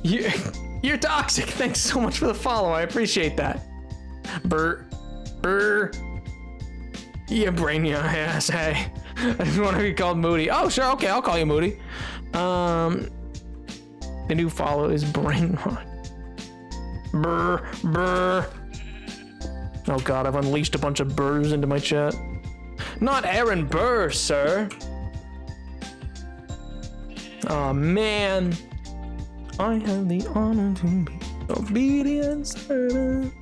you're toxic. Thanks so much for the follow. I appreciate that. Bert. You brain your ass, hey. I just want to be called Moody. Oh, sure, okay, I'll call you Moody. The new follow is Brainrot. Burr. Oh god, I've unleashed a bunch of burrs into my chat. Not Aaron Burr, sir. Oh man. I have the honor to be obedient servant.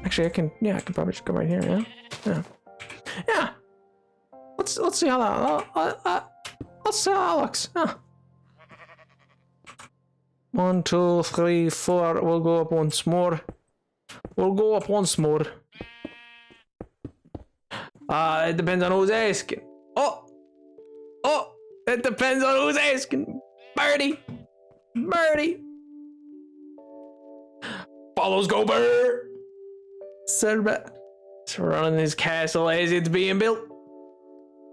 Actually, I can probably just go right here. Yeah. Let's see how that. Let's see how that looks. 1, 2, 3, 4. We'll go up once more. It depends on who's asking. Oh, it depends on who's asking. Birdie. Follows go Bird. Serba. Surrounding his castle as it's being built.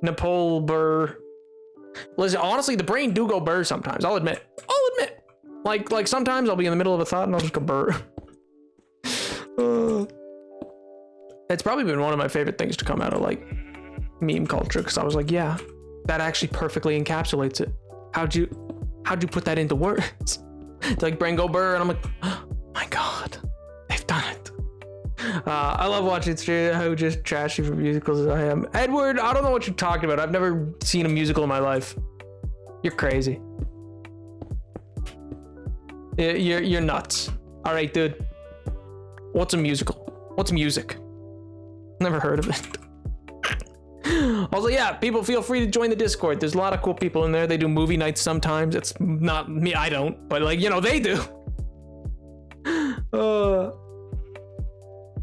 Napoleon. Listen, honestly, the brain do go burr sometimes. I'll admit. Like sometimes I'll be in the middle of a thought and I'll just go burr. It's probably been one of my favorite things to come out of like meme culture, because I was like, yeah, that actually perfectly encapsulates it. How'd you put that into words? It's like brain go burr, and I'm like, oh my god, they've done it. I love watching stream how just trashy for musicals as I am. Edward, I don't know what you're talking about. I've never seen a musical in my life. You're crazy. You're nuts. All right, dude. What's a musical? What's music? Never heard of it. Also, yeah, people feel free to join the Discord. There's a lot of cool people in there. They do movie nights sometimes. It's not me. I don't, but like, they do.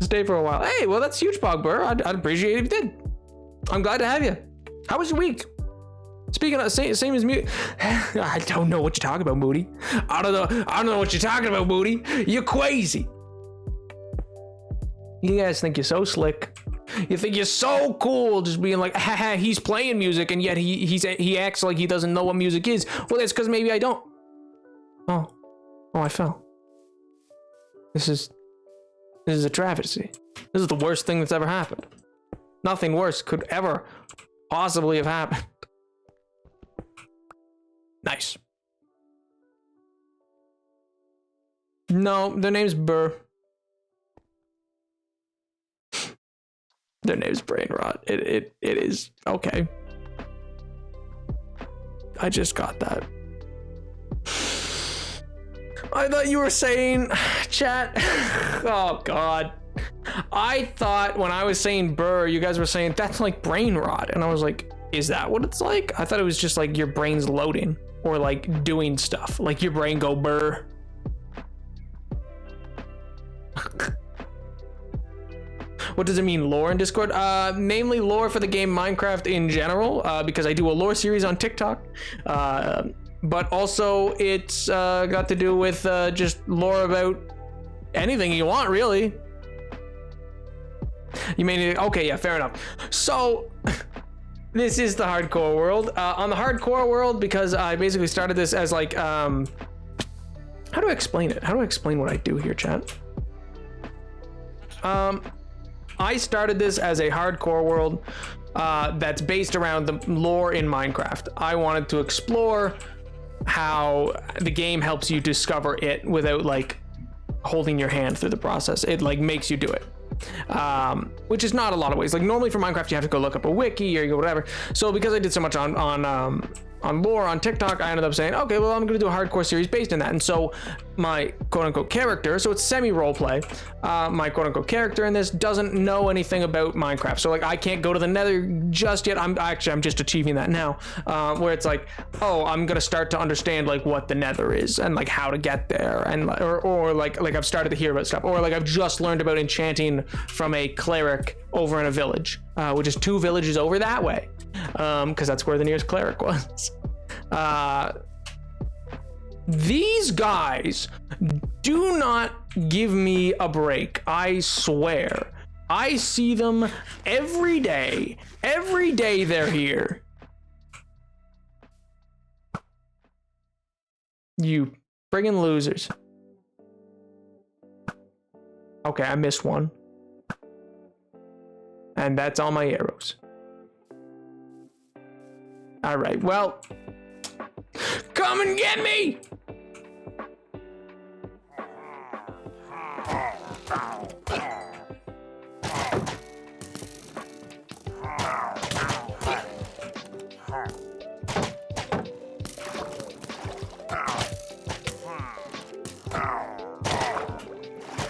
Stay for a while. Hey, well, that's huge, Pogburr. I'd appreciate it if you did. I'm glad to have you. How was your week? Speaking of same as me, I don't know what you're talking about, Moody. I don't know what you're talking about, Moody. You're crazy. You guys think you're so slick. You think you're so cool, just being like, haha, he's playing music, and yet he acts like he doesn't know what music is. Well, that's because maybe I don't. Oh, I fell. This is a travesty. This is the worst thing that's ever happened. Nothing worse could ever possibly have happened. Nice. No, their name's Burr. Their name's Brainrot. It is okay. I just got that. I thought you were saying, chat. Oh god. I thought when I was saying Burr, you guys were saying that's like brain rot, and I was like, is that what it's like? I thought it was just like your brain's loading or like doing stuff, like your brain go Burr. What does it mean, lore in Discord? Mainly lore for the game Minecraft in general, because I do a lore series on TikTok. But also it's got to do with just lore about anything you want, really. You mean, okay, yeah, fair enough. So this is the hardcore world. On the hardcore world, because I basically started this as like, how do I explain it? How do I explain what I do here, chat? I started this as a hardcore world that's based around the lore in Minecraft. I wanted to explore how the game helps you discover it without like holding your hand through the process. It like makes you do it. which is not a lot of ways. Like normally for Minecraft, you have to go look up a wiki or you go whatever. So because I did so much on lore on TikTok, I ended up saying, okay, well, I'm gonna do a hardcore series based on that. And so my quote unquote character, so it's semi role play, my quote unquote character in this doesn't know anything about Minecraft. So like I can't go to the Nether just yet. I'm just achieving that now, where it's like, oh, I'm gonna start to understand like what the Nether is and like how to get there, and or like I've started to hear about stuff, or like I've just learned about enchanting from a cleric over in a village, which is 2 villages over that way, because that's where the nearest cleric was. These guys do not give me a break. I swear. I see them every day. Every day they're here. You friggin' losers. Okay, I missed one. And that's all my arrows. All right, well, come and get me!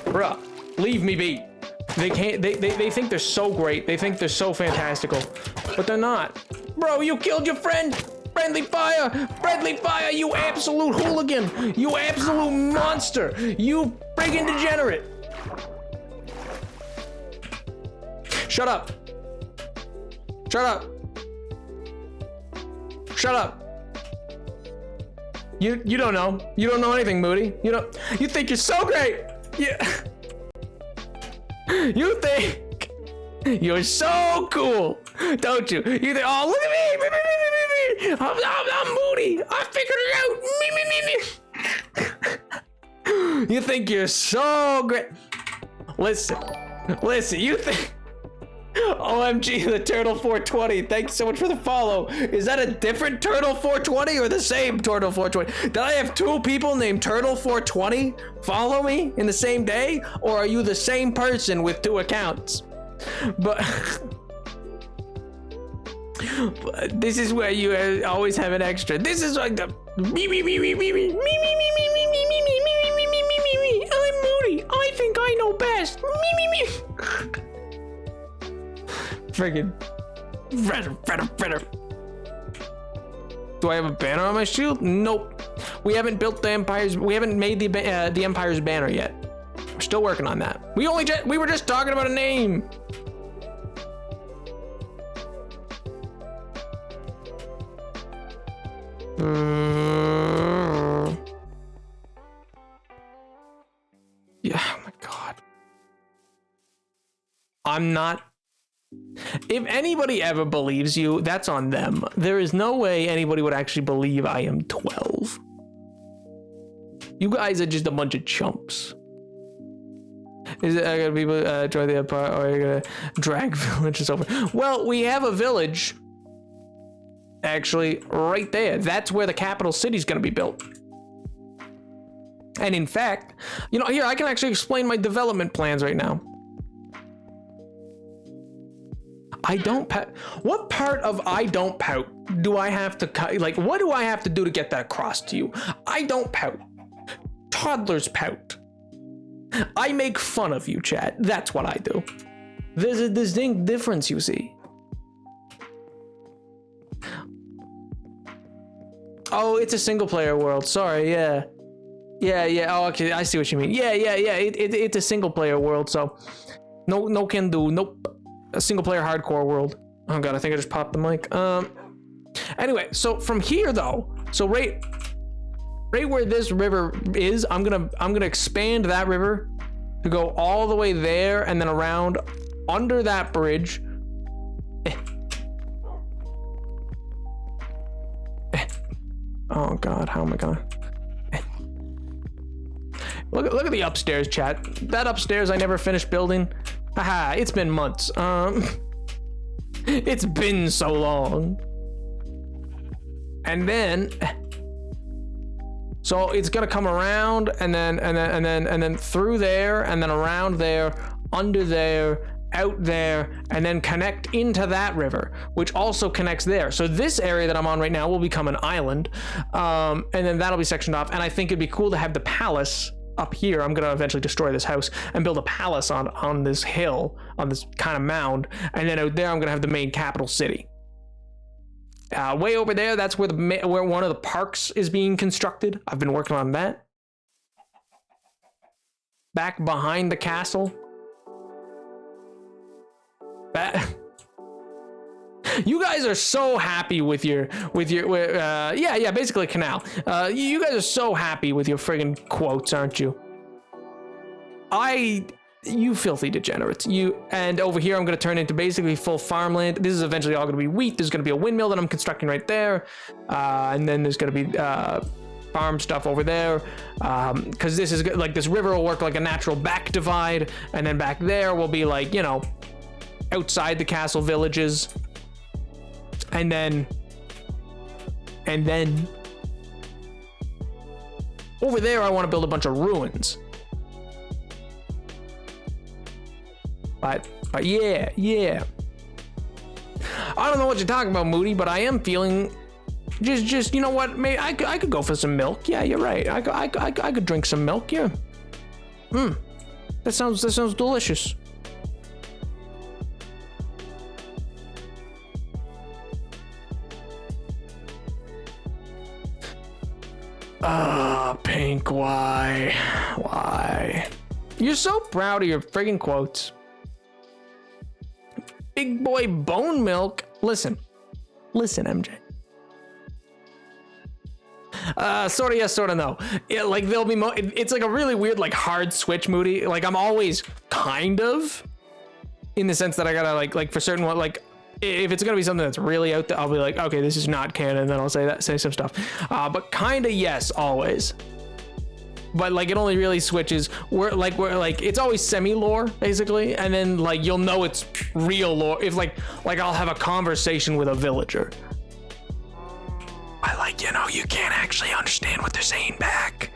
Bruh, leave me be. They can't, they think they're so great. They think they're so fantastical, but they're not. Bro, you killed your friend. Friendly fire! Friendly fire, you absolute hooligan! You absolute monster! You friggin' degenerate! Shut up! Shut up! Shut up! You don't know. You don't know anything, Moody. You think you're so great! Yeah. You think you're so cool, don't you? You think, oh, look at me! I'm Moody. I figured it out. Me. You think you're so great? Listen. You think? OMG, the Turtle 420. Thanks so much for the follow. Is that a different Turtle 420 or the same Turtle 420? Did I have 2 people named Turtle 420 follow me in the same day, or are you the same person with 2 accounts? But this is where you always have an extra. This is like the me. I'm Moody. I think I know best. Me. Friggin' Fredder. Do I have a banner on my shield? Nope. We haven't built the empires. We haven't made the empire's banner yet. We're still working on that. We were just talking about a name. Yeah, oh my God. I'm not. If anybody ever believes you, that's on them. There is no way anybody would actually believe I am 12. You guys are just a bunch of chumps. Is it gonna people join the empire, or are you gonna drag villages over? Well, we have a village actually right there. That's where the capital city is gonna be built. And in fact, here I can actually explain my development plans right now. I don't pout. What part of I don't pout do I have to cut? Like, what do I have to do to get that across to you? I don't pout. Toddlers pout. I make fun of you, chat. That's what I do. There's a distinct difference, you see. Oh, it's a single player world. Sorry, yeah. Oh, okay, I see what you mean. Yeah. It's a single player world, so no can do. Nope. A single player hardcore world. Oh God, I think I just popped the mic. Anyway, so from here though, so right where this river is, I'm gonna expand that river to go all the way there and then around under that bridge. Oh God, how am I gonna? Look at the upstairs, chat. That upstairs I never finished building. Haha, it's been months. It's been so long. And then, so it's gonna come around and then through there and then around there, under there, out there and then connect into that river, which also connects there. So this area that I'm on right now will become an island, and then that'll be sectioned off. And I think it'd be cool to have the palace up here. I'm gonna eventually destroy this house and build a palace on this hill, on this kind of mound, and then out there I'm gonna have the main capital city. Way over there, that's where where one of the parks is being constructed. I've been working on that. Back behind the castle. You guys are so happy with your yeah, basically canal. You guys are so happy with your friggin' quotes, aren't you? You filthy degenerates. And over here I'm going to turn into basically full farmland. This is eventually all going to be wheat. There's going to be a windmill that I'm constructing right there. And then there's going to be farm stuff over there. Because this is like, this river will work like a natural back divide. And then back there will be like, you know, outside the castle villages. And then over there I want to build a bunch of ruins. But yeah. I don't know what you're talking about, Moody, but I am feeling just you know what? Maybe I could go for some milk. Yeah, you're right. I could drink some milk. Yeah. That sounds delicious. Pink, why? You're so proud of your friggin' quotes. Big boy bone milk. Listen, MJ. Sorta yes, sorta no. Yeah, like there'll be it's like a really weird, like hard switch, Moody. Like I'm always kind of, in the sense that I gotta like for certain one, like if it's gonna be something that's really out there, I'll be like, okay, this is not canon, then I'll say some stuff. But kinda yes, always. But like it only really switches we're like it's always semi lore basically, and then like you'll know it's real lore if like I'll have a conversation with a villager. I like, you know, you can't actually understand what they're saying back.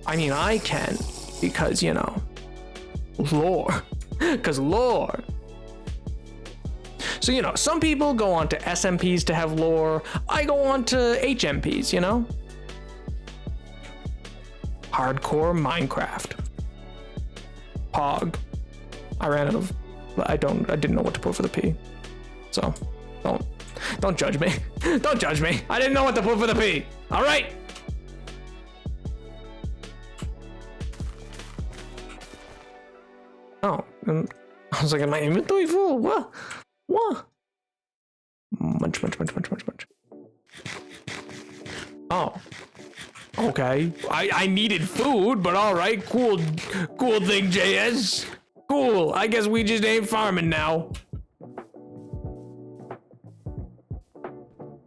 I mean, I can, because you know, lore. Because lore. So you know, some people go on to SMPs to have lore. I go on to HMPs, you know. Hardcore Minecraft. Pog. I ran out of. I didn't know what to put for the P. So, don't judge me. Don't judge me. I didn't know what to put for the P. All right. Oh, I was like, in my inventory full. What? Munch. Oh. Okay, I needed food, but all right, cool thing, JS. Cool. I guess we just ain't farming now.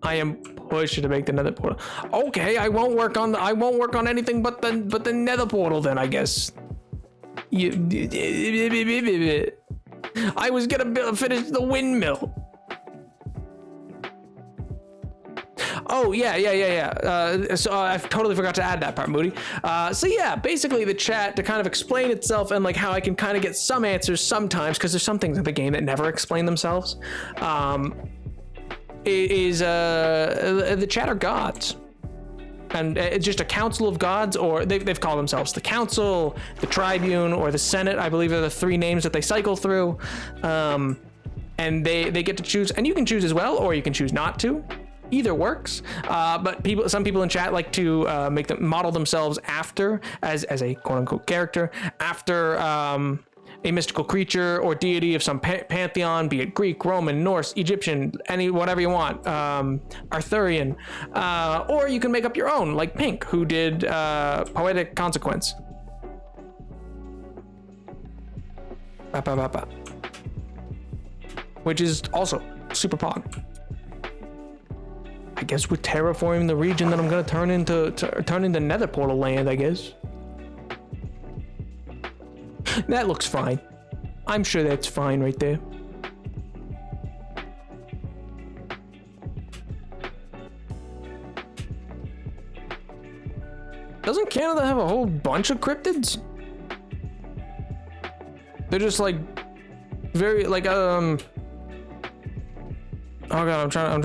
I am pushing to make the nether portal. Okay, I won't work on anything but the nether portal then, I guess. I was gonna finish the windmill. Oh, yeah. So I totally forgot to add that part, Moody. So yeah, basically the chat, to kind of explain itself and like how I can kind of get some answers sometimes, because there's some things in the game that never explain themselves, the chat are gods. And it's just a council of gods, or they've called themselves the council, the tribune, or the senate. I believe are the three names that they cycle through. And they get to choose, and you can choose as well, or you can choose not to. Either works, but some people in chat like to make them model themselves after as a quote-unquote character after a mystical creature or deity of some pantheon, be it Greek, Roman, Norse, Egyptian, whatever you want, Arthurian, or you can make up your own, like Pink, who did Poetic Consequence. Which is also super pog. I guess we're terraforming the region that I'm gonna turn into nether portal land, I guess. That looks fine. I'm sure that's fine right there. Doesn't Canada have a whole bunch of cryptids? They're just like very like oh god, I'm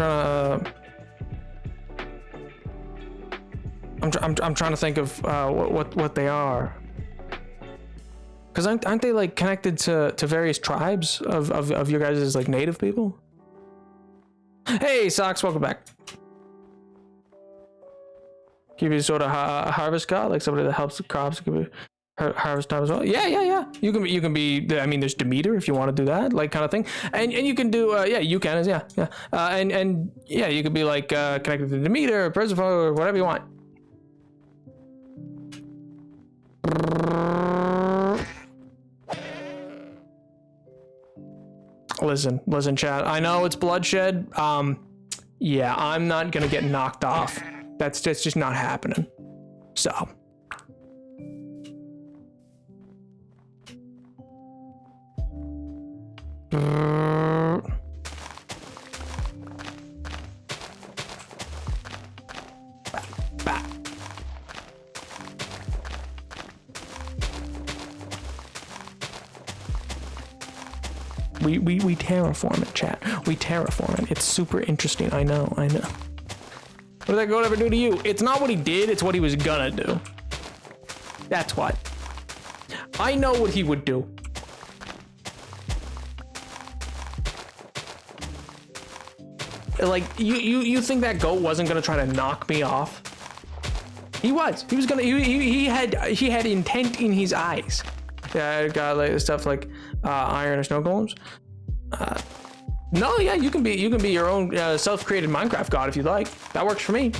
trying to think of what they are. Because aren't they like connected to various tribes of your guys' like native people? Hey, Socks, welcome back. Can you be sort of harvest god, like somebody that helps the crops? Can be harvest time as well. Yeah. You can be. I mean, there's Demeter if you want to do that, like kind of thing. And you can do. You can is yeah. And yeah, you could be like connected to Demeter or Persephone or whatever you want. Listen, chat. I know it's bloodshed. Yeah, I'm not gonna get knocked off. That's just not happening. So. We terraform it, chat. We terraform it. It's super interesting. I know. What did that goat ever do to you? It's not what he did, it's what he was gonna do. That's what. I know what he would do. Like, you think that goat wasn't gonna try to knock me off? He was. He was gonna. He had intent in his eyes. Yeah, I got like stuff like iron or snow golems. No, yeah, you can be your own self-created Minecraft god if you like. That works for me.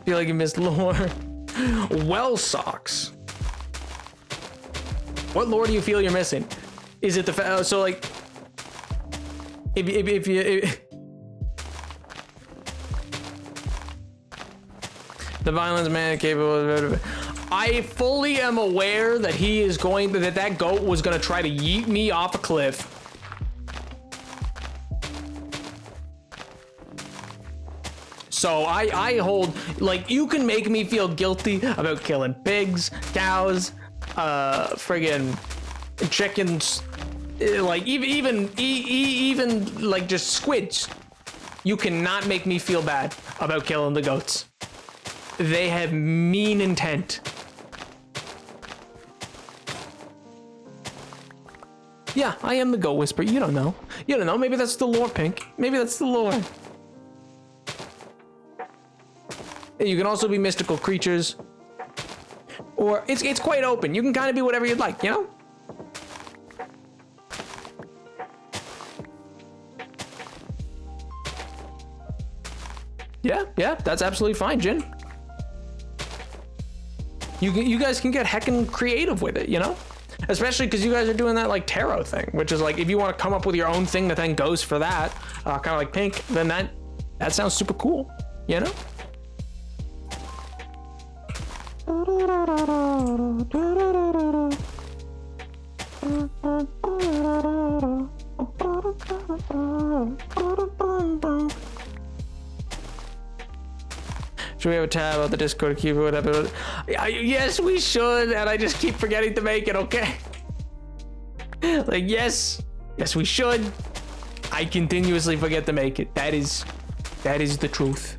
Feel like you missed lore. Well, Socks. What lore do you feel you're missing? Is it the so like if you the violence man capable of. I fully am aware that he is going that goat was going to try to yeet me off a cliff. So I hold, like, you can make me feel guilty about killing pigs, cows, friggin' chickens, like even like just squids. You cannot make me feel bad about killing the goats. They have mean intent. Yeah, I am the goat whisperer. You don't know. Maybe that's the lore, Pink. Maybe that's the lore. You can also be mystical creatures. Or it's quite open. You can kind of be whatever you'd like, you know? Yeah, that's absolutely fine, Jin. You guys can get heckin' creative with it, you know? Especially because you guys are doing that like tarot thing, which is like if you want to come up with your own thing that then goes for that, kind of like Pink, then that sounds super cool, you know? Should we have a tab on the Discord keyboard? Whatever. Yes, we should, and I just keep forgetting to make it, okay? Like, yes, we should. I continuously forget to make it. That is the truth.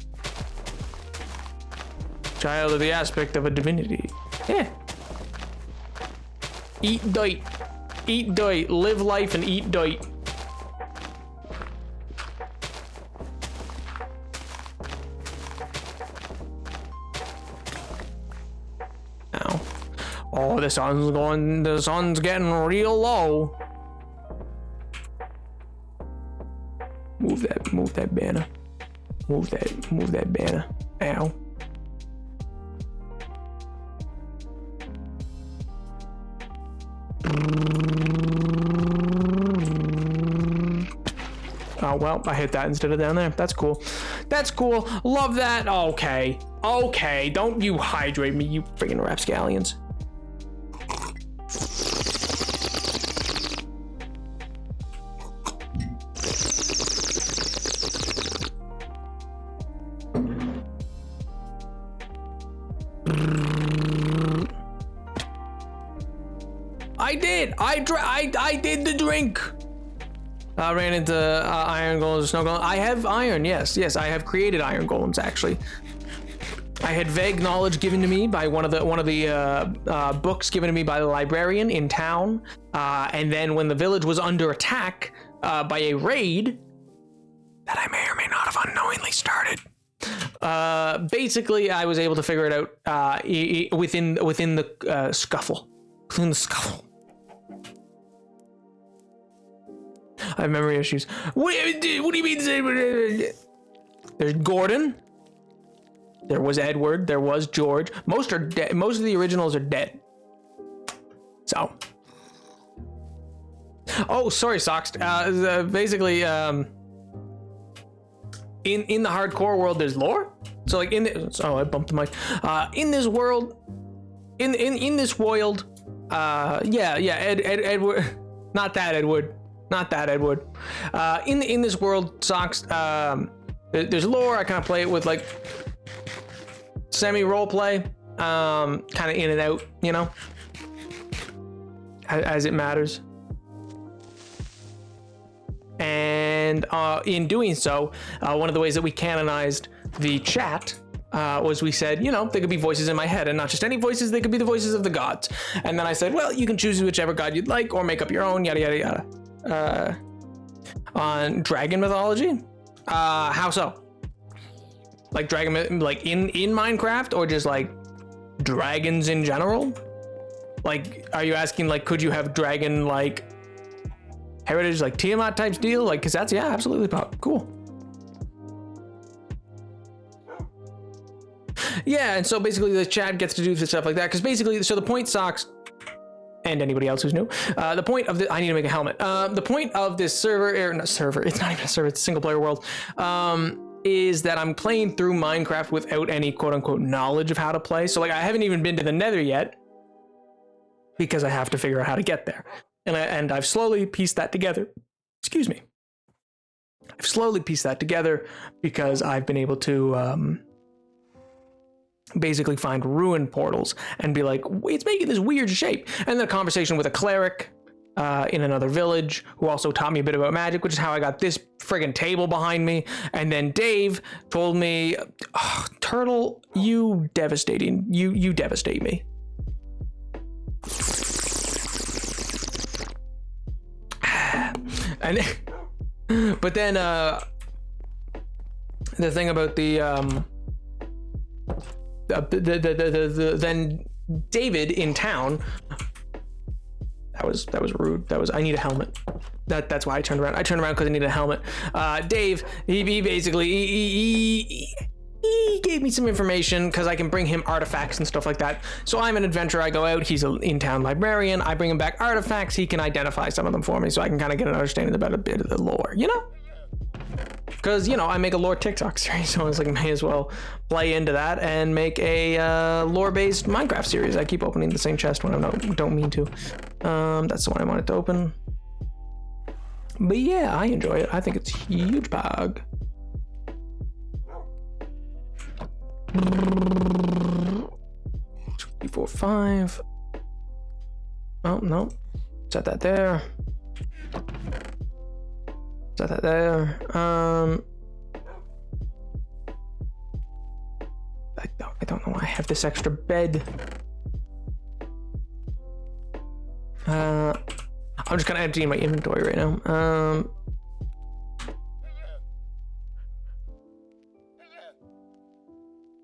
Child of the aspect of a divinity. Yeah. Eat dirt, live life and eat dirt. Oh, the sun's getting real low. Move that banner. Move that banner. Ow. Oh, well, I hit that instead of down there. That's cool. Love that. Okay. Don't you hydrate me, you friggin' rapscallions. I did. I did the drink. I ran into iron golems, snow golems. I have iron. Yes. I have created iron golems actually. I had vague knowledge given to me by one of the books given to me by the librarian in town, and then when the village was under attack by a raid that I may or may not have unknowingly started, basically I was able to figure it out within the scuffle. Within the scuffle. I have memory issues. What do you mean? There's Gordon. There was Edward. There was George. Most are dead. Most of the originals are dead. So. Oh, sorry, Socks. Basically, in the hardcore world, there's lore. So like I bumped the mic. In this world, in this world, Edward, not that Edward. In this world, Socks, there's lore. I kind of play it with like semi role play, kind of in and out, you know, as it matters. And in doing so, one of the ways that we canonized the chat was we said, you know, they could be voices in my head, and not just any voices, they could be the voices of the gods. And then I said, well, you can choose whichever god you'd like, or make up your own, yada, yada, yada. On dragon mythology? How so? Like dragon, like in Minecraft, or just like dragons in general? Like, are you asking, like, could you have dragon, like, heritage, like Tiamat type deal? Like, cause that's, yeah, absolutely cool. Yeah, and so basically the chat gets to do stuff like that, because basically, so the point, Socks, and anybody else who's new, the point of the, I need to make a helmet. The point of this server, it's not even a server, it's a single player world, is that I'm playing through Minecraft without any quote unquote knowledge of how to play. So like, I haven't even been to the Nether yet, because I have to figure out how to get there. And I've slowly pieced that together. Excuse me. I've slowly pieced that together because I've been able to basically find ruin portals and be like, it's making this weird shape. And then a conversation with a cleric in another village who also taught me a bit about magic, which is how I got this friggin' table behind me. And then Dave told me, oh, Turtle, you devastate me. And but then the thing about then David in town, that was rude. I need a helmet. That's why I turned around. I turned around because I needed a helmet. Dave, he basically he gave me some information because I can bring him artifacts and stuff like that. So I'm an adventurer. I go out. He's an in-town librarian. I bring him back artifacts. He can identify some of them for me, so I can kind of get an understanding about a bit of the lore, you know? Because, you know, I make a lore TikTok series, so I was like, may as well play into that and make a lore-based Minecraft series. I keep opening the same chest when I don't mean to. That's the one I wanted to open. But yeah, I enjoy it. I think it's huge bug. 2, 4, 5. Oh no, set that there. Set that there. I don't know why I have this extra bed. I'm just kind of emptying my inventory right now.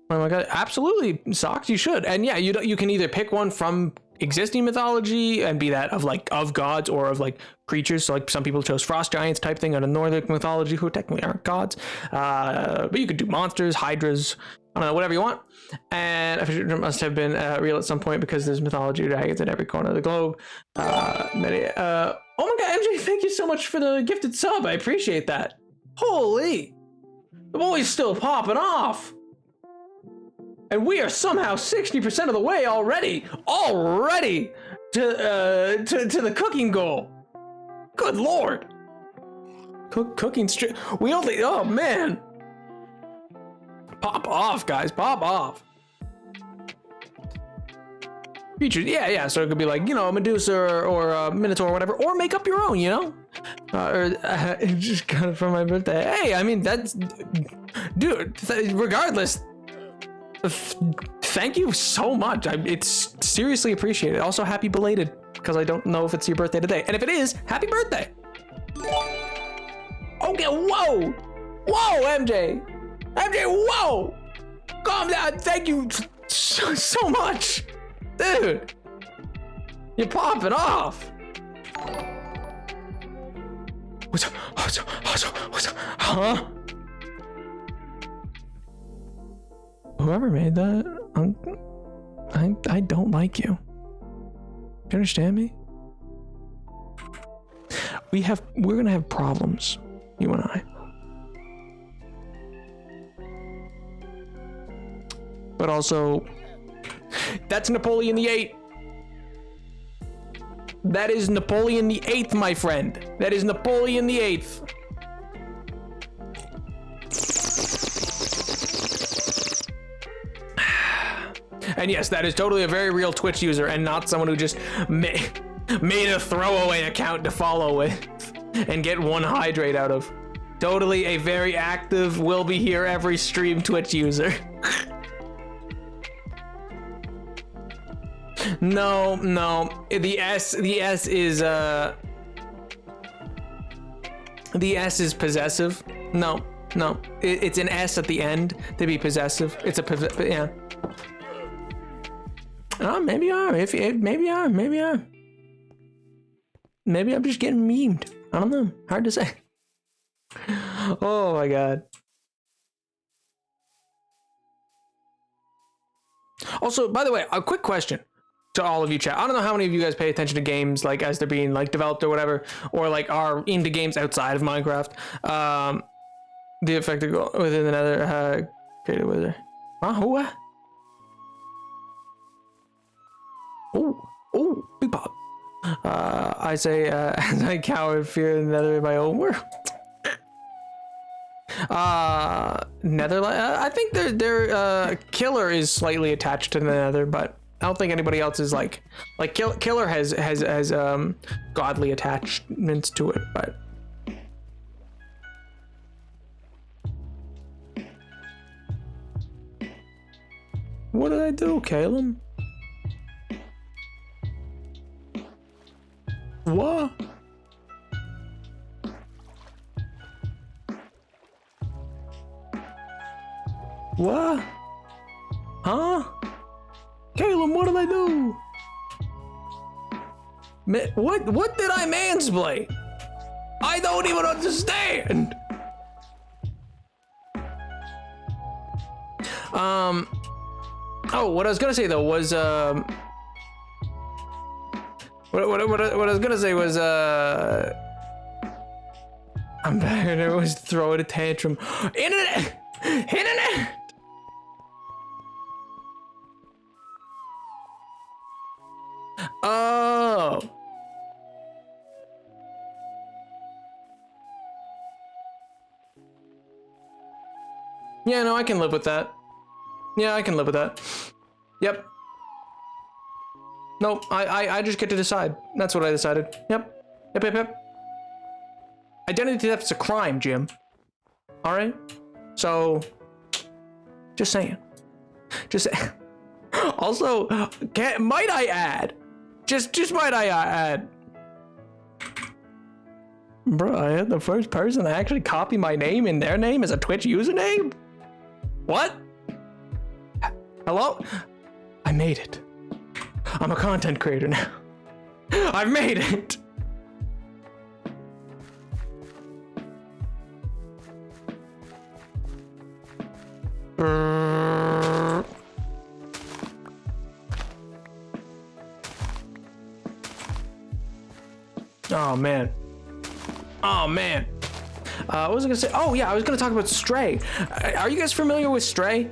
Oh my god, absolutely, Socks, you should. And yeah, you can either pick one from existing mythology and be that of gods or of like creatures. So like some people chose frost giants type thing out of Nordic mythology who technically aren't gods. But you could do monsters, hydras, I don't know, whatever you want. And it must have been real at some point because there's mythology dragons in every corner of the globe. Oh my god, MJ, thank you so much for the gifted sub. I appreciate that. Holy, the boy's still popping off. And we are somehow 60% of the way already to the cooking goal. Good lord. Cooking we only, oh man. Pop off, guys, pop off. Creatures, yeah. So it could be like, you know, a Medusa or a Minotaur or whatever, or make up your own, you know? It just got it for my birthday. Hey, I mean, that's, dude, regardless, thank you so much. It's seriously appreciated. Also, happy belated, because I don't know if it's your birthday today. And if it is, happy birthday. Okay, whoa, MJ, whoa, calm down. Thank you so much. Dude, you're popping off. What's up? Huh? Whoever made that, I don't like you. Do you understand me? We're gonna have problems, you and I. But also, that's Napoleon VIII. That is Napoleon VIII, my friend. That is Napoleon VIII. And yes, that is totally a very real Twitch user and not someone who just made a throwaway account to follow with and get one hydrate out of. Totally a very active, will be here every stream Twitch user. No. The S is possessive. No. It's an S at the end to be possessive. It's yeah. Oh, maybe you are. Maybe you are. Maybe I'm just getting memed. I don't know. Hard to say. Oh my god. Also, by the way, a quick question to all of you chat. I don't know how many of you guys pay attention to games like as they're being like developed or whatever, or like are into games outside of Minecraft. The effective goal within another created wizard. What? Oh, big pop. I say as I cower in fear in the nether in my own world. Netherlight. I think their killer is slightly attached to the nether, but I don't think anybody else is like killer has godly attachments to it, but. What did I do, Caleb? What? What? Huh? Caleb, what did I do? What did I mansplain? I don't even understand. Oh, what I was gonna say though was what I was gonna say was I'm back and everyone's throwing a tantrum. Internet. Oh. Yeah, no, I can live with that. Yeah, I can live with that. Yep. Nope, I just get to decide. That's what I decided. Yep. Identity theft's a crime, Jim. Alright? So, just saying. Also, might I add, just might I add, bro, I had the first person to actually copy my name in their name as a Twitch username? What? Hello? I made it. I'm a content creator now. I've made it. Oh man. What was I gonna say? Oh yeah, I was gonna talk about Stray. Are you guys familiar with Stray?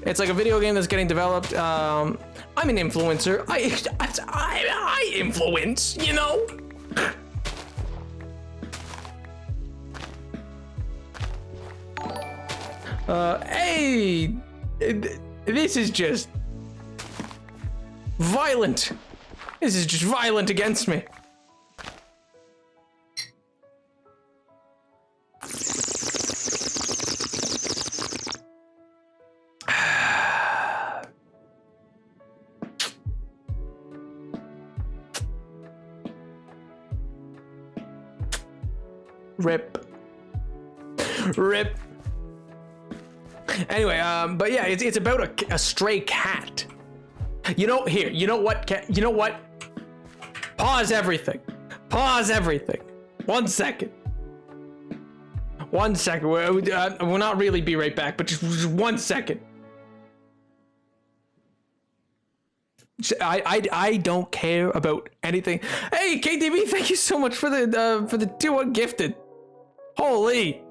It's like a video game that's getting developed. I'm an influencer. I influence, you know? Hey, this is just Violent. This is just violent against me. Rip. Rip. Anyway, but yeah, it's about a stray cat. You know, here, you know what, cat? You know what? Pause everything. Pause everything. 1 second. 1 second. We'll not really be right back, but just 1 second. I don't care about anything. Hey, KTB, thank you so much for the 2 gifted. Holy.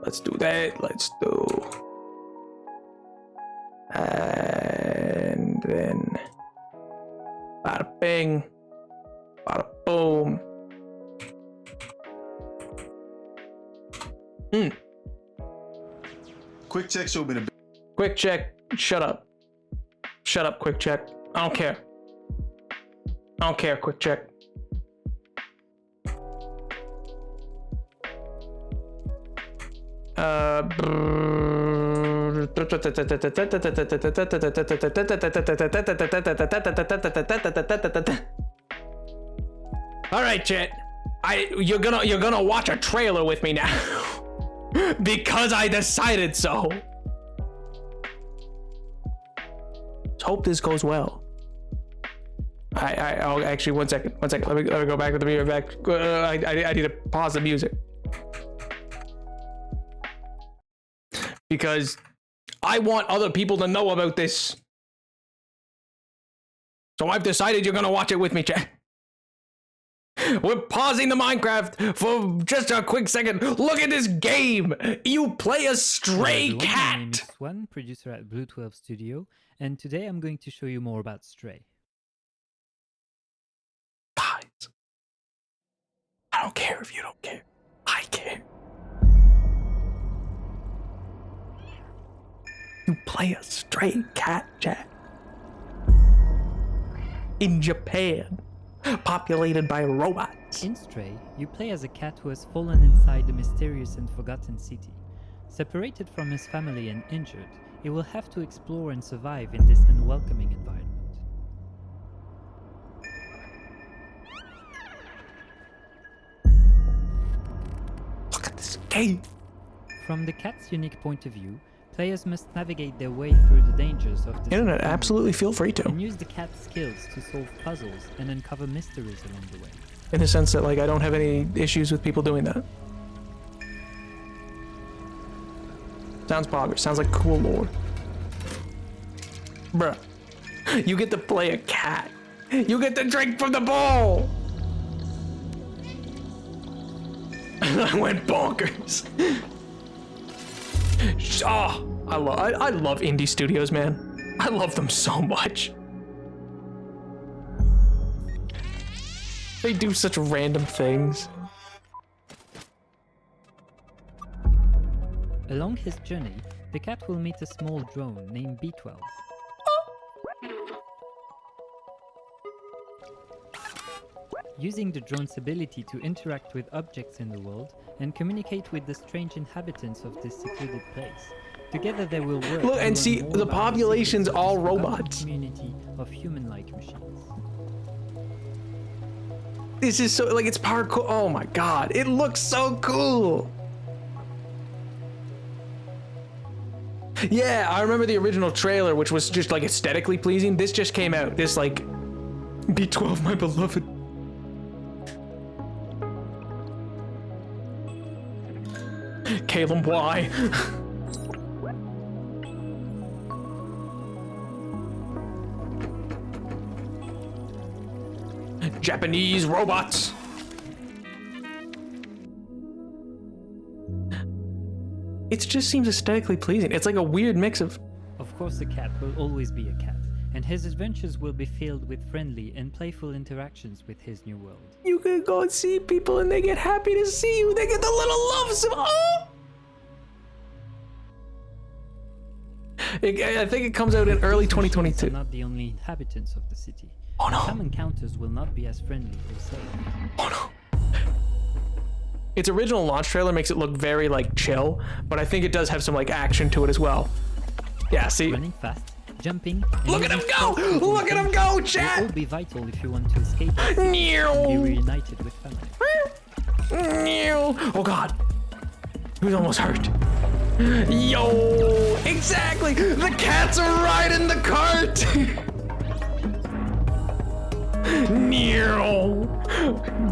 Let's do that. Let's do. And then. Bada bing. Bada boom. Quick check show been a Quick check. Shut up. Shut up, quick check. I don't care. I don't care, quick check. All right, chat. You're gonna watch a trailer with me now. Because I decided so. Let's hope this goes well. I'll actually 1 second. 1 second. Let me go back with the mirror back. I need to pause the music. Because I want other people to know about this. So I've decided you're gonna watch it with me, chat. We're pausing the Minecraft for just a quick second. Look at this game. You play a stray Hello everyone, cat. My name is Swan, producer at Blue 12 Studio, and today I'm going to show you more about Stray. Guys, I don't care if you don't care. I care. You play a stray cat, chat. In Japan, populated by robots. In Stray, you play as a cat who has fallen inside a mysterious and forgotten city. Separated from his family and injured, he will have to explore and survive in this unwelcoming environment. Look at this game. From the cat's unique point of view, players must navigate their way through the dangers of the Internet, absolutely feel free to. and use the cat's skills to solve puzzles and uncover mysteries along the way. In the sense that, like, I don't have any issues with people doing that. Sounds poggers. Sounds like cool lore. Bruh. You get to play a cat. You get to drink from the bowl. I went bonkers. Oh, I love indie studios, man. I love them so much. They do such random things. Along his journey, the cat will meet a small drone named B12. Using the drone's ability to interact with objects in the world and communicate with the strange inhabitants of this secluded place, together they will work. Look, to and learn see, more the about population's secrets of all this forgotten robots. Community of human-like machines. This is so, like, it's parkour. Oh my god, it looks so cool. Yeah, I remember the original trailer, which was just like aesthetically pleasing. This just came out. This, like, B12, my beloved. Caleb, why? Japanese robots. It just seems aesthetically pleasing. It's like a weird mix of. Of course, a cat will always be a cat, and his adventures will be filled with friendly and playful interactions with his new world. You can go and see people and they get happy to see you. They get the little loves. Oh! I think it comes out in early These machines 2022. are not the only inhabitants of the city. Oh no. Some encounters will not be as friendly or safe. Oh no. Its original launch trailer makes it look very like chill, but I think it does have some like action to it as well. Yeah, see? Running fast, jumping, and Look at him using go! stealth to Look at him go, will all chat! be vital if you want to escape and be reunited with family. Oh god. He was almost hurt. Yo! Exactly! The cats are riding the cart! Neo!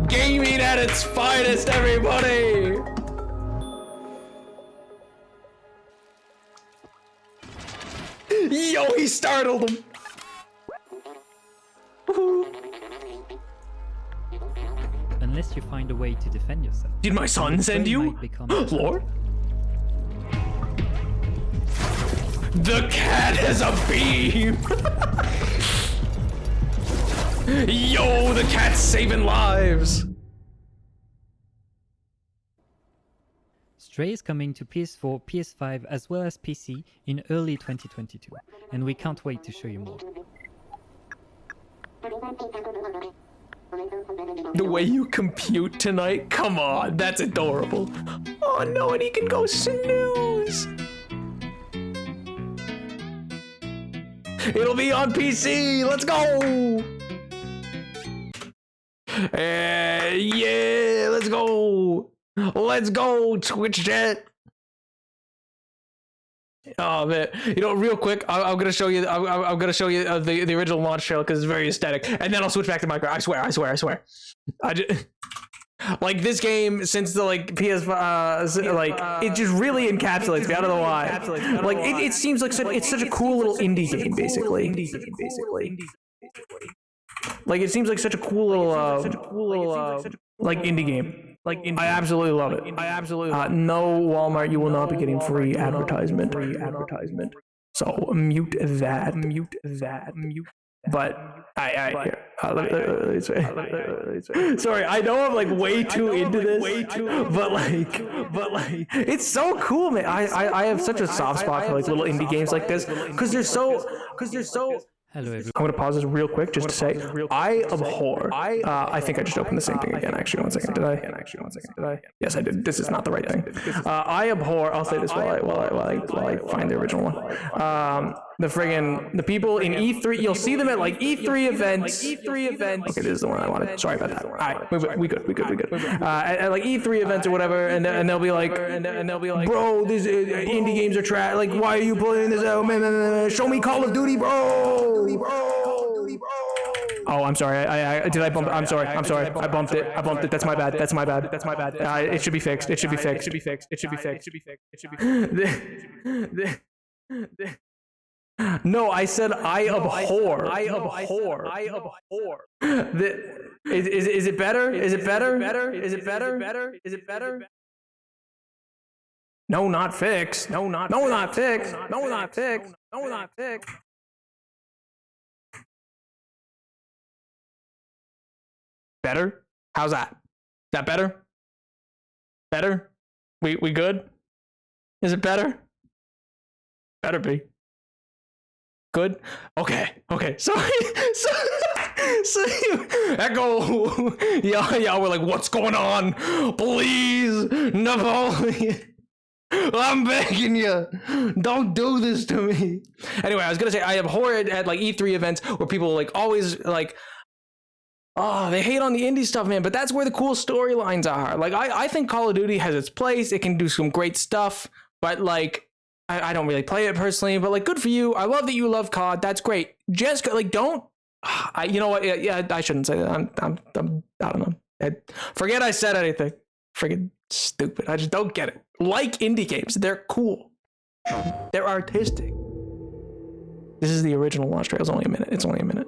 Gaming at its finest, everybody! Yo, he startled him! Unless you find a way to defend yourself. Did my son the send prey you? might become Lord? The cat has a beam! Yo, the cat's saving lives! Stray is coming to PS4, PS5 as well as PC in early 2022, and we can't wait to show you more. The way you compute tonight? Come on, that's adorable. Oh no, and he can go snooze! It'll be on PC, let's go! Yeah, let's go! Let's go, Twitch chat! Oh man, you know, real quick, I'm gonna show you. I'm gonna show you the original launch trailer because it's very aesthetic, and then I'll switch back to Minecraft. I swear. I just like this game since the like PS like it just really encapsulates me. I don't know why. Like it seems like it's such a cool little indie game, basically. Like it seems like such a cool little like indie game. I absolutely love it. No Walmart, you will not be getting free advertisement. So mute that. But sorry, I know I'm like way too into this, but like it's so cool, man. I have such a soft spot for like little indie games like this because they're so. Hello everyone. I'm gonna pause this real quick just to say I abhor. I think I just opened the same thing again. Actually, one second. Did I? Yes, I did. This is not the right thing. I abhor. I'll say this while I find the original one. The people in E3. You'll see them at like E3 events. Okay, this is the one I wanted. Sorry about that. All right, we good. At like E3 events or whatever, and they'll be like, bro, these indie games are trash. Like, why are you playing this out? Man, show me Call of Duty, bro. Oh, I'm sorry. Did I bump it? I'm sorry. I bumped it. That's my bad. It should be fixed. No, I said I abhor. Is it better? No, not fix. Better? How's that? Is that better? Better? We good? Is it better? Better be. Good? Okay. Sorry. So Echo. Yeah, we're like, what's going on? Please, Napoleon. I'm begging you, don't do this to me. Anyway, I was gonna say I abhor it at like E3 events where people like always like, oh, they hate on the indie stuff, man. But that's where the cool storylines are. Like I think Call of Duty has its place. It can do some great stuff, but like I don't really play it personally. But like, good for you. I love that you love COD. That's great. Just like don't. You know what? Yeah, I shouldn't say that. I don't know. Forget I said anything. Friggin' stupid. I just don't get it. Like indie games, they're cool. They're artistic. This is the original launch trailer. It's only a minute.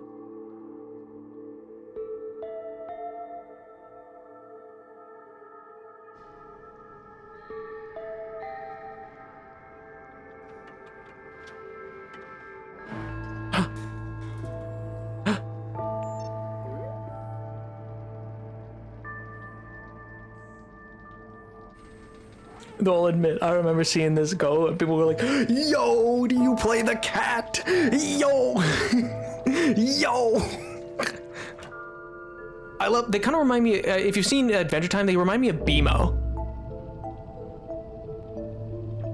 I'll admit, I remember seeing this go, and people were like, "Yo, do you play the cat? Yo, yo." I love. They kind of remind me. If you've seen Adventure Time, they remind me of BMO.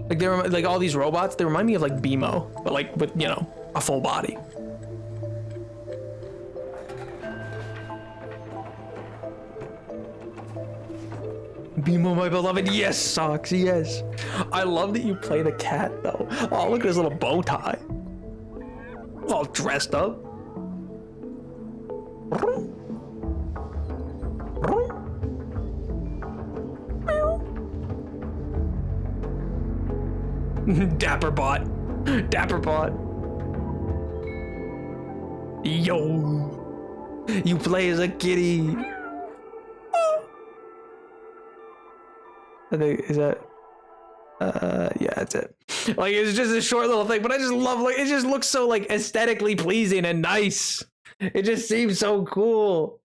Like they're like all these robots. They remind me of like BMO, but like with a full body. BMO, my beloved. Yes, Socks. Yes. I love that you play the cat though. Oh, look at his little bow tie. All dressed up. Dapper bot. Yo, you play as a kitty. I think is that. Yeah, that's it. Like it's just a short little thing, but I just love it just looks so like aesthetically pleasing and nice. It just seems so cool.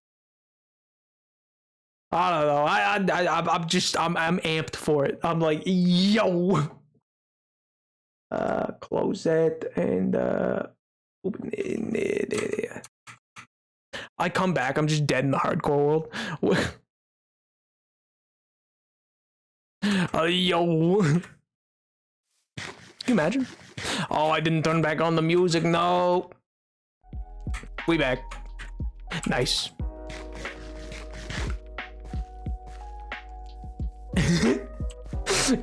I don't know. I'm amped for it. I'm like, yo. Close it and open it. I come back. I'm just dead in the hardcore world. Yo. Can you imagine? Oh, I didn't turn back on the music. No. We back. Nice.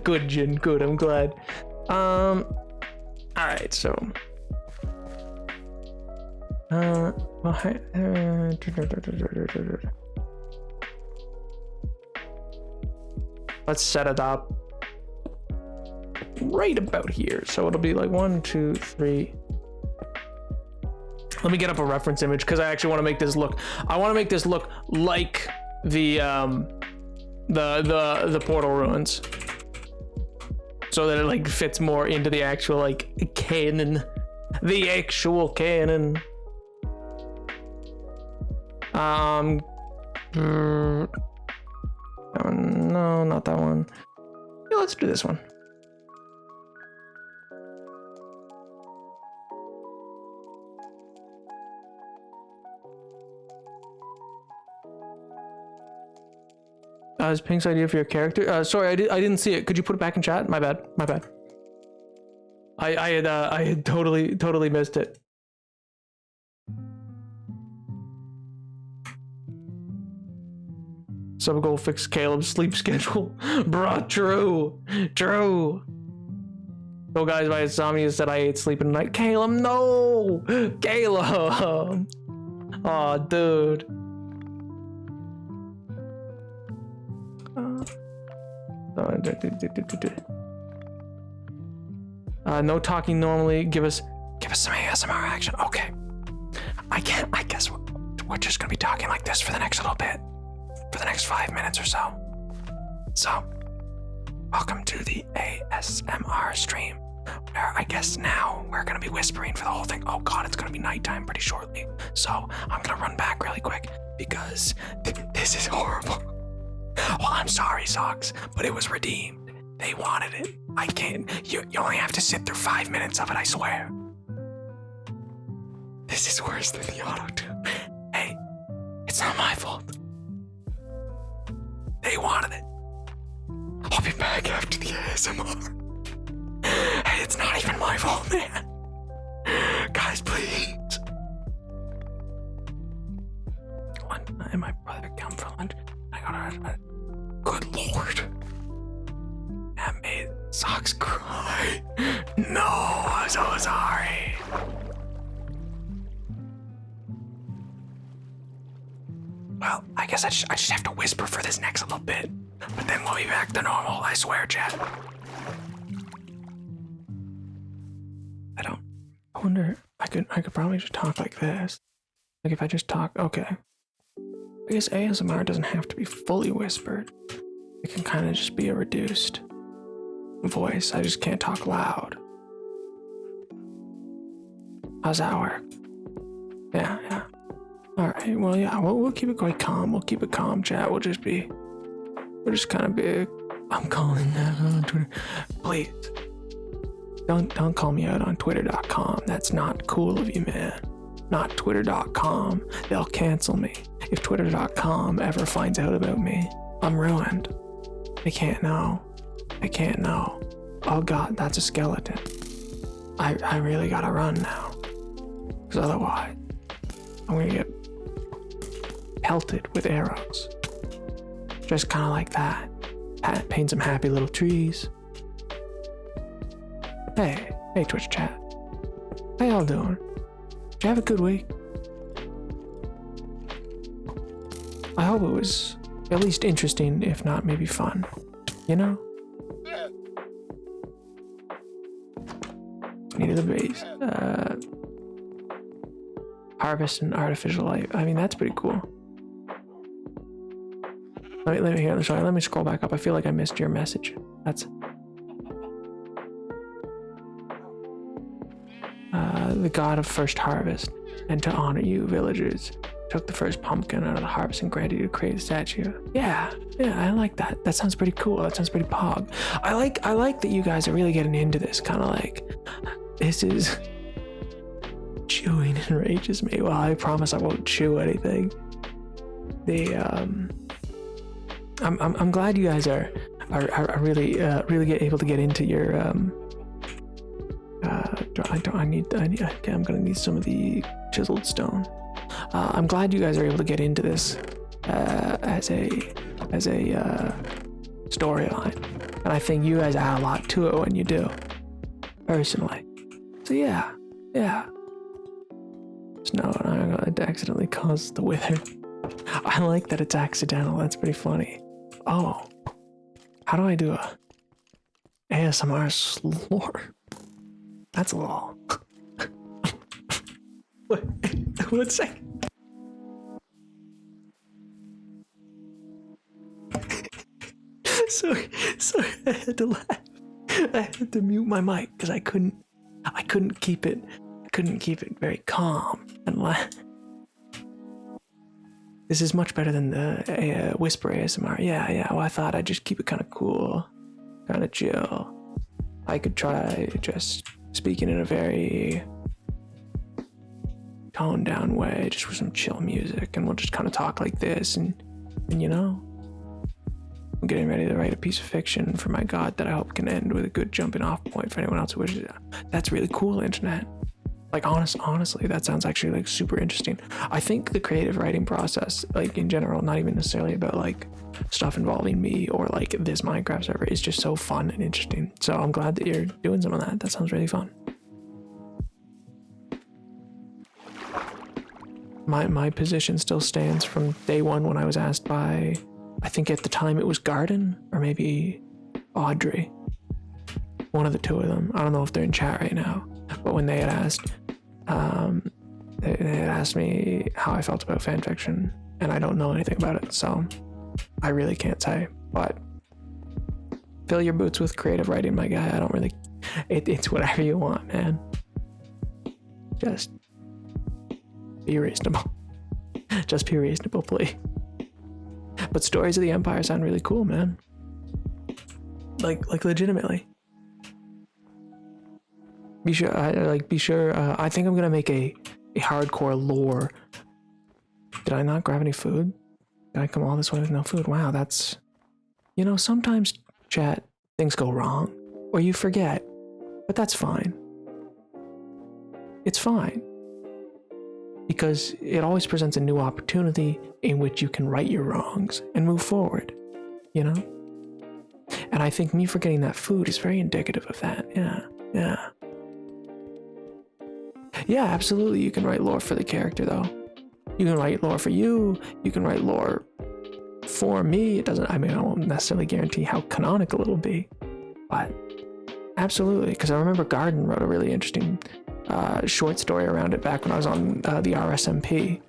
Good, Jin. Good. I'm glad. All right. So. Let's set it up right about here. So it'll be like 1, 2, 3. Let me get up a reference image because I actually want to make this look. I want to make this look like the portal ruins, so that it like fits more into the actual like canon, the actual canon. No, not that one. Yeah, let's do this one. Is Pink's idea for your character? Sorry, I didn't see it. Could you put it back in chat? My bad. I had totally missed it. Sub goal fix Caleb's sleep schedule. Bruh, true. So guys, my insomnia said I ate sleep at night. Caleb, no! Caleb! Aw, dude. No talking normally. Give us some ASMR action. Okay. I guess we're just gonna be talking like this for the next little bit. For the next 5 minutes or so. So, welcome to the ASMR stream, where I guess now we're gonna be whispering for the whole thing. Oh god, it's gonna be nighttime pretty shortly. So, I'm gonna run back really quick because this is horrible. Well, I'm sorry, Socks, but it was redeemed. They wanted it. I can't. You only have to sit through 5 minutes of it, I swear. This is worse than the auto-tune. Hey, it's not my fault. They wanted it. I'll be back after the ASMR. Hey, it's not even my fault, man. Guys, please. One time my brother came for lunch. I got a good lord. That made Socks cry. No, I'm so sorry. Well, I guess I just have to whisper for this next little bit, but then we'll be back to normal, I swear, chat. I wonder, I could probably just talk like this. Like if I just talk, okay. I guess ASMR doesn't have to be fully whispered. It can kind of just be a reduced voice. I just can't talk loud. How's that work? Yeah. All right. Well, yeah. We'll keep it quite calm. We'll keep it calm, chat. We'll just kind of be I'm calling that on Twitter. Please. Don't call me out on twitter.com. That's not cool of you, man. Not twitter.com. They'll cancel me. If twitter.com ever finds out about me, I'm ruined. They can't know. I can't know. Oh God, that's a skeleton. I really gotta run now. Because otherwise, I'm gonna get pelted with arrows. Just kind of like that. Paint some happy little trees. Hey Twitch chat. How y'all doing? Did you have a good week? I hope it was at least interesting, if not maybe fun. You know? Needed the base. Harvest and artificial life. I mean, that's pretty cool. Let me scroll back up. I feel like I missed your message. That's the god of first harvest, and to honor you, villagers took the first pumpkin out of the harvest and granted you to create a statue. Yeah, I like that. That sounds pretty cool. That sounds pretty pog. I like that you guys are really getting into this, kind of like, this is chewing enrages me. Well, I promise I won't chew anything. I'm glad you guys are really able to get into your I'm gonna need some of the chiseled stone. I'm glad you guys are able to get into this as a storyline, and I think you guys add a lot to it when you do, personally. So yeah. Snow, and I'm gonna accidentally cause the wither. I like that it's accidental. That's pretty funny. Oh, how do I do a ASMR slur? That's a little. Wait, 1 second. Sorry, I had to laugh. I had to mute my mic because I couldn't keep it very calm and laugh. This is much better than the whisper ASMR. Yeah. Well, I thought I'd just keep it kind of cool, kind of chill. I could try just speaking in a very toned down way, just with some chill music, and we'll just kind of talk like this, and you know, I'm getting ready to write a piece of fiction for my god that I hope can end with a good jumping off point for anyone else who wishes it. That's really cool, internet. Like, honestly, that sounds actually like super interesting. I think the creative writing process, like in general, not even necessarily about like stuff involving me or like this Minecraft server, is just so fun and interesting. So I'm glad that you're doing some of that. That sounds really fun. My position still stands from day one when I was asked by, I think at the time it was Garden or maybe Audrey. One of the two of them. I don't know if they're in chat right now, but when they had asked, they had asked me how I felt about fanfiction, and I don't know anything about it, so I really can't say. But fill your boots with creative writing, my guy. I don't really. It's whatever you want, man. Just be reasonable. Just be reasonable, please. But stories of the Empire sound really cool, man. Like legitimately. Be sure. I think I'm gonna make a hardcore lore. Did I not grab any food? Did I come all this way with no food? Wow, that's. You know, sometimes, chat, things go wrong, or you forget, but that's fine. It's fine. Because it always presents a new opportunity in which you can right your wrongs and move forward, you know? And I think me forgetting that food is very indicative of that. Yeah, absolutely. You can write lore for the character, though. You can write lore for you. You can write lore for me. It doesn't, I won't necessarily guarantee how canonical it'll be, but absolutely. Because I remember Garden wrote a really interesting short story around it back when I was on the RSMP,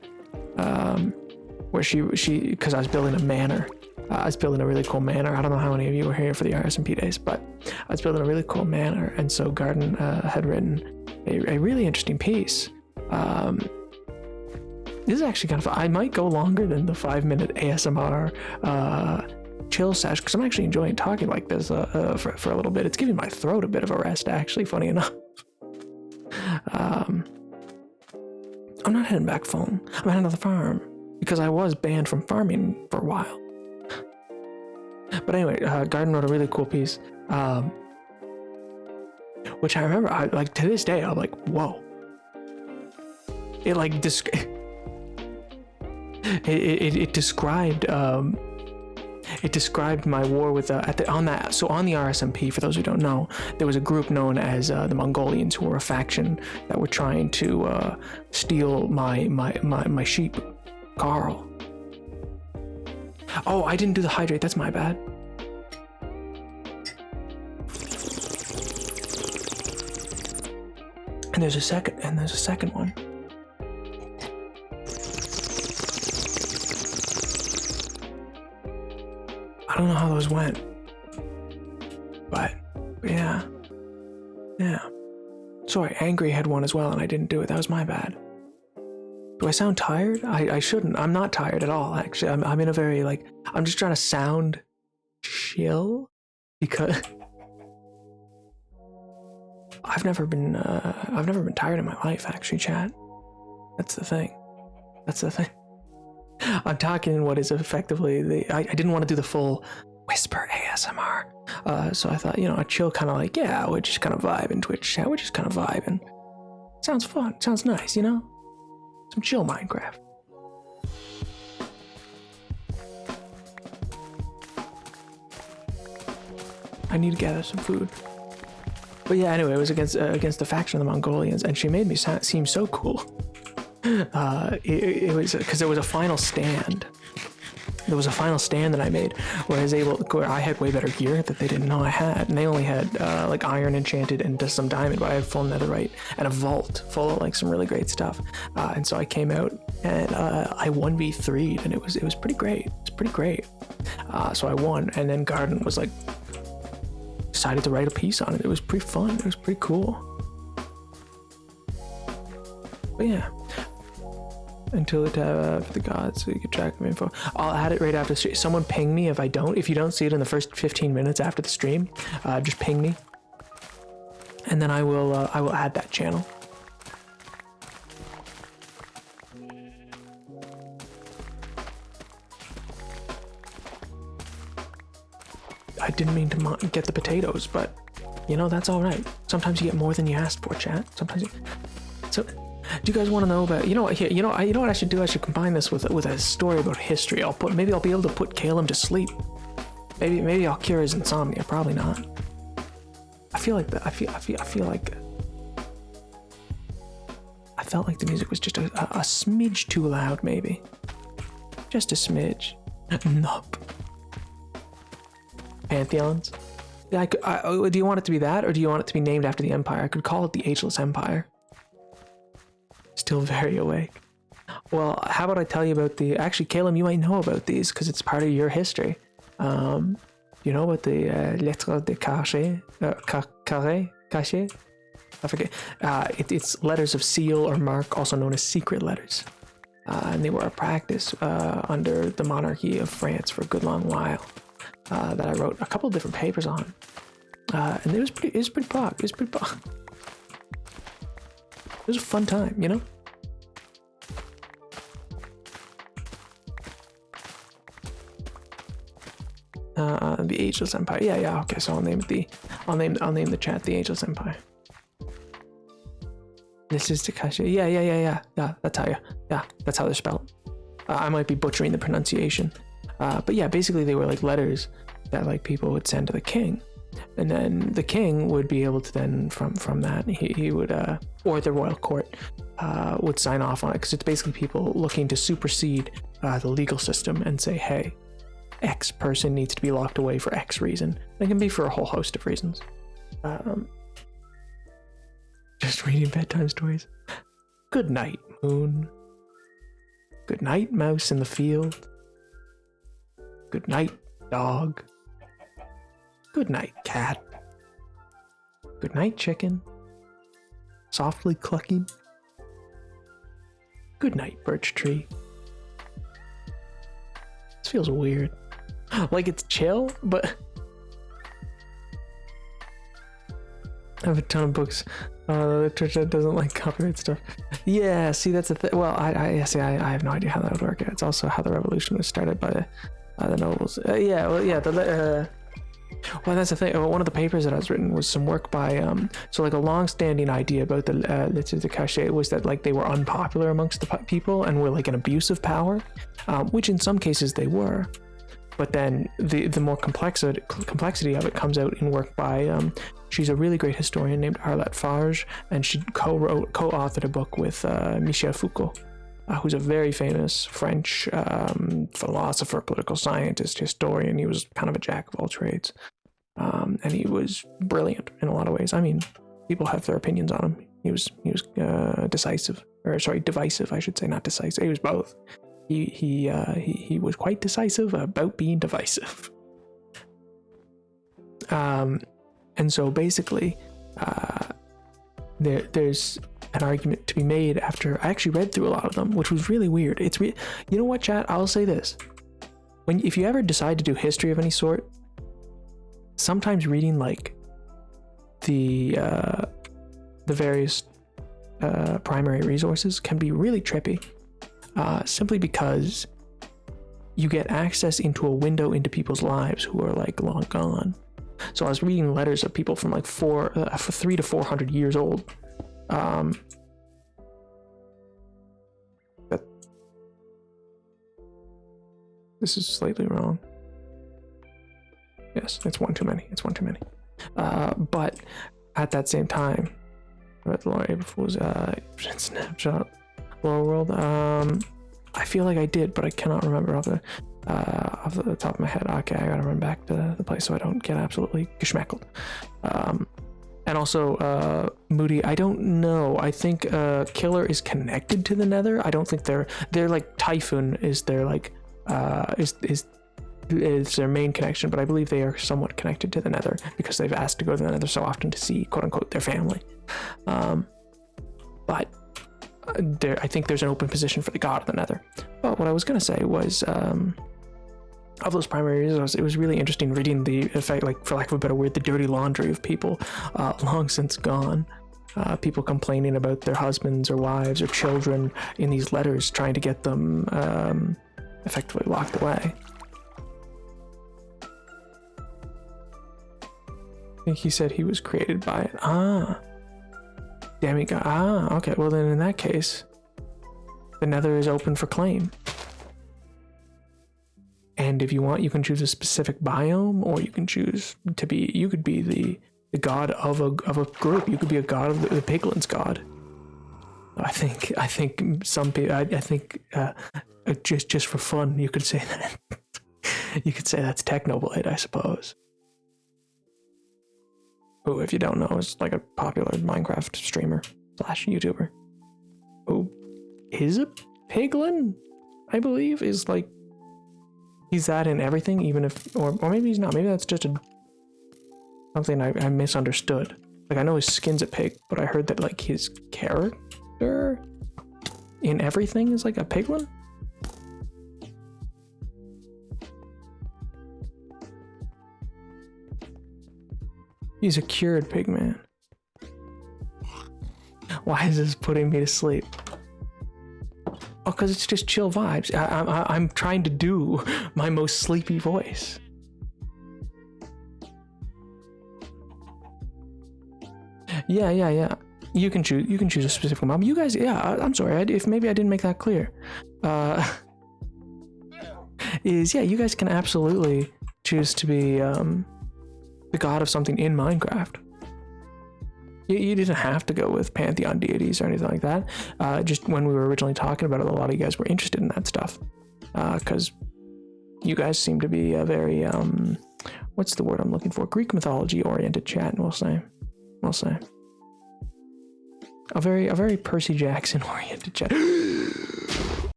where she because I was building a manor. I was building a really cool manor. I don't know how many of you were here for the RSMP days, but I was building a really cool manor, and so Garden had written a really interesting piece. This is actually kind of, I might go longer than the 5-minute ASMR chill sesh because I'm actually enjoying talking like this for a little bit. It's giving my throat a bit of a rest, actually, funny enough. I'm not heading back home. I'm heading to the farm because I was banned from farming for a while. But anyway, Garden wrote a really cool piece, which I remember, like to this day, I'm like, whoa. It like it described my war with on the RSMP. For those who don't know, there was a group known as the Mongolians, who were a faction that were trying to steal my sheep, Carl. Oh, I didn't do the hydrate. That's my bad. And there's a second one. I don't know how those went, but yeah. Sorry, Angry had one as well, and I didn't do it. That was my bad. Do I sound tired? I shouldn't. I'm not tired at all, actually. I'm in a very, like, I'm just trying to sound chill because I've never been tired in my life, actually, chat. That's the thing. I'm talking in what is effectively I didn't want to do the full whisper ASMR. So I thought, a chill kind of like, yeah, we're just kind of vibing Twitch chat. We're just kind of vibing. Sounds fun. Sounds nice, Some chill Minecraft. I need to gather some food. But yeah, anyway, it was against the faction of the Mongolians, and she made me seem so cool. It was because there was a final stand. There was a final stand that I made where I had way better gear that they didn't know I had, and they only had like iron enchanted and just some diamond, but I had full netherite and a vault full of like some really great stuff. And so I came out and I 1v3'd, and it was pretty great. It's pretty great. So I won, and then Garden was like decided to write a piece on it. It was pretty fun. It was pretty cool. But yeah. Until it for the gods, so you can track my info. I'll add it right after the stream. Someone ping me if you don't see it in the first 15 minutes after the stream. Just ping me, and then I will add that channel. I didn't mean to get the potatoes, but that's all right. Sometimes you get more than you asked for, chat. So. Do you guys want to know about? You know what I should do? I should combine this with a story about history. Maybe I'll be able to put Caleb to sleep. Maybe I'll cure his insomnia. Probably not. I feel like I felt like the music was just a smidge too loud. Maybe just a smidge. Nope. Pantheons. Yeah, do you want it to be that, or do you want it to be named after the Empire? I could call it the Ageless Empire. Still very awake. Well, how about I tell you about actually, Caleb, you might know about these because it's part of your history. You know about the lettres de cachet? Cachet? I forget. It's letters of seal or mark, also known as secret letters. And they were a practice under the monarchy of France for a good long while that I wrote a couple of different papers on. And it was pretty pog. It was a fun time, The Ageless Empire. Yeah. Okay, so I'll name the chat the Ageless Empire. This is Takashi. Yeah. That's how they're spelled. I might be butchering the pronunciation, but yeah, basically they were like letters that like people would send to the king. And then the king would be able to then, from that, he would, or the royal court, would sign off on it, because it's basically people looking to supersede the legal system and say, hey, X person needs to be locked away for X reason. It can be for a whole host of reasons. Just reading bedtime stories. Good night, moon. Good night, mouse in the field. Good night, dog. Good night, cat. Good night, chicken. Softly clucking. Good night, birch tree. This feels weird. Like it's chill, but I have a ton of books. The church that doesn't like copyright stuff. Yeah, see, that's the thing. Well, I have no idea how that would work. It's also how the revolution was started by the nobles. Well, that's the thing. One of the papers that I was written was some work by so like a long-standing idea about the cachet was that like they were unpopular amongst the people and were like an abuse of power, which in some cases they were. But then the more complexity of it comes out in work by she's a really great historian named Arlette Farge, and she co-authored a book with Michel Foucault, who's a very famous French philosopher, political scientist, historian. He was kind of a jack of all trades, and he was brilliant in a lot of ways. I mean, people have their opinions on him. He was divisive, I should say, not decisive. He was both. He was quite decisive about being divisive. And so basically, there's an argument to be made after I actually read through a lot of them, which was really weird. You know what, chat? I'll say this: if you ever decide to do history of any sort, sometimes reading like the various primary resources can be really trippy. Simply because you get access into a window into people's lives who are like long gone. So I was reading letters of people from like 300 to 400 years old. This is slightly wrong. Yes, it's one too many. But at that same time, April Fool's snapshot. Lower World. I feel like I did, but I cannot remember off the top of my head. Okay, I gotta run back to the place so I don't get absolutely geschmackled. And also, Moody, I don't know. I think Killer is connected to the Nether. I don't think they're like Typhoon is their like is their main connection, but I believe they are somewhat connected to the Nether because they've asked to go to the Nether so often to see quote unquote their family. But I think there's an open position for the god of the Nether. But what I was going to say was, of those primary reasons, it was really interesting reading the effect, like for lack of a better word, the dirty laundry of people long since gone. People complaining about their husbands or wives or children in these letters, trying to get them effectively locked away. I think he said he was created by it. Demigod. Okay. Well, then in that case, the Nether is open for claim. And if you want, you can choose a specific biome, or you can choose to be. You could be the god of a group. You could be a god of the Piglin's god. I think some people. I think just for fun, you could say that. You could say that's Technoblade, I suppose. Who, if you don't know, is like a popular Minecraft streamer / YouTuber. Who is a piglin, I believe, is like, he's that in everything, even if, or maybe he's not. Maybe that's just something I misunderstood. Like, I know his skin's a pig, but I heard that like his character in everything is like a piglin. He's a cured pig man. Why is this putting me to sleep? Oh, because it's just chill vibes. I'm trying to do my most sleepy voice. Yeah. You can choose a specific mob. You guys, yeah. I'm sorry. If maybe I didn't make that clear. You guys can absolutely choose to be the god of something in Minecraft. You didn't have to go with Pantheon deities or anything like that. Just when we were originally talking about it, a lot of you guys were interested in that stuff. Because you guys seem to be a very, what's the word I'm looking for? Greek mythology oriented chat, we'll say. A very Percy Jackson oriented chat.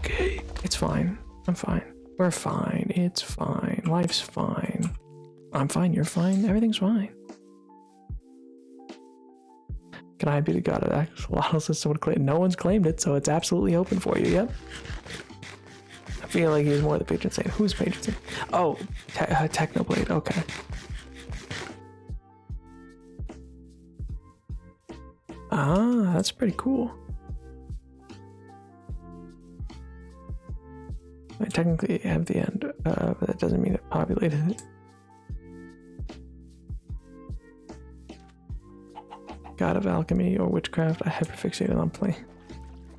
Okay, it's fine. I'm fine. We're fine. It's fine. Life's fine. I'm fine, you're fine, everything's fine. Can I be the god of axolotls? Someone claimed? No one's claimed it, so it's absolutely open for you, yep. feel like he's more the patron saint. Who's patron saint? Oh, Technoblade. Okay. Ah, that's pretty cool. I technically have the end, but that doesn't mean it populated it. God of alchemy or witchcraft, I hyperfixated on play.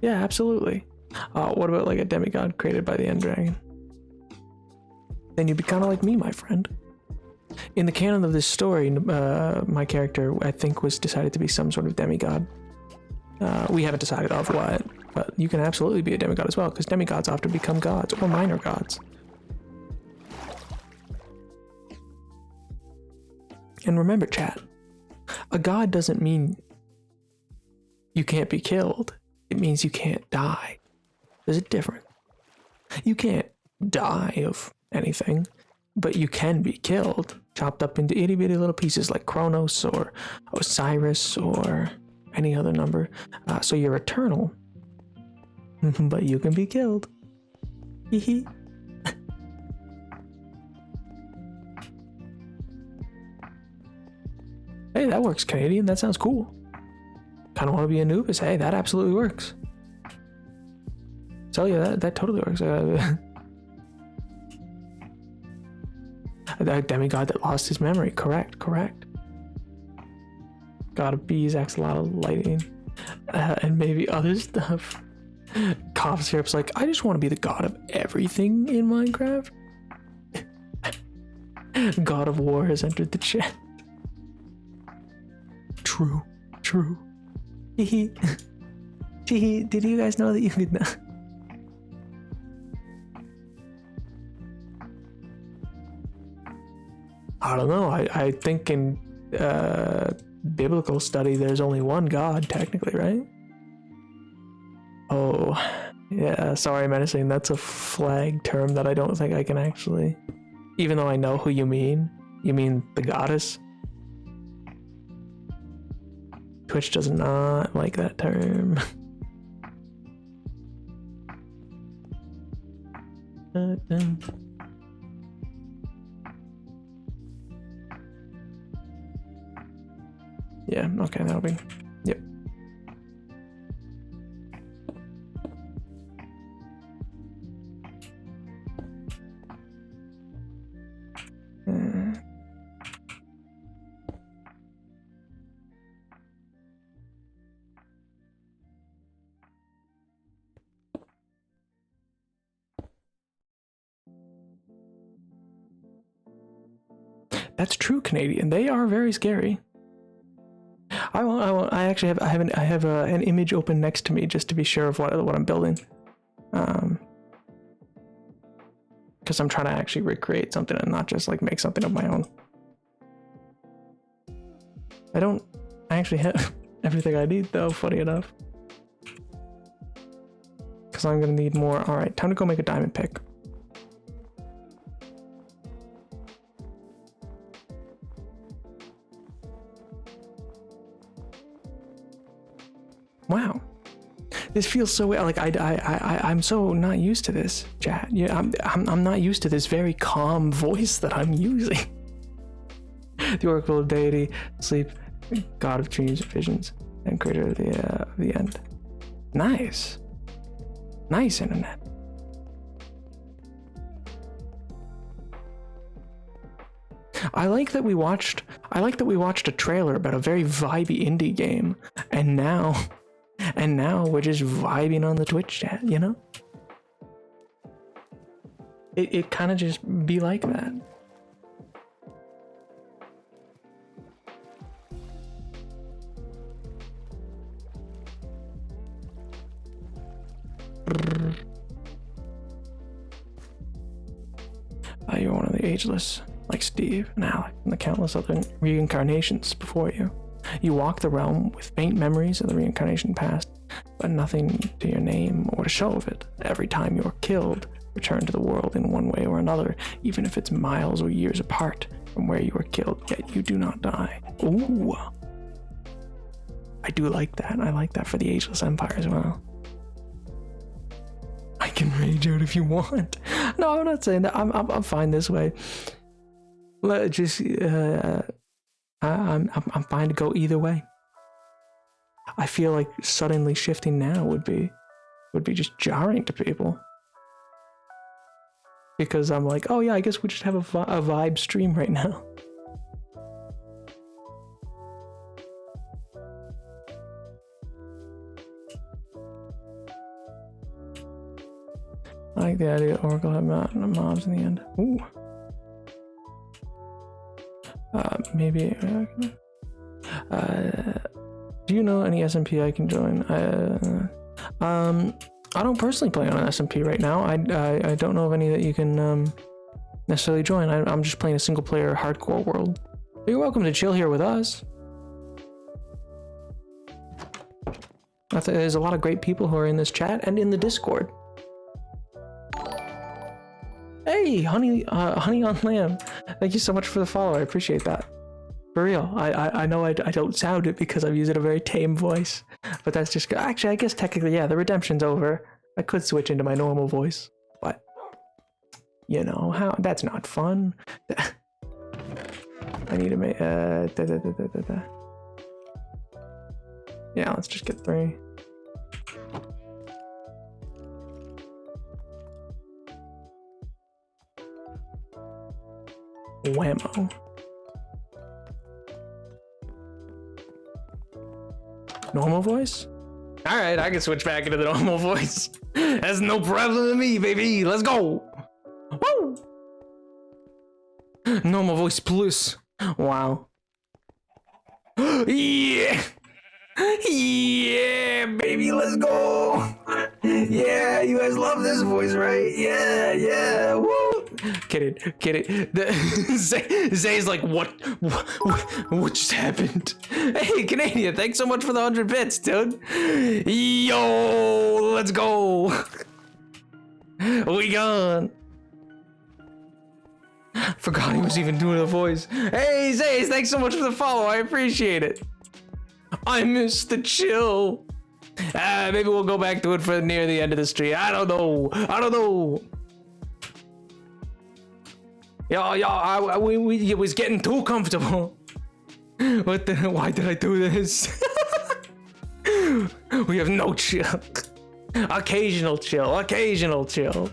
Yeah, absolutely. What about like a demigod created by the end dragon? Then you'd be kind of like me, my friend. In the canon of this story, my character, I think, was decided to be some sort of demigod. We haven't decided of what, but you can absolutely be a demigod as well, because demigods often become gods, or minor gods. And remember, chat, a god doesn't mean you can't be killed. It means you can't die. There's a difference. You can't die of anything, but you can be killed, chopped up into itty bitty little pieces like Kronos or Osiris or any other number. So you're eternal, but you can be killed. Hee. Hey, that works, Canadian. That sounds cool. Kind of want to be Anubis. Hey, that absolutely works. Tell you that totally works. A demigod that lost his memory. Correct. God of bees, axolotl, lightning, and maybe other stuff. Cough syrup's like, I just want to be the god of everything in Minecraft. God of War has entered the chat. True. Did you guys know that you could not? I don't know. I think in biblical study there's only one God, technically, right? Oh, yeah, sorry, Menacing. That's a flag term that I don't think I can actually... Even though I know who you mean. You mean the goddess? Twitch does not like that term. Yeah, okay, that'll be... Yep. That's true, Canadian. They are very scary. I actually have an image open next to me just to be sure of what I'm building. Because I'm trying to actually recreate something and not just like make something of my own. I don't actually have everything I need though, funny enough. Because I'm gonna need more. All right, time to go make a diamond pick. Wow, this feels so like I'm so not used to this, chat. Yeah, I'm not used to this very calm voice that I'm using. The Oracle of Deity, sleep, God of dreams and visions, and creator of the end. Nice internet. I like that we watched a trailer about a very vibey indie game, and now we're just vibing on the Twitch chat, you know? It kind of just be like that. You're one of the ageless, like Steve and Alec and the countless other reincarnations before you. You walk the realm with faint memories of the reincarnation past, but nothing to your name or to show of it. Every time you are killed, return to the world in one way or another, even if it's miles or years apart from where you were killed, yet you do not die. Ooh. I do like that. I like that for the Ageless Empire as well. I can rage out if you want. No, I'm not saying that. I'm fine this way. Just I'm fine to go either way. I feel like suddenly shifting now would be just jarring to people. Because I'm like, oh yeah, I guess we just have a vibe stream right now. I like the idea that Oracle had mobs in the end. Ooh. Maybe. Do you know any SMP I can join? I don't personally play on an SMP right now. I don't know of any that you can necessarily join. I'm just playing a single player hardcore world. But you're welcome to chill here with us. I think there's a lot of great people who are in this chat and in the Discord. Hey, honey on lamb. Thank you so much for the follow. I appreciate that. For real. I know I don't sound it because I'm using a very tame voice, but that's just, actually, I guess technically, yeah, the redemption's over. I could switch into my normal voice, but you know how that's not fun. I need to make yeah, let's just get 3. Whammo. Normal voice? Alright, I can switch back into the normal voice. That's no problem to me, baby. Let's go. Woo! Normal voice plus. Wow. Yeah! Yeah, baby, let's go. Yeah, you guys love this voice, right? Yeah, woo! Kidding. Zay's like, what just happened? Hey, Canadian, thanks so much for the 100 bits, dude. Yo, let's go. We gone. Forgot he was even doing a voice. Hey, Zay, thanks so much for the follow. I appreciate it. I miss the chill. Maybe we'll go back to it for near the end of the stream. I don't know. It was getting too comfortable. Why did I do this? We have no chill. Occasional chill.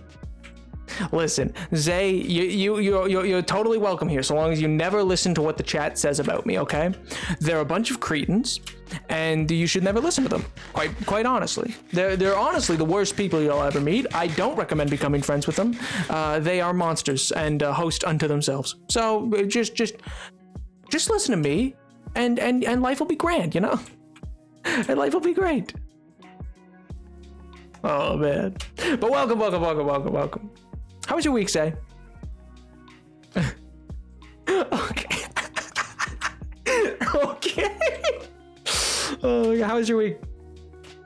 Listen, Zay, you're totally welcome here, so long as you never listen to what the chat says about me, okay? They're a bunch of cretins, and you should never listen to them. Quite honestly, they're honestly the worst people you'll ever meet. I don't recommend becoming friends with them. They are monsters and a host unto themselves. So just listen to me, and life will be grand, you know? And life will be great. Oh man, but welcome. How was your week, Zay? Okay. Oh, how was your week?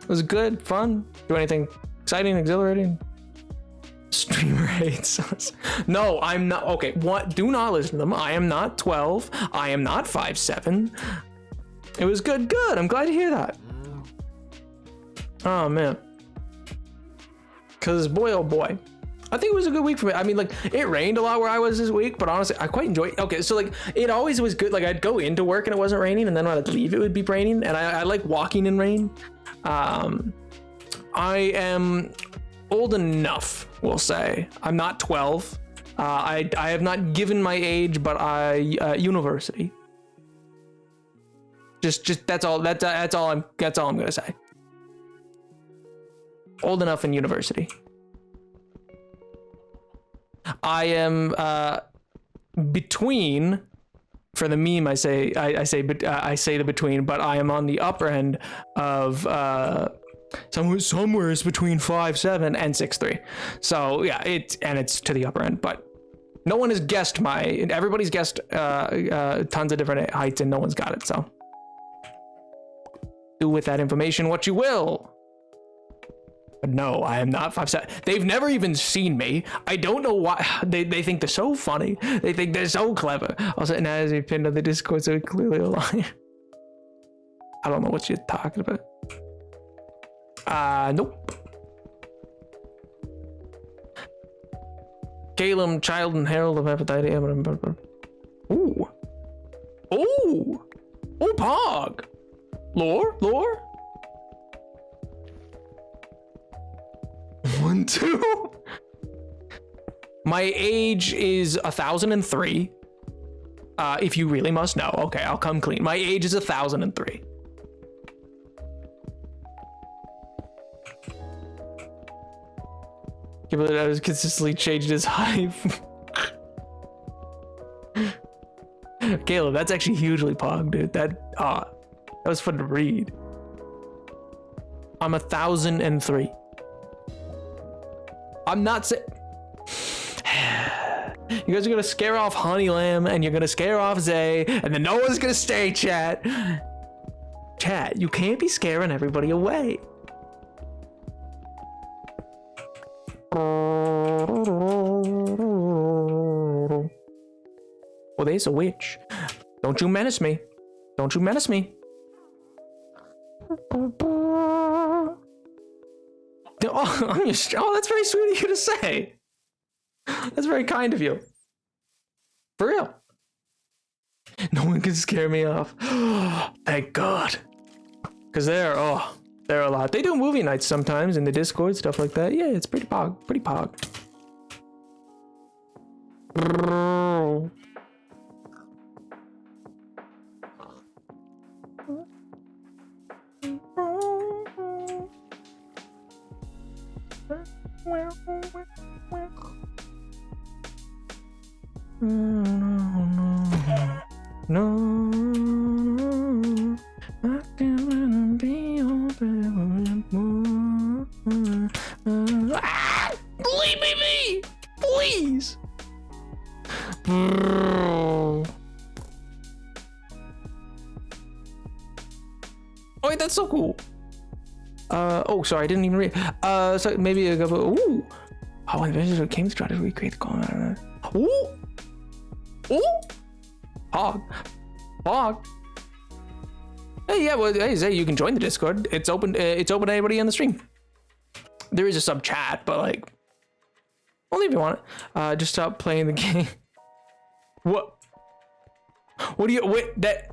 Was it good? Fun? Do anything exciting, exhilarating? Streamer hates us. No, I'm not. Okay, what? Do not listen to them. I am not 12. I am not 5'7". It was good. I'm glad to hear that. Oh, man. Because boy, oh boy. I think it was a good week for me. I mean, like, it rained a lot where I was this week, but honestly, I quite enjoyed it. Okay, so, like, it always was good. Like, I'd go into work and it wasn't raining, and then when I'd leave, it would be raining, and I like walking in rain. I am old enough, we'll say. I'm not 12. I have not given my age, but university. Just that's all I'm gonna say. Old enough in university. I am between. For the meme, I say the between, but I am on the upper end of somewhere is between 5'7" and 6'3". So yeah, it's to the upper end, but no one has guessed everybody's guessed tons of different heights, and no one's got it. So do with that information what you will. But no, I am not 5'7". They've never even seen me. I don't know why. They think they're so funny. They think they're so clever. Also, and as you pinned on the Discord, so clearly a liar. I don't know what you're talking about. Nope. Calum, Child and Herald of Aphrodite. Ooh. Ooh. Ooh, Pog. Lore? 1, 2. My age is 1003. If you really must know. Okay, I'll come clean. My age is 1003. Can't believe I was consistently changing his hype. Caleb, that's actually hugely pog, dude. That was fun to read. I'm 1003. I'm not saying. You guys are gonna scare off Honeylam, and you're gonna scare off Zay, and then no one's gonna stay, chat. Chat, you can't be scaring everybody away. Well, there's a witch. Don't you menace me. Don't you menace me. Oh, that's very sweet of you to say. That's very kind of you. For real. No one can scare me off. Thank God. Because they're a lot. They do movie nights sometimes in the Discord, stuff like that. Yeah, it's pretty pog. Pretty pog. No, I can't be leave me, please. Oh wait, that's so cool. Oh, sorry, I didn't even read. So maybe a couple. Ooh. Oh, when the visitor came to try to recreate the column. I don't know. Ooh. Ooh. Pog. Hey, yeah, well, hey, Zay, you can join the Discord. It's open. It's open to anybody on the stream. There is a sub chat, but like, only if you want it. Just stop playing the game. What? What do you? Wait, that.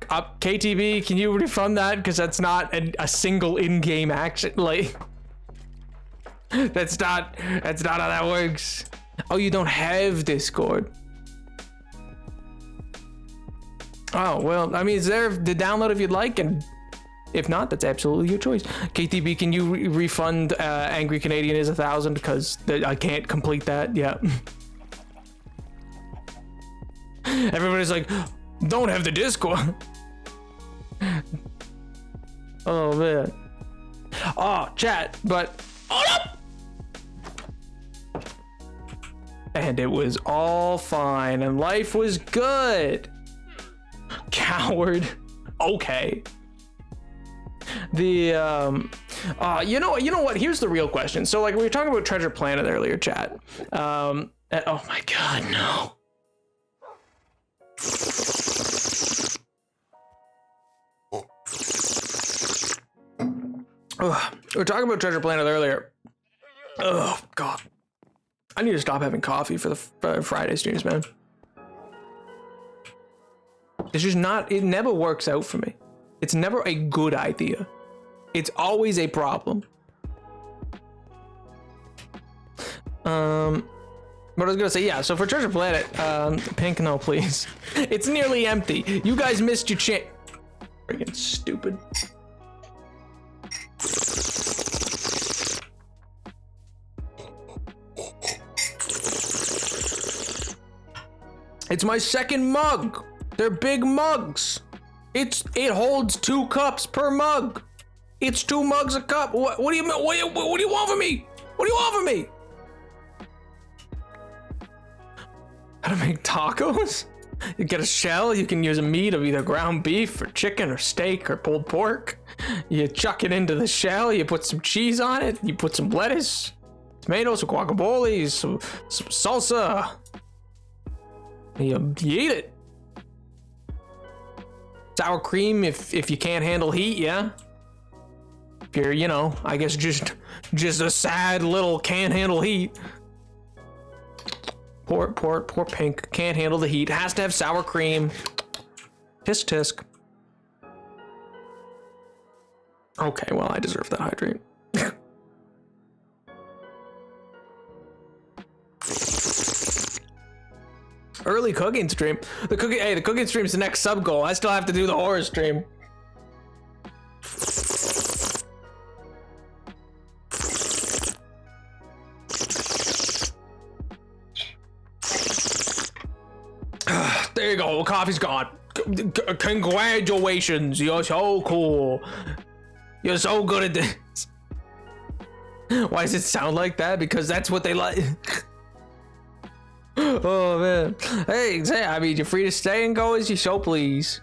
KTB, can you refund that? Because that's not a single in-game action. Like, that's not how that works. Oh, you don't have Discord. Oh, well, I mean, it's there to download if you'd like, and if not, that's absolutely your choice. KTB, can you refund Angry Canadian is 1,000 because I can't complete that? Yeah. Everybody's like, don't have the Discord. Oh, man. Oh, chat, but... Oh, no! And it was all fine, and life was good. Coward. Okay. The you know what, here's the real question. So like we were talking about Treasure Planet earlier, chat. Oh my god, no. We were talking about Treasure Planet earlier. Oh god, I need to stop having coffee for the Friday streams, man. It's just not, it never works out for me. It's never a good idea. It's always a problem. What I was gonna say, yeah, so for Treasure Planet, Pink, no please. It's nearly empty. You guys missed your chance. Freaking stupid. It's my second mug. They're big mugs. It holds 2 cups per mug. It's 2 mugs a cup. What do you what do you want from me? What do you want from me? How to make tacos? You get a shell. You can use a meat of either ground beef or chicken or steak or pulled pork. You chuck it into the shell. You put some cheese on it. You put some lettuce, tomatoes, some guacamole, some salsa. You eat it. Sour cream if you can't handle heat, yeah. If you're, you know, I guess just a sad little can't handle heat. Poor Pink. Can't handle the heat. Has to have sour cream. Tisk tisk. Okay, well, I deserve that hydrate. Early cooking stream. The cooking stream's the next sub goal. I still have to do the horror stream. There you go. Coffee's gone. Congratulations. You're so cool. You're so good at this. Why does it sound like that? Because that's what they like. Oh man. Hey, I mean, you're free to stay and go as you so please.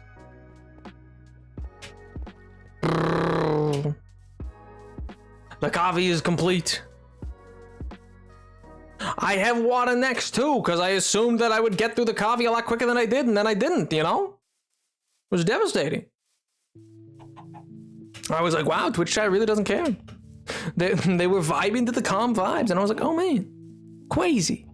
The coffee is complete. I have water next too, because I assumed that I would get through the coffee a lot quicker than I did, and then I didn't, you know? It was devastating. I was like, wow, Twitch chat really doesn't care. They were vibing to the calm vibes, and I was like, oh man, crazy.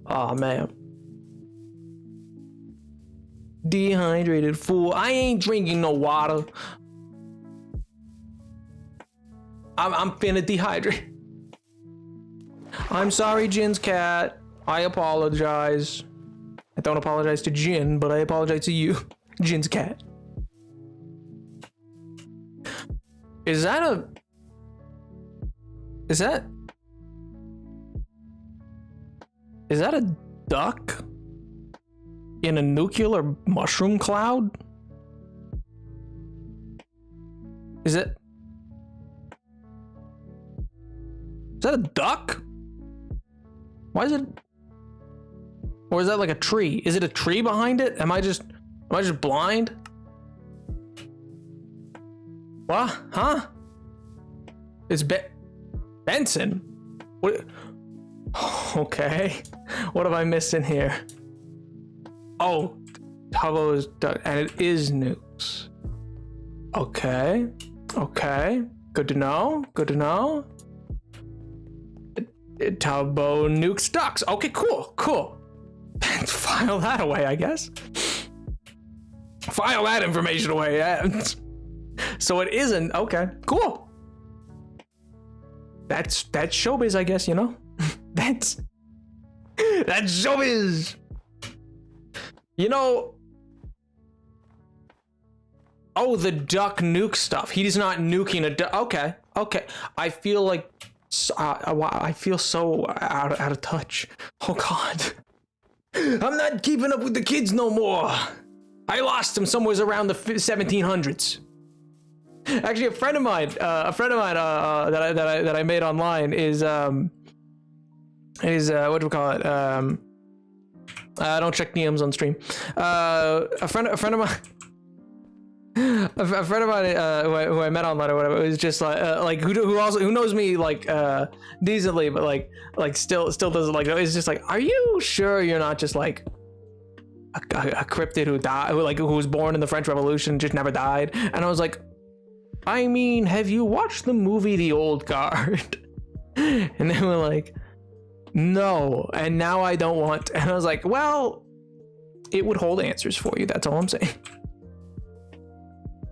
Oh man. Dehydrated fool. I ain't drinking no water. I'm finna dehydrate. I'm sorry, Jin's cat. I apologize. I don't apologize to Jin, but I apologize to you, Jin's cat. Is that a duck in a nuclear mushroom cloud? Is that a duck? Why is it? Or is that like a tree? Is it a tree behind it? Am I just blind? What? Huh? It's Benson. What? Okay. What am I missing here? Oh, Tubbo is duck, and it is nukes. Okay. Okay. Good to know. Good to know. Tubbo nukes ducks. Okay, cool. File that away, I guess. File that information away. Yeah. So it isn't. Okay, cool. That's showbiz, I guess, you know? That's showbiz. You know. Oh, the duck nuke stuff. He's not nuking a duck. Okay. I feel like I feel so out of touch. Oh God. I'm not keeping up with the kids no more. I lost them somewhere around the 1700s. Actually, a friend of mine that I made online is what do we call it? I don't check DMs on stream. A friend of mine. A friend of mine who I met online or whatever was just like who knows me like decently, but like still doesn't like know. It's just like, are you sure you're not just like a cryptid who died, who was born in the French Revolution, just never died? And I was like, I mean, have you watched the movie The Old Guard? And they were like, no, and now I don't want. And I was like, well, it would hold answers for you. That's all I'm saying.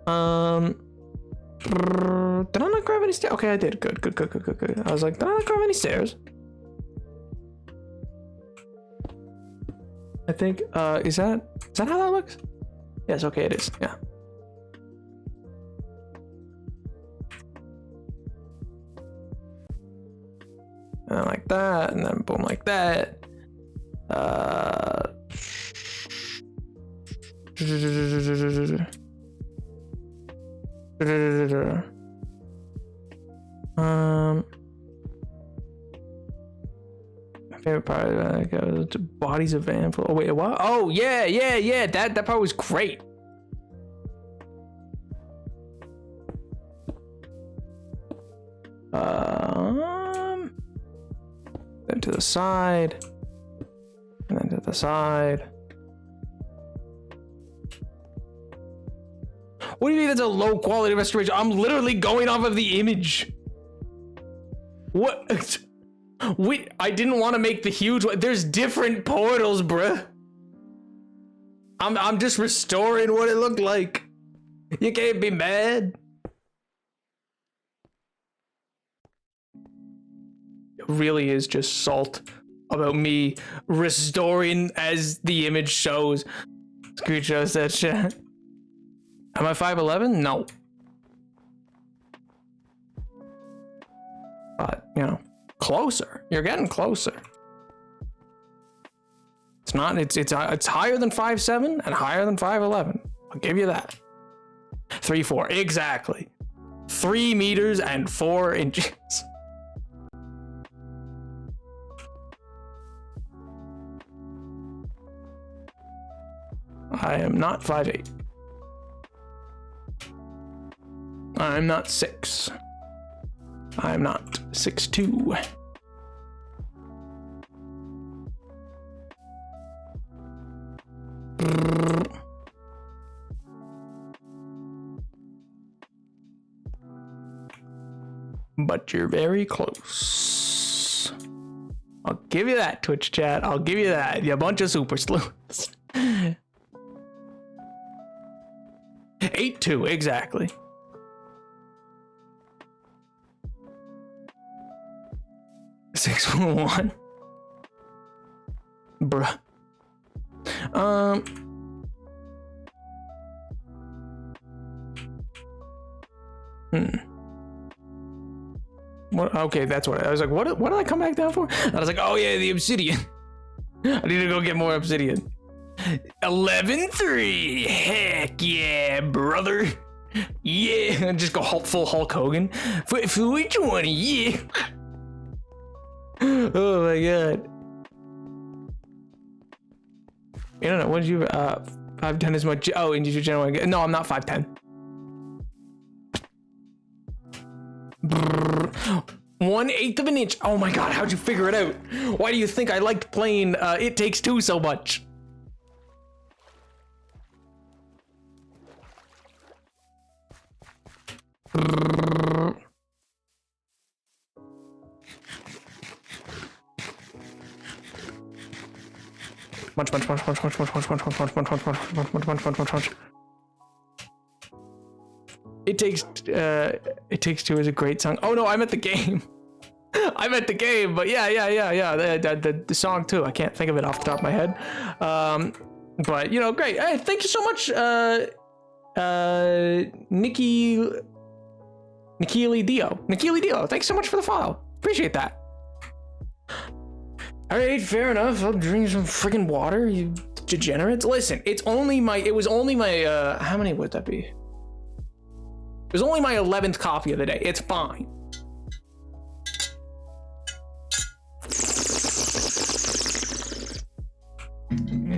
Did I not grab any stairs? Okay, I did. Good. I was like, did I not grab any stairs? I think, is that how that looks? Yes, okay, it is, yeah. And then like that, and then boom, like that. My favorite part of the bodies of Van. Oh wait, what? Oh yeah. That part was great. Then to the side, and then to the side. What do you mean that's a low quality restoration? I'm literally going off of the image. What? I didn't want to make the huge one. There's different portals, bruh. I'm just restoring what it looked like. You can't be mad. It really is just salt about me restoring as the image shows. Screech shows that shit. Am I 5'11"? No. But, you know, closer. You're getting closer. It's not, it's higher than 5'7" and higher than 5'11". I'll give you that. 3'4", exactly. 3 meters and 4 inches. I am not 5'8". I'm not 6. I'm not 6'2". But you're very close. I'll give you that, Twitch chat. I'll give you that. You bunch of super sleuths. 8'2", exactly. (6'1). Bruh. What? Okay, that's what I was like. What did I come back down for? I was like, oh yeah, the obsidian. I need to go get more obsidian. 11-3. Heck yeah, brother. Yeah, just go full Hulk Hogan. For which one? Yeah. Oh my god. You don't know. What did you 5'10" is much? Oh, and you general. No, I'm not 5'10". 1/8 of an inch. Oh my god, how'd you figure it out? Why do you think I liked playing It Takes Two so much? Munch. It Takes Two is a great song. Oh no, I'm at the game. I'm at the game, but yeah. The song too. I can't think of it off the top of my head. But you know, great. Hey, thank you so much, Nikki Dio. Thanks so much for the follow. Appreciate that. All right, fair enough. I'll drink some freaking water, you degenerates. Listen, it was only my, how many would that be? It was only my 11th copy of the day. It's fine.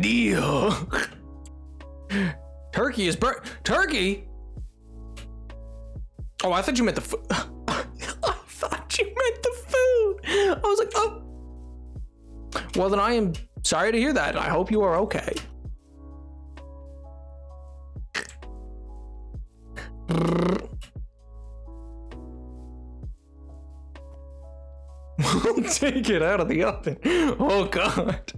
Deal. Turkey is Turkey? Oh, I thought you meant the food. I thought you meant the food. I was like, oh. Well, then I am sorry to hear that. I hope you are okay. We'll take it out of the oven. Oh god.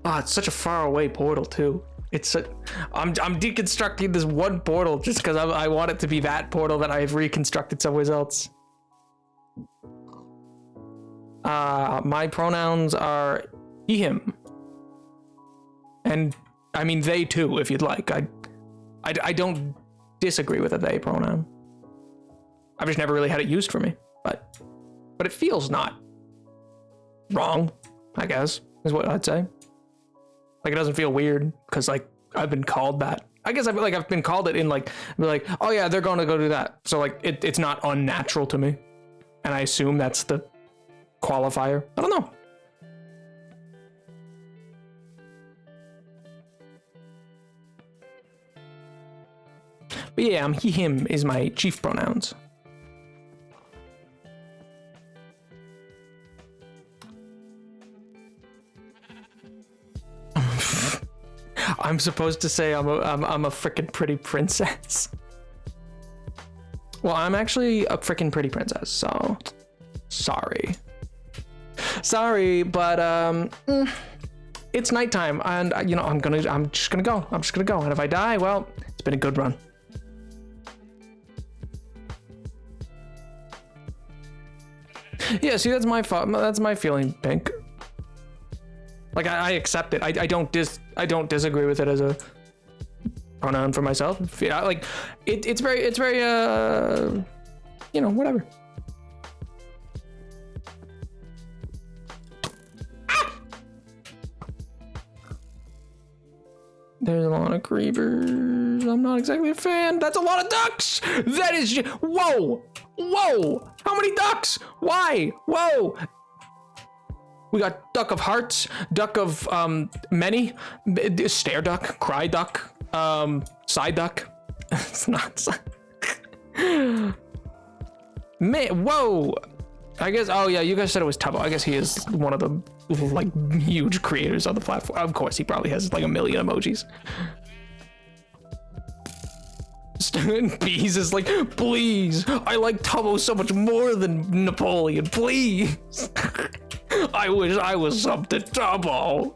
Oh, it's such a far away portal too. I'm deconstructing this one portal just because I want it to be that portal that I've reconstructed somewhere else. My pronouns are he, him. And I mean they too, if you'd like. I don't disagree with a they pronoun. I've just never really had it used for me, but it feels not wrong, I guess, is what I'd say. Like, it doesn't feel weird because like I've been called that. I guess I feel like I've been called it in like oh yeah, they're going to go do that. So like it's not unnatural to me. And I assume that's the qualifier. I don't know. But yeah, he, him is my chief pronouns. I'm supposed to say I'm a freaking pretty princess. Well, I'm actually a freaking pretty princess, so sorry. Sorry, but it's nighttime, and you know I'm just gonna go. And if I die, well, it's been a good run. Yeah, see, that's my fault. That's my feeling, Pink. Like I accept it. I don't disagree with it as a pronoun for myself. Yeah, like it's very you know, whatever. There's a lot of creepers. I'm not exactly a fan. That's a lot of ducks. That is whoa. How many ducks? Why? Whoa. We got duck of hearts, duck of many, stare duck, cry duck, side duck. It's not. Man, whoa. I guess. Oh yeah, you guys said it was Tubbo. I guess he is one of the like huge creators on the platform. Of course, he probably has like a million emojis. Bees is like, please. I like Tubbo so much more than Napoleon. Please. I wish I was something Tubbo.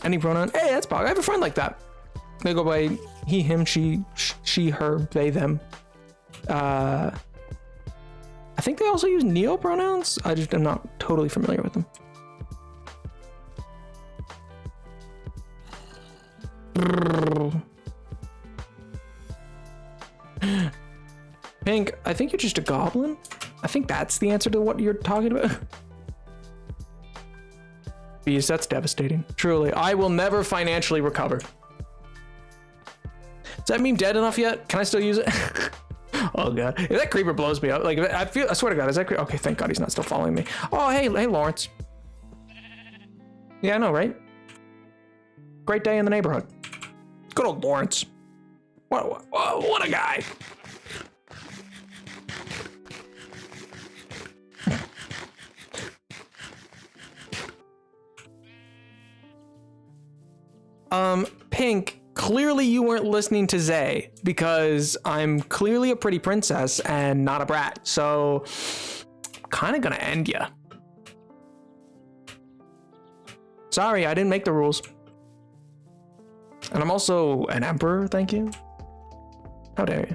Any pronoun? Hey, that's Pog. I have a friend like that. They go by he, him, she, her, they, them. I think they also use neo pronouns. I just am not totally familiar with them. Pink, I think you're just a goblin. I think that's the answer to what you're talking about. Bees, that's devastating. Truly, I will never financially recover. Is that meme dead enough yet? Can I still use it? Oh god, if that creeper blows me up, like I swear to God, is that creeper? Okay, thank God he's not still following me. Oh, hey, Lawrence. Yeah, I know, right? Great day in the neighborhood. Good old Lawrence. What a guy. Pink, clearly you weren't listening to Zay because I'm clearly a pretty princess and not a brat. So kind of gonna end ya. Sorry, I didn't make the rules. And I'm also an emperor, thank you. How dare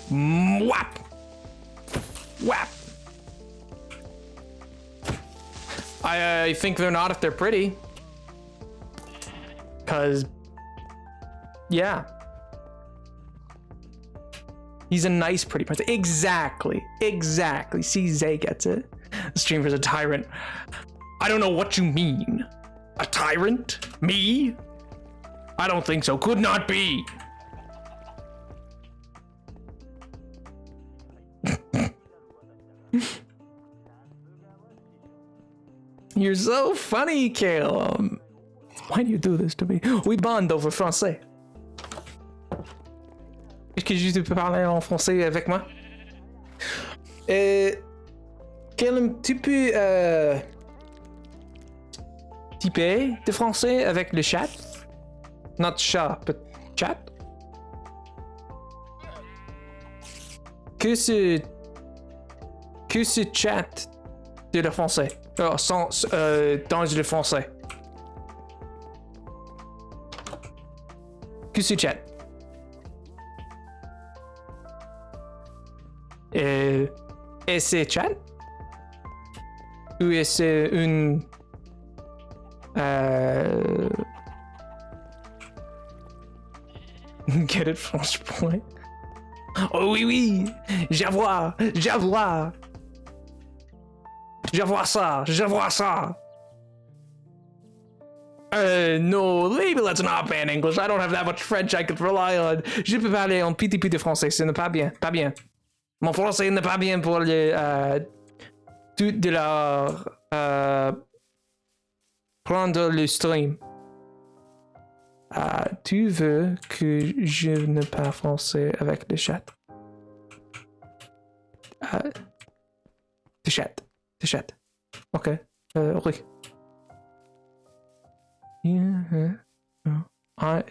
you? Whap! Whap! I think they're not if they're pretty. 'Cause, yeah. He's a nice, pretty prince. Exactly. See, Zay gets it. The streamer's a tyrant. I don't know what you mean. A tyrant? Me? I don't think so. Could not be. You're so funny, Kale. Why do you do this to me? We bond over français. Est-ce que tu peux parler en français avec moi? Kale, tu peux typer de français avec le chat? Not chat, but chat? Que ce chat de le français? Dans le français. Que ce chat? Est-ce chat? Ou est-ce une... Get it, French boy? Oh oui, j'avoue. Je vois ça. No, maybe let's not ban English. I don't have that much French I could rely on. Je peux parler un petit peu de français, ce n'est pas bien. Mon français n'est pas bien pour le... tout de leur... prendre le stream. Tu veux que je ne parle français avec le chat? Le chat. Ok. Oui.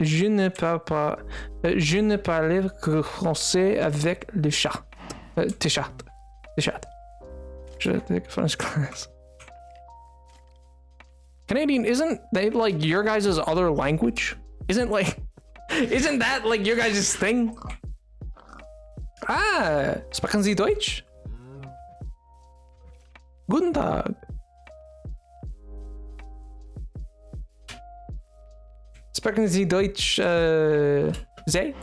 Je ne parle pas. Je ne parle que français avec le chat. The chat. Should I take a French class? Canadian, isn't that like your guys' other language? Isn't that like your guys' thing? Sprechen Sie Deutsch? Guten Tag. Sprechen Sie Deutsch, Zay?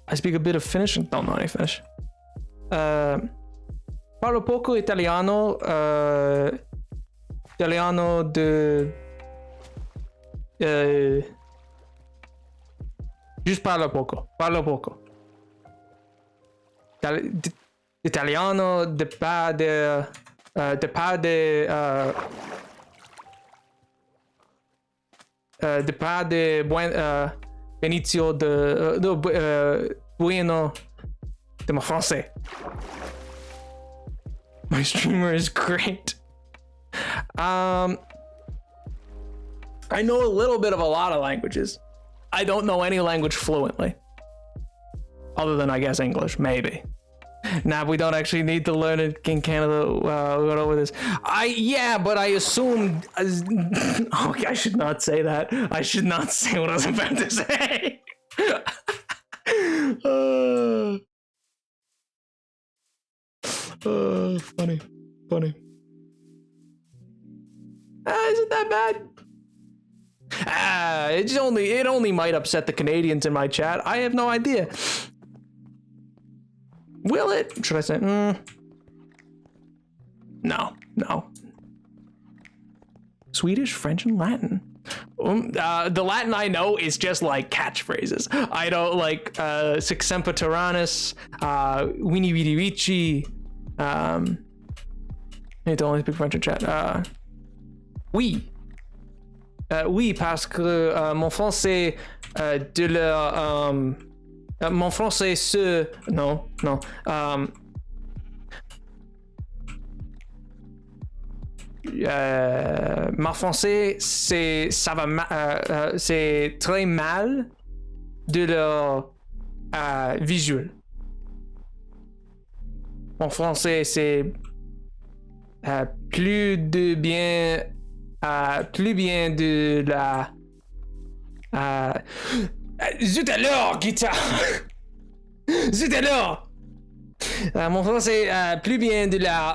I speak a bit of Finnish and don't know any Finnish. Parlo poco italiano, italiano de... Just parlo poco. Italiano de pas de buen inicio bueno de mon français. My streamer is great. I know a little bit of a lot of languages. I don't know any language fluently. Other than, I guess, English, maybe. Nah, we don't actually need to learn it in Canada. We went over this. Yeah, but I assumed... Okay, I should not say that. I should not say what I was about to say. Funny. Isn't that bad? It only might upset the Canadians in my chat. I have no idea. Will it? Should I say? No. Swedish, French, and Latin. The Latin I know is just like catchphrases. I don't like Sic Semper Tyrannis, Weenie Weenie Vici. I don't only speak French in chat. Oui, parce que mon français de leur mon français non. Mon français c'est très mal de leur visuel. Mon français c'est plus bien de la zut alors guitare zut alors mon français plus bien de la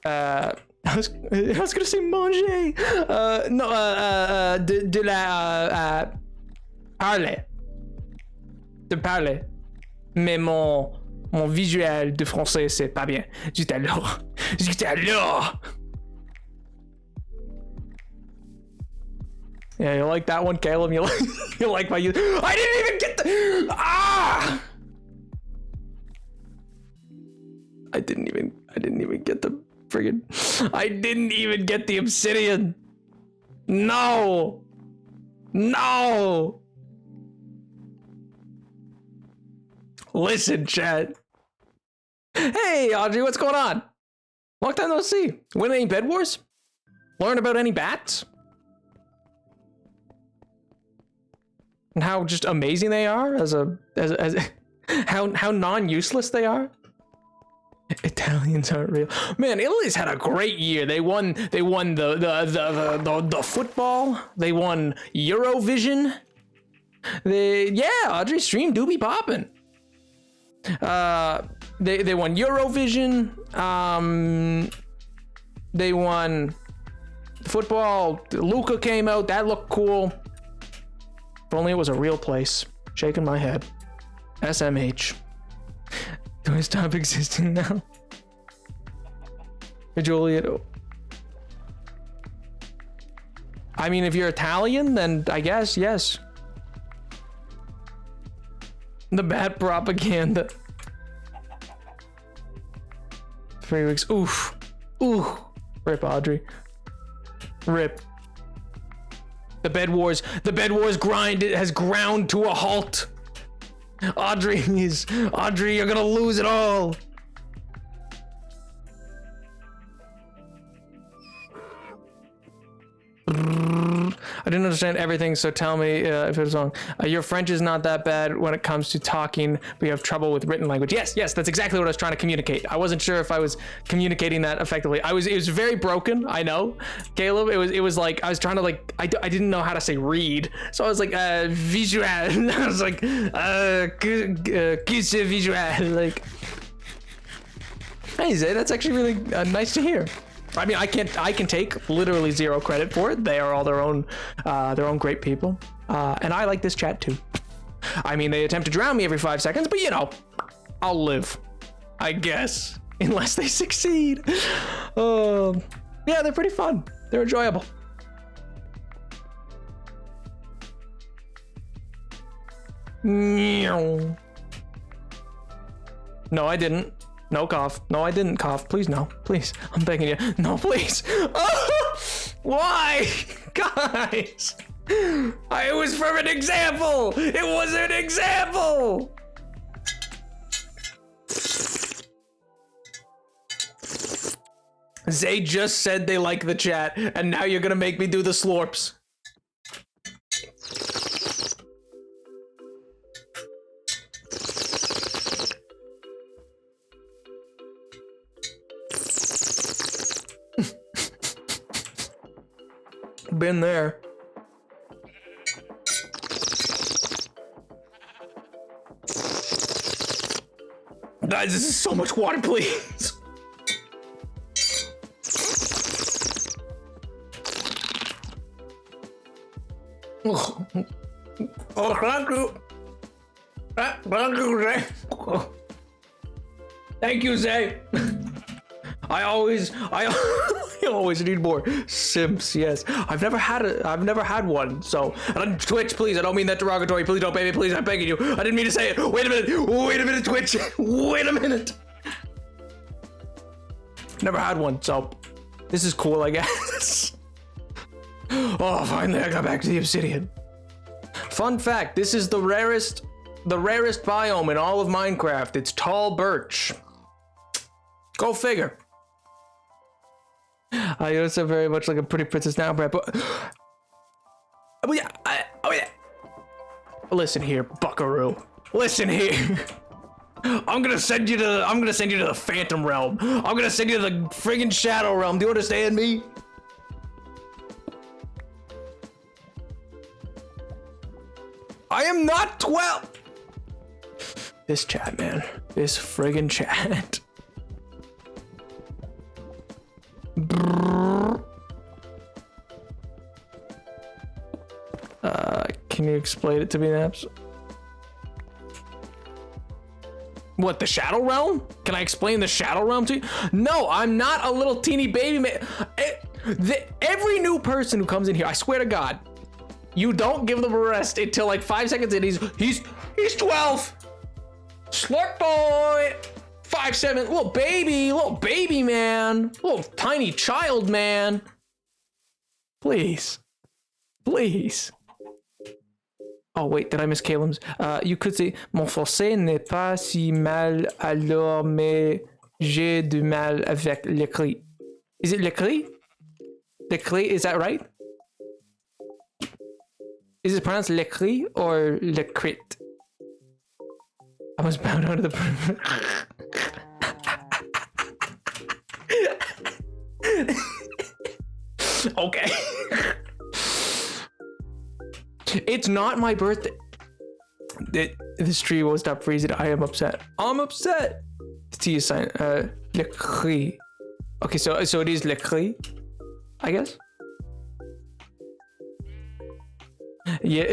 I was gonna say manger de la parler mais mon visuel de français c'est pas bien zut alors Yeah, you like that one, Caleb? You like my use? I didn't even get the I didn't even get the friggin' I didn't even get the obsidian. No. Listen, chat. Hey, Audrey, what's going on? Long time no see. Win any Bed Wars? Learn about any bats? And how just amazing they are as how non-useless they are. Italians aren't real. Man, Italy's had a great year. They won the football. They won Eurovision. Audrey's stream do be popping. They won Eurovision. They won football. Luca came out. That looked cool. If only it was a real place. Shaking my head. SMH. Do I stop existing now? Juliet. I mean, if you're Italian, then I guess, yes. The bad propaganda. 3 weeks. Oof. Rip, Audrey. Rip. The bed wars grind has ground to a halt. Audrey, you're gonna lose it all. I didn't understand everything, so tell me if it was wrong. Your French is not that bad when it comes to talking, but you have trouble with written language. Yes, that's exactly what I was trying to communicate. I wasn't sure if I was communicating that effectively. It was very broken, I know, Caleb. It was like I was trying to like I didn't know how to say read, so I was like visual. I was like visual. Like, hey Zay, that's actually really nice to hear. I mean, I can take literally zero credit for it. They are all their own great people, and I like this chat too. I mean, they attempt to drown me every 5 seconds, but you know, I'll live, I guess, unless they succeed. Yeah, they're pretty fun. They're enjoyable. No, I didn't. No cough. No, I didn't cough. Please, no. Please. I'm begging you. No, please. Oh, why? Guys. It was from an example. It was an example. Zay just said they like the chat, and now you're gonna make me do the slurps. Been there. Guys, this is so much water, please. Oh, thank you. Thank you, Zay. Thank you, Zay. I always need more simps. Yes, I've never had one. So, and Twitch, please, I don't mean that derogatory. Please don't, baby. Please, I'm begging you. I didn't mean to say it. Wait a minute, Twitch. Wait a minute. Never had one, so this is cool, I guess. Oh, finally, I got back to the obsidian. Fun fact: this is the rarest biome in all of Minecraft. It's tall birch. Go figure. I also very much like a pretty princess now, Brad. But oh yeah. Listen here, Buckaroo. Listen here. I'm gonna send you to the Phantom Realm. I'm gonna send you to the friggin' Shadow Realm. Do you understand me? I am not 12. This chat, man. This friggin' chat. Can you explain it to me, Naps? What, the Shadow Realm? Can I explain the Shadow Realm to you? No, I'm not a little teeny baby man. Every new person who comes in here, I swear to God, you don't give them a rest until like 5 seconds in. He's 12. Slurp boy. 5'7", little baby man, little tiny child man. Please. Oh wait, did I miss Caleb's? You could say mon français n'est pas si mal alors, mais j'ai du mal avec l'écrit. Is it l'écrit? L'écrit, is that right? Is it pronounced l'écrit or l'écrit? I was bound out of the. Okay. It's not my birthday. This tree won't stop freezing. I am upset. I'm upset. T is sign. L'écrit. Okay, so it is l'écrit, I guess. Yeah,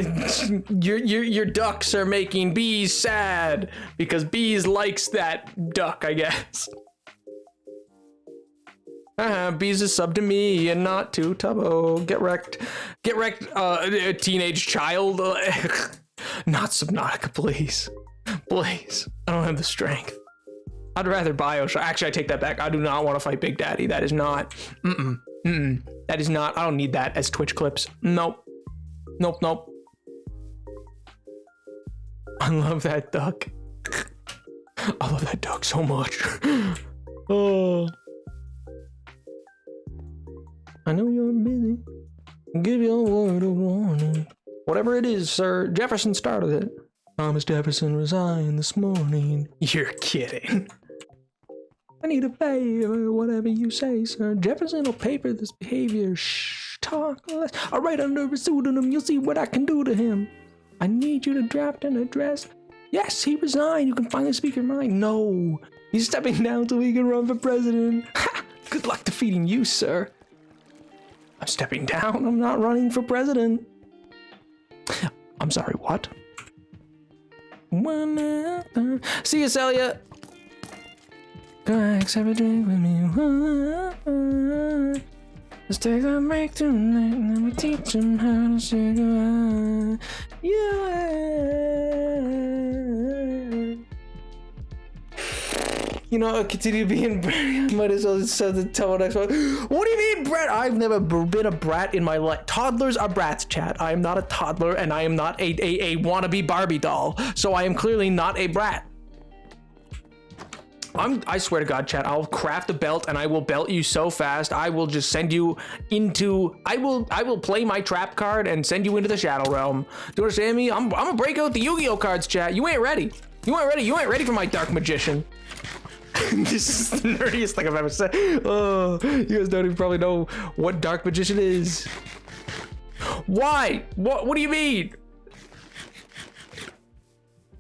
your ducks are making bees sad because bees likes that duck, I guess. Bees is sub to me and not to Tubbo. Get wrecked, teenage child. Not Subnautica, please. Please, I don't have the strength. I'd rather Bioshock. Actually, I take that back. I do not want to fight Big Daddy. That is not. That is not. I don't need that as Twitch clips. Nope. Nope, nope. I love that duck. I love that duck so much. Oh. I know you're busy. Give your word of warning. Whatever it is, sir. Jefferson started it. Thomas Jefferson resigned this morning. You're kidding. I need a favor, whatever you say, sir. Jefferson will pay for this behavior. Shh, talk less. I'll write under a pseudonym. You'll see what I can do to him. I need you to draft an address. Yes, he resigned. You can finally speak your mind. No, he's stepping down so he can run for president. Ha! Good luck defeating you, sir. I'm stepping down. I'm not running for president. I'm sorry, what? See you, Celia. Guys, have a drink with me. Let's take a break tonight and let me teach him how to say goodbye. Yeah. You know, I'll continue being Brett. I might as well just tell the next one. What do you mean, Brett? I've never been a brat in my life. Toddlers are brats, chat. I am not a toddler, and I am not a wannabe Barbie doll. So I am clearly not a brat. I swear to God, chat, I'll craft a belt and I will belt you so fast. I will just send you into, I will play my trap card and send you into the Shadow Realm. Do you understand me? I'm gonna break out the Yu-Gi-Oh cards, chat. You ain't ready. You ain't ready. You ain't ready for my Dark Magician. This is the nerdiest thing I've ever said. Oh, you guys don't even probably know what Dark Magician is. Why? What do you mean?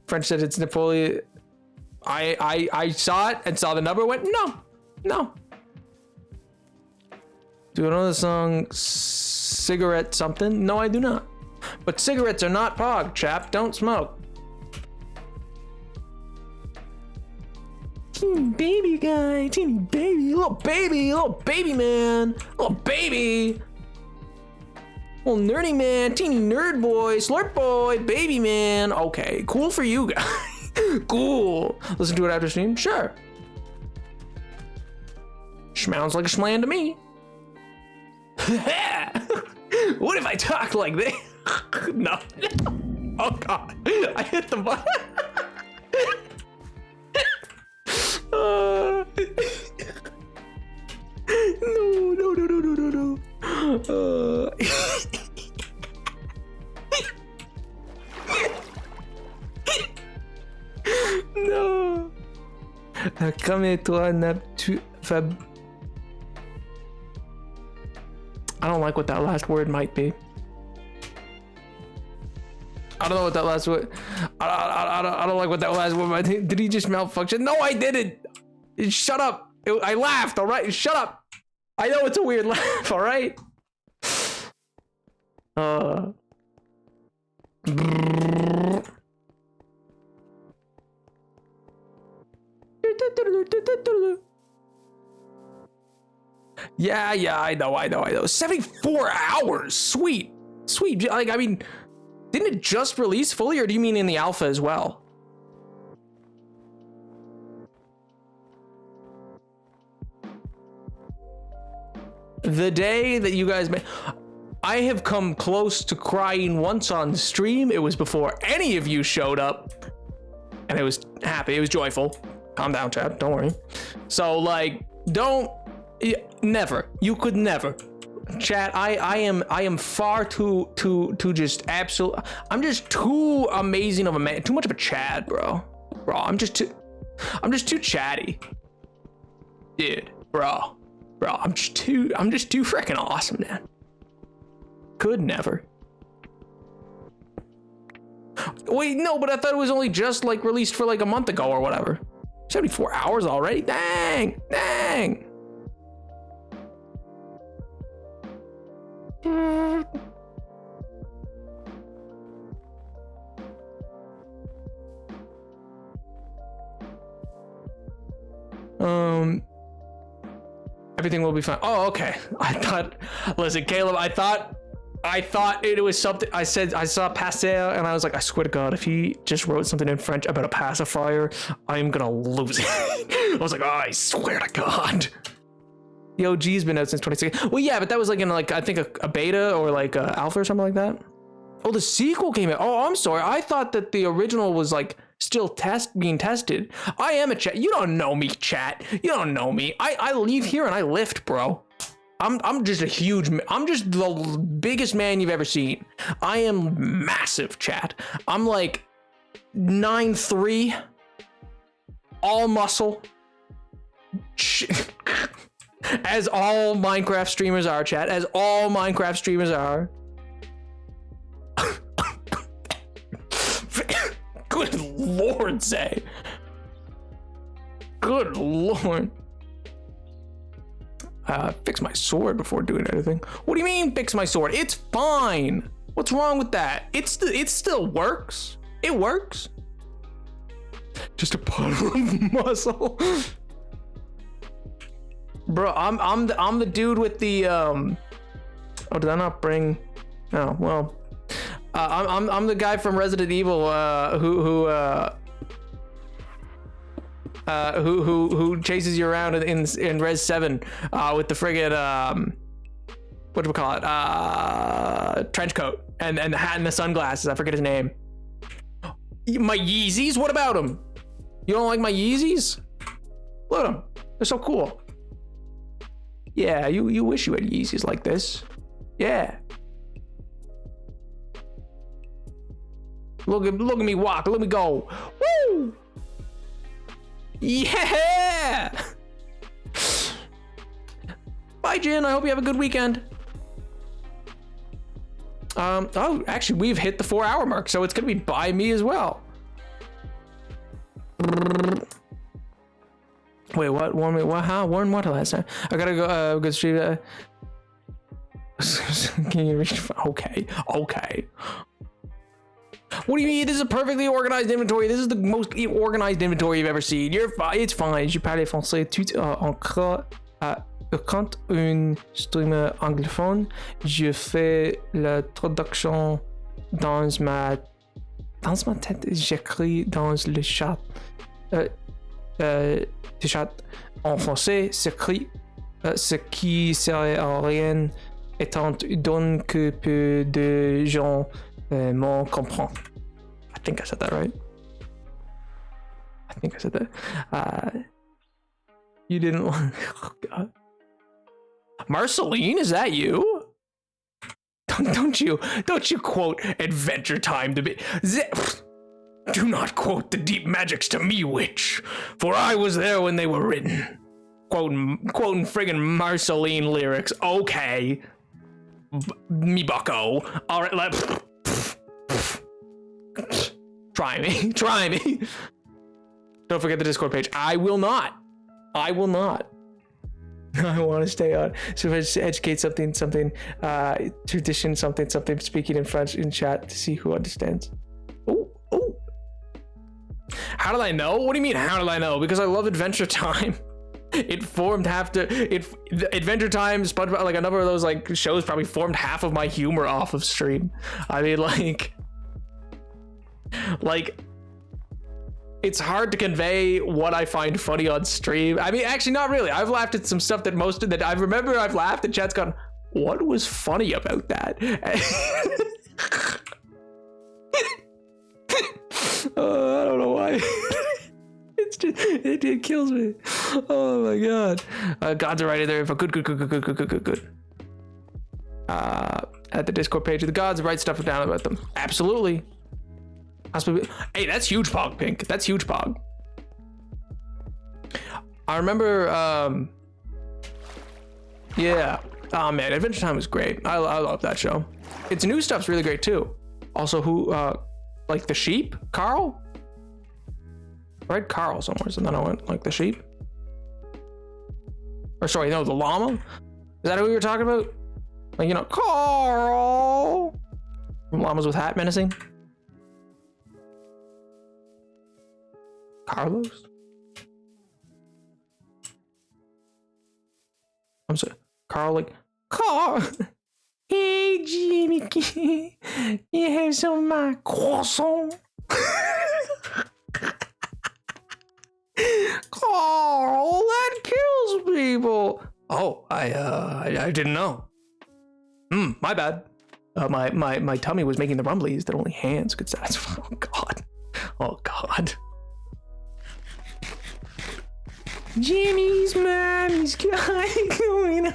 French said it's Napoleon. I saw it and saw the number, went, no. Do you know the song Cigarette something? No, I do not. But cigarettes are not pog, chap. Don't smoke. Teeny baby guy, teeny baby, little baby man, little baby. Little nerdy man, teeny nerd boy, slurp boy, baby man. Okay, cool for you guys. Cool. Listen to it after stream? Sure. Sounds like a schman to me. What if I talk like this? No. Oh God. I hit the button. No. No. Calme-toi, Fab. I don't like what that last word might be. I don't know what that last word. I don't like what that last word might be. Did he just malfunction? No, I didn't. Shut up. I laughed. All right. Shut up. I know it's a weird laugh. All right. Yeah, I know. 74 hours. Sweet. Like, I mean, didn't it just release fully, or do you mean in the alpha as well? The day that you guys made, I have come close to crying once on stream. It was before any of you showed up, and it was happy. It was joyful. Calm down, chat. Don't worry. So, like, never. You could never. Chat, I am far too just absolute. I'm just too amazing of a man. Too much of a Chad, bro. I'm just too chatty. Dude, bro. I'm just too freaking awesome, man. Could never. Wait, no, but I thought it was only just like released for like a month ago or whatever. 74 hours already? Dang. Everything will be fine. Oh, okay. Listen, Caleb, I thought it was something. I saw passer and I was like, I swear to God, if he just wrote something in French about a pacifier, I'm gonna lose it. I was like, oh, I swear to God. The OG's been out since 2016. Well, yeah, but that was like in like, I think a beta or like a alpha or something like that. Oh, the sequel came out. Oh, I'm sorry. I thought that the original was like still being tested. I am a chat. You don't know me, chat. You don't know me. I leave here and I lift, bro. I'm just I'm just the biggest man you've ever seen. I am massive, chat. I'm like 9'3", all muscle. As all Minecraft streamers are, chat. As all Minecraft streamers are. Good lord, Zay. Good lord. Fix my sword before doing anything. What do you mean fix my sword? It's fine. What's wrong with that? It still works. It works. Just a puddle of muscle. Bro, I'm the dude with the oh, did I not bring? Oh well. I'm the guy from Resident Evil who chases you around in Res 7 with the friggin' what do we call it? Trench coat and the hat and the sunglasses. I forget his name. My Yeezys? What about them? You don't like my Yeezys? Look at them. They're so cool. Yeah, you wish you had Yeezys like this. Yeah. Look at me walk. Look at me go. Woo! Yeah! Bye, Jin. I hope you have a good weekend. Oh, actually, we've hit the 4-hour mark, so it's gonna be by me as well. Wait, what? Warn me? What? How? Warn what last time? I gotta go. Good stream. Can you reach? Okay. What do you mean? This is a perfectly organized inventory. This is the most organized inventory you've ever seen. It's fine. Je parle français tout encore. Quand un streamer anglophone, je fais la traduction dans ma tête. J'écris dans le chat. Le chat en français s'écrit ce qui serait en rien étant donné que peu de gens m'en comprend. I think I said that right. You didn't want. Oh God. Marceline, is that you? Don't you quote Adventure Time to me. Do not quote the deep magics to me, witch, for I was there when they were written. Quoting friggin' Marceline lyrics. Okay. Me bucko. All right, try me. Don't forget the Discord page. I will not. I want to stay on. So if I educate something, tradition, something, speaking in French in chat to see who understands. Oh. How did I know? What do you mean, how did I know? Because I love Adventure Time. It formed Adventure Time, SpongeBob, like a number of those like shows probably formed half of my humor off of stream. I mean, like it's hard to convey what I find funny on stream. I mean, actually, not really. I've laughed at some stuff that I remember I've laughed and chat's gone, what was funny about that? I don't know why. It kills me. Oh my God. Gods are right there. But good. At the Discord page of the gods, write stuff down about them. Absolutely. Hey, that's huge pog, Pink. That's huge pog. I remember, yeah. Oh man, Adventure Time was great. I love that show. Its new stuff's really great too. Also, like the sheep? Carl? I read Carl somewhere, so then I went like the sheep. Or sorry, no, the llama? Is that who you were talking about? Like, Carl! Llamas with hat menacing? Carlos? I'm sorry. Carl, Carl! Hey, Jimmy, you have some of my croissant? Carl, that kills people. Oh, I didn't know. My bad. My tummy was making the rumblies that only hands could satisfy. Oh God. Oh God. Jimmy's mommy's going.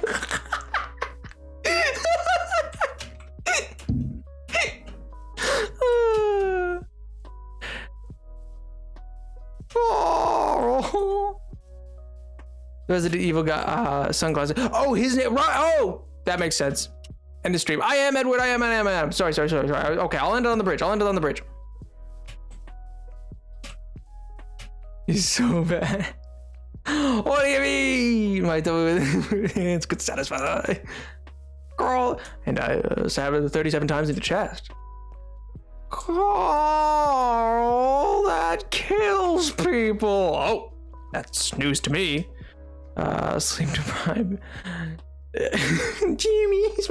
Oh. Resident Evil got sunglasses. Oh, his name. Right. Oh, that makes sense. End of stream. I am Edward. I am. Sorry. Okay, I'll end it on the bridge. He's so bad. What do you mean? My hands could satisfy. Girl. And I stabbed her 37 times in the chest. Carl, that kills people. Oh, that's news to me. Sleep deprived. Jimmy's.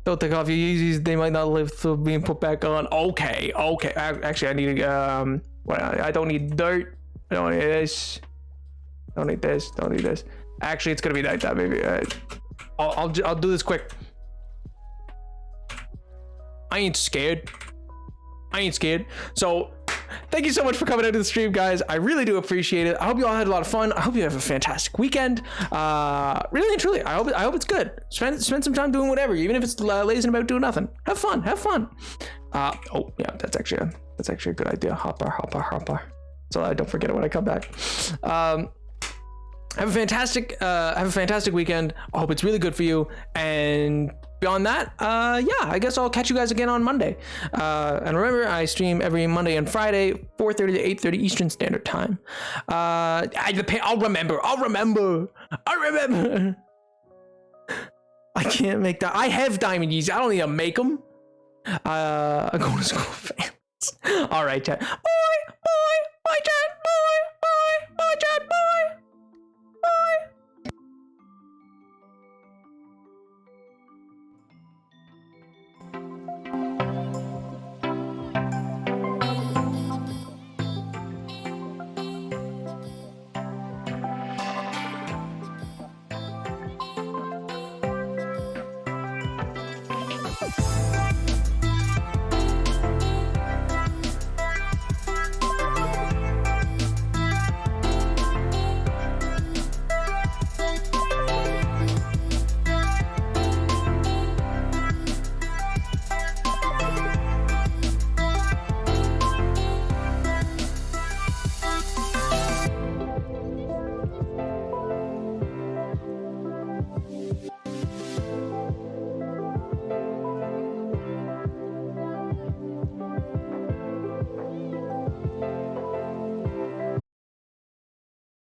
Don't take off your Yeezys. They might not live through being put back on. Okay. Actually, I need to. I don't need dirt. I don't need this. Don't need this. Actually, it's gonna be nighttime, maybe. I'll do this quick. I ain't scared. So, thank you so much for coming into the stream, guys. I really do appreciate it. I hope you all had a lot of fun. I hope you have a fantastic weekend. Really and truly, I hope it's good. Spend some time doing whatever, even if it's lazing about doing nothing. Have fun. Oh yeah, that's actually a good idea. Hopper. So I don't forget it when I come back. Have a fantastic weekend. I hope it's really good for you. And beyond that, yeah, I guess I'll catch you guys again on Monday. And remember, I stream every Monday and Friday, 4:30 to 8:30 Eastern Standard Time. I'll remember. I can't make that. I have diamond Yeezys. I don't need to make them. I'm going to school, fans. All right, chat. Bye, chat. Bye.